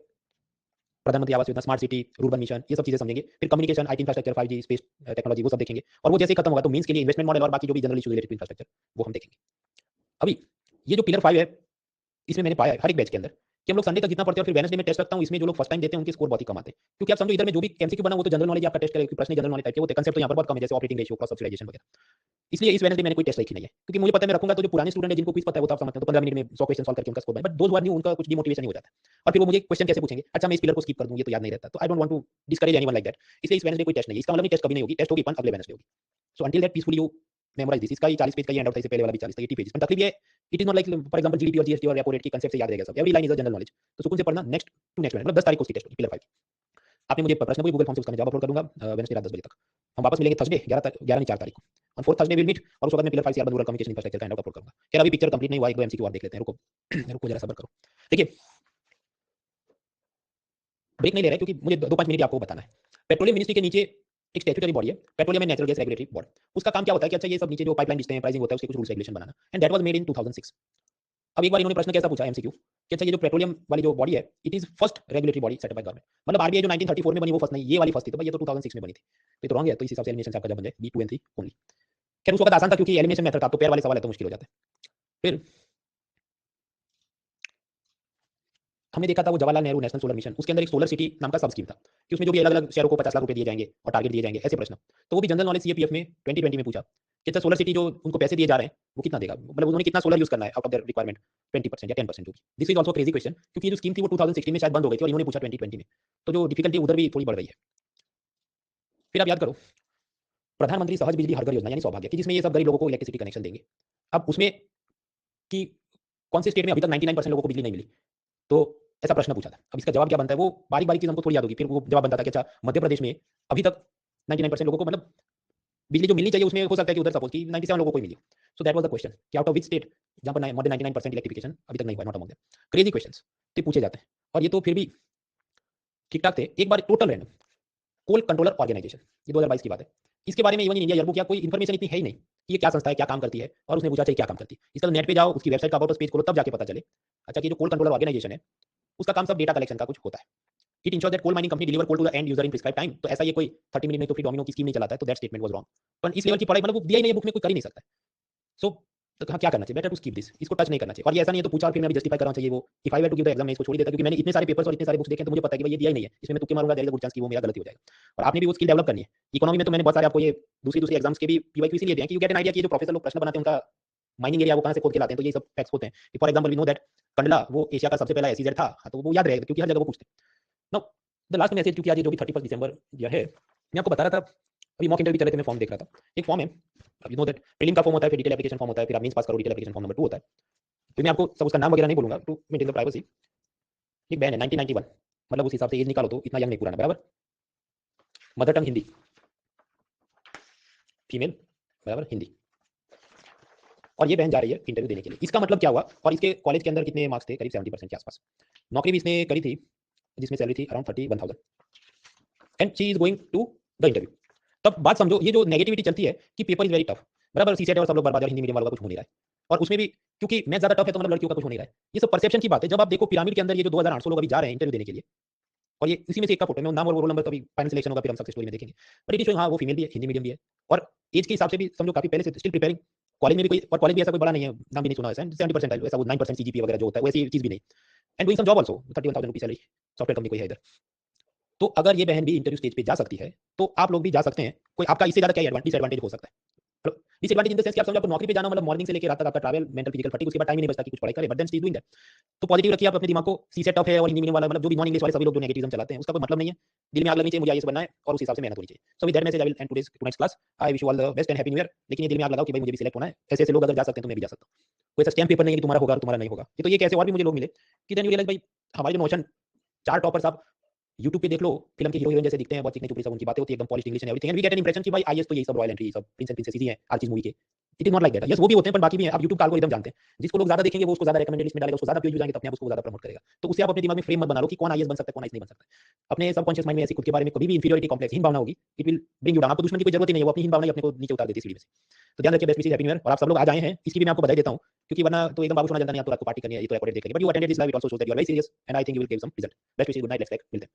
प्रधानमंत्री Awas Yojana, smart city, rurban mission, ये सब चीजें समझेंगे। फिर communication, IT infrastructure, 5G, space technology, वो सब देखेंगे। और वो जैसे ही खत्म होगा तो मीन्स के लिए इन्वेस्टमेंट मॉडल और बाकी जो भी general issue related to infrastructure वो हम देखेंगे। अभी ये जो पिलर 5 है, इसमें मैंने पाया है हर एक बैच के अंदर कि हम लोग संडे तक जितना पढ़ते हैं और फिर वेडनेसडे में टेस्ट रखता हूँ, इसमें जो लोग फर्स्ट टाइम देते हैं उनके स्कोर बहुत ही कम आते हैं। क्योंकि आप समझो इधर में जो भी एमसीक्यू बना वो तो जनरल नॉलेज आपका टेस्ट करेगा, प्रश्न जनरल नॉलेज टाइप के होते हैं, कंसेप्ट तो यहाँ पर बहुत कम है, जैसे ऑपरेटिंग रेशियो, क्रॉस सब्सिडाइजेशन वगैरह। इसलिए इस वेडनेसडे मैंने कोई टेस्ट रखी नहीं है, क्योंकि मुझे पता है मैं रखूंगा तो जो पुराने स्टूडेंट है जिनको क्विज पता है वो तो आप समझते हैं, तो 15 मिनट में 100 क्वेश्चन सॉल्व करके उनका score but those who are new उनका कुछ डिमोटिवेशन नहीं हो जाता है। और फिर वो मुझे क्वेश्चन कैसे पूछेंगे, अच्छा मैं इस पिलर को स्किप कर दूं, ये तो याद नहीं रहता, तो I don't want to discourage anyone like that. इसलिए इस वेडनेसडे कोई टेस्ट नहीं है, इसका मतलब नहीं टेस्ट कभी नहीं होगी, टेस्ट होगी अपन अगले वेडनेसडे होगी। So until that peacefully you memorise this. इसका ही 40 पेज का ये हैंडआउट था, इससे पहले वाला भी 40 था, 80 पेजेस, पर तकलीफ ये it is not like for example GDP और जीएसटी और रेपो रेट की कांसेप्ट से याद रहेगा सब, every line is a general knowledge. तो सुकून से पढ़ना, नेक्स्ट टू नेक्स्ट मतलब 10 तारीख को उसकी टेस्ट होगी, पिलर 5। आपने मुझे प्रश्न पूछे गूगल फॉर्म से, उसका मैं जवाब अपलोड कर दूंगा वेडनेसडे रात 10 बजे तक। हम वापस मिलेंगे थर्सडे 11 नहीं 4 तारीख को, on 4th Thursday will meet, और उसके बाद मैं पिलर 5 से अर्बन रूरल कम्युनिकेशन इंफ्रास्ट्रक्चर का हैंडआउट अपलोड करूंगा। खैर अभी पिक्चर कंप्लीट नहीं हुआ, एक दो एमसीक्यू और देख लेते हैं, रुको रुको जरा सब्र करो। देखिए ब्रेक नहीं ले रहे क्योंकि मुझे 2-5 मिनट आपको बताना है। पेट्रोलियम मिनिस्ट्री के नीचे एक स्टैट्यूटरी बॉडी है, petroleum and natural gas regulatory board. उसका काम क्या होता है कि अच्छा ये सब नीचे जो पाइपलाइन बिछते हैं, प्राइसिंग होता है, उसके कुछ rules regulation banana, and that was made in 2006। अब एक बार इन्होंने प्रश्न कैसा पूछा एमसीक्यू कि अच्छा ये जो पेट्रोलियम वाली जो बॉडी है it is first regulatory body setup by government, मतलब आरबीआई जो 1934 में बनी वो फर्स्ट नहीं, ये वाली फर्स्ट थी, तो भाई ये तो 2006 में बनी थी, तो ये तो रॉन्ग है, तो इस हिसाब से एलिमिनेशन से आपका जवाब बन जाए बी 2 एंड 3 ओनली। खैर उस वक्त आसान था क्योंकि एलिमिनेशन मेथड था, तो पेयर वाले सवाल है तो मुश्किल हो जाता है। फिर हमने देखा था वो Jawaharlal Nehru national solar mission, उसके अंदर एक सोलर सिटी नाम का सब स्कीम था कि उसमें जो भी अलग अलग शहरों को 50 लाख रुपए दिए जाएंगे और टारगेट दिए जाएंगे ऐसे प्रश्न, तो वो भी जनरल नॉलेज सीएपीएफ में 2020 में पूछा कि अच्छा सोलर सिटी जो उनको पैसे दिए जा रहे हैं वो कितना देगा, मतलब उन्होंने कितना सोलर यूज करना है आउट ऑफ देयर रिक्वायरमेंट 20% या 10% जो भी। This is also crazy question क्योंकि ये जो स्कीम थी वो 2016 में शायद बंद हो गई थी और इन्होंने पूछा 2020 में, तो जो डिफिकल्टी उधर भी थोड़ी बढ़ गई है। फिर आप याद करो प्रधानमंत्री सहज बिजली हर घर योजना यानी सौभाग्य की, जिसमें ये सब गरीब लोगों को इलेक्ट्रिसिटी कनेक्शन देंगे। अब उसमें कि कौन से स्टेट में अभी तक 99% लोगों को बिजली नहीं मिली, तो ऐसा प्रश्न पूछा था। अब इसका जवाब क्या बनता है वो बारीक बारीक चीज हमको थोड़ी याद होगी, फिर वो जवाब बनता था कि अच्छा मध्य प्रदेश में अभी तक 99% लोगों को मतलब बिजली जो मिलनी चाहिए उसमें हो सकता है कि उधर सपोज कि 97 लोगों को ही मिली। So that was the question कि आउट ऑफ विच स्टेट जहां पर मोर देन 99% इलेक्ट्रिफिकेशन अभी तक नहीं हुआ, not among them. Crazy questions तो पूछे जाते हैं और ये तो फिर भी ठीक ठाक थे। एक बार टोटल रैंडम कोल कंट्रोलर ऑर्गेनाइजेशन, ये 2022 की बात है, इसके बारे में इवन इन इंडिया ईयरबुक या कोई इन्फॉर्मेशन इतनी है ही नहीं कि ये क्या संस्था है, क्या काम करती है, और उसने पूछा चाहिए क्या काम करती है। इसका नेट पे जाओ, उसकी वेबसाइट का अबाउट अस पेज खोलो, तब जाके पता चले अच्छा कि जो कोल कंट्रोलर ऑर्गेनाइजेशन है उसका काम सब डेटा कलेक्शन का कुछ होता है। It ensure that coal mining company deliver coal to the end user in prescribe time, तो ऐसा ये कोई 30 मिनट में तो फिर डोमिनो की स्कीम नहीं चलाता है, तो दैट स्टेटमेंट वाज रॉन्ग। पर इस लेवल की पढ़ाई मतलब वो दिया ही नहीं है बुक में, कोई कर ही नहीं सकता है। सो तो हाँ क्या करना चाहिए, बेटर टू स्किप दिस, इसको टच नहीं करना चाहिए। और ये ऐसा नहीं है तो पूछा और फिर मैं भी जस्टिफाई करना चाहिए वो, if I were to give the exam मैं इसको छोड़ ही देता क्योंकि मैंने इतने सारे पेपर्स और इतने सारे बुक्स देखे हैं तो मुझे पता है कि भाई ये दिया ही नहीं है, इसमें मैं तुक्के मारूंगा, there is a good chance कि वो मेरा गलती हो जाएगा। और आपने भी वो स्किल डेवलप करनी है। इकोनॉमी में तो मैंने बहुत सारे आपको ये दूसरी दूसरी एग्जाम्स के भी पीवाईक्यू इसीलिए दिए हैं कि यू गेट एन आइडिया कि जो प्रोफेसर लोग प्रश्न बनाते हैं उनका माइनिंग एरिया वो कहां से खोद के लाते हैं, तो ये सब फैक्ट्स होते हैं। For example we know that Kandla वो एशिया का सबसे पहला एसीजेड था, हाँ, तो वो याद रहेगा क्योंकि हर जगह वो पूछते हैं। नाउ द लास्ट मैसेज, क्योंकि आज ये जो भी 31 दिसंबर यह है, मैं आपको बता रहा था अभी मॉक इंटरव्यू चल रहे थे, मैं फॉर्म देख रहा था, एक फॉर्म है, अब यू नो दैट प्रीलिम का फॉर्म होता है, फिर डिटेल एप्लीकेशन फॉर्म होता है, फिर आप मेंस पास करो, डिटेल एप्लीकेशन फॉर्म नंबर 2 होता है। तो मैं आपको सब उसका नाम वगैरह नहीं बोलूंगा टू मेंटेन द प्राइवेसी। एक बैन है 1991, मतलब उस हिसाब से एज निकालो तो इतना यंग नहीं पुराना, बराबर। मदर टंग हिंदी, फीमेल, बराबर, हिंदी। और ये बहन जा रही है इंटरव्यू देने के लिए। इसका मतलब क्या हुआ, और इसके कॉलेज के अंदर कितने मार्क्स थे, करीब 70% के आसपास। नौकरी भी इसने करी थी जिसमें सैलरी थी around 31,000 and she is going to the interview. तब बात समझो, ये जो नेगेटिविटी चलती है कि पेपर इज वेरी टफ, बराबर, सीसेट और सब लोग बर्बाद, हिंदी मीडियम वालों का कुछ हो नहीं रहा है, और उसमें भी क्योंकि मैथ ज्यादा टफ है तो मतलब लड़कियों का कुछ हो नहीं रहा है। ये सब परसेप्शन की बात है। जब आप देखो पिरामिड के अंदर ये जो 2800 लोग अभी जा रहे हैं इंटरव्यू देने के लिए, और ये इसी में से एक का फोटो है, नाम और रोल नंबर तो अभी फाइनल सिलेक्शन होगा, फिर हम सक्सेस स्टोरी में देखेंगे। बट इट इज हाँ वो फीमेल भी है, हिंदी मीडियम भी है, और एज के हिसाब से भी समझो काफी पहले से स्टिल प्रिपेयरिंग। कॉलेज में भी कोई, और कॉलेज भी ऐसा कोई बड़ा नहीं है, नाम भी नहीं सुना है, 70% ऐसा वो 9% सीजीपी वगैरह जो होता है वैसी चीज भी नहीं। And doing some job also, 31,000 rupees salary, software company कोई है इधर। तो अगर ये बहन भी इंटरव्यू स्टेज पे जा सकती है तो आप लोग भी जा सकते हैं। कोई आपका इससे ज्यादा क्या डिसएडवांटेज हो सकता है? डिसएडवांटेज इन द सेंस कि आप समझो आपको नौकरी पे जाना मतलब मॉर्निंग से लेकर रात तक आपका ट्रैवल, मेंटल फिजिकल फटीग, उसके बाद टाइम ही नहीं बचता कि कुछ पढ़ाई करें, but then she is doing that. तो पॉजिटिव रखिए आप अपने दिमाग को। सी सेट टफ है और हिंदी मीडियम वाला मतलब जो भी नॉन इंग्लिश वाले सभी लोग जो नेगेटिविज्म चलाते हैं उसका कोई मतलब नहीं है। दिल में आग लगनी चाहिए, मुझे आईएएस बनना है और उस हिसाब से मेहनत होनी चाहिए। So with that message I will and today's class. I wish you all the best and happy new year. लेकिन ये दिल में आग लगाओ कि भाई मुझे भी सिलेक्ट होना है। ऐसे ऐसे लोग अगर जा सकते हैं तो मैं भी जा सकता हूँ। कोई ऐसा स्टैम्प पेपर नहीं है कि तुम्हारा होगा और तुम्हारा नहीं होगा। ये तो ये कैसे और भी मुझे लोग मिले कि देन यू रियलाइज भाई हमारे जो नोशन 4 टॉपर्स आप यूट्यूब पे देख लो, फिल्म के हीरो हीरोइन जैसे दिखते हैं, बहुत चिकनी चुपड़ी, सब उनकी बातें होती है एकदम polished English and everything, and we get an impression कि भाई आईएएस तो यही सब रॉयल एंट्री, सब प्रिंस एंड प्रिंसेस ही हैं हर चीज मूवी के। It is not like that. Yes वो भी होते हैं पर बाकी भी हैं। आप यूट्यूब का एल्गोरिदम जानते हैं, जिसको लोग ज्यादा देखेंगे वो उसको ज्यादा रिकमेंडेड लिस्ट में डालेगा, उसको ज्यादा व्यूज जाएंगे तो अपने आप उसको ज्यादा प्रमोट करेगा। तो उससे आप अपने दिमाग में फ्रेम मत बना लो कि कौन आईएएस बन सकता है, कौन आईएएस नहीं बन सकता है। अपने सबकॉन्शियस माइंड में ऐसी खुद के बारे में कभी भी इंफीरियरिटी कॉम्प्लेक्स, हीन भावना होगी, it will bring you down. आपको दुश्मन की कोई जरूरत ही नहीं है, वो अपनी हीन भावना ही अपने को नीचे उतार देती है सीढ़ी में से। तो ध्यान रखिए, best wishes, happy new year. और आप सब लोग आज आए हैं इसकी भी मैं आपको बधाई देता हूं, क्योंकि वरना तो एकदम बाबू सोना जनता नहीं, आप तो आपको पार्टी करनी है, ये तो रिकॉर्डेड देख लेंगे, but you attended this live, it also shows that you are very serious and I think you will give some result. Best wishes, good night, let's मिलते हैं।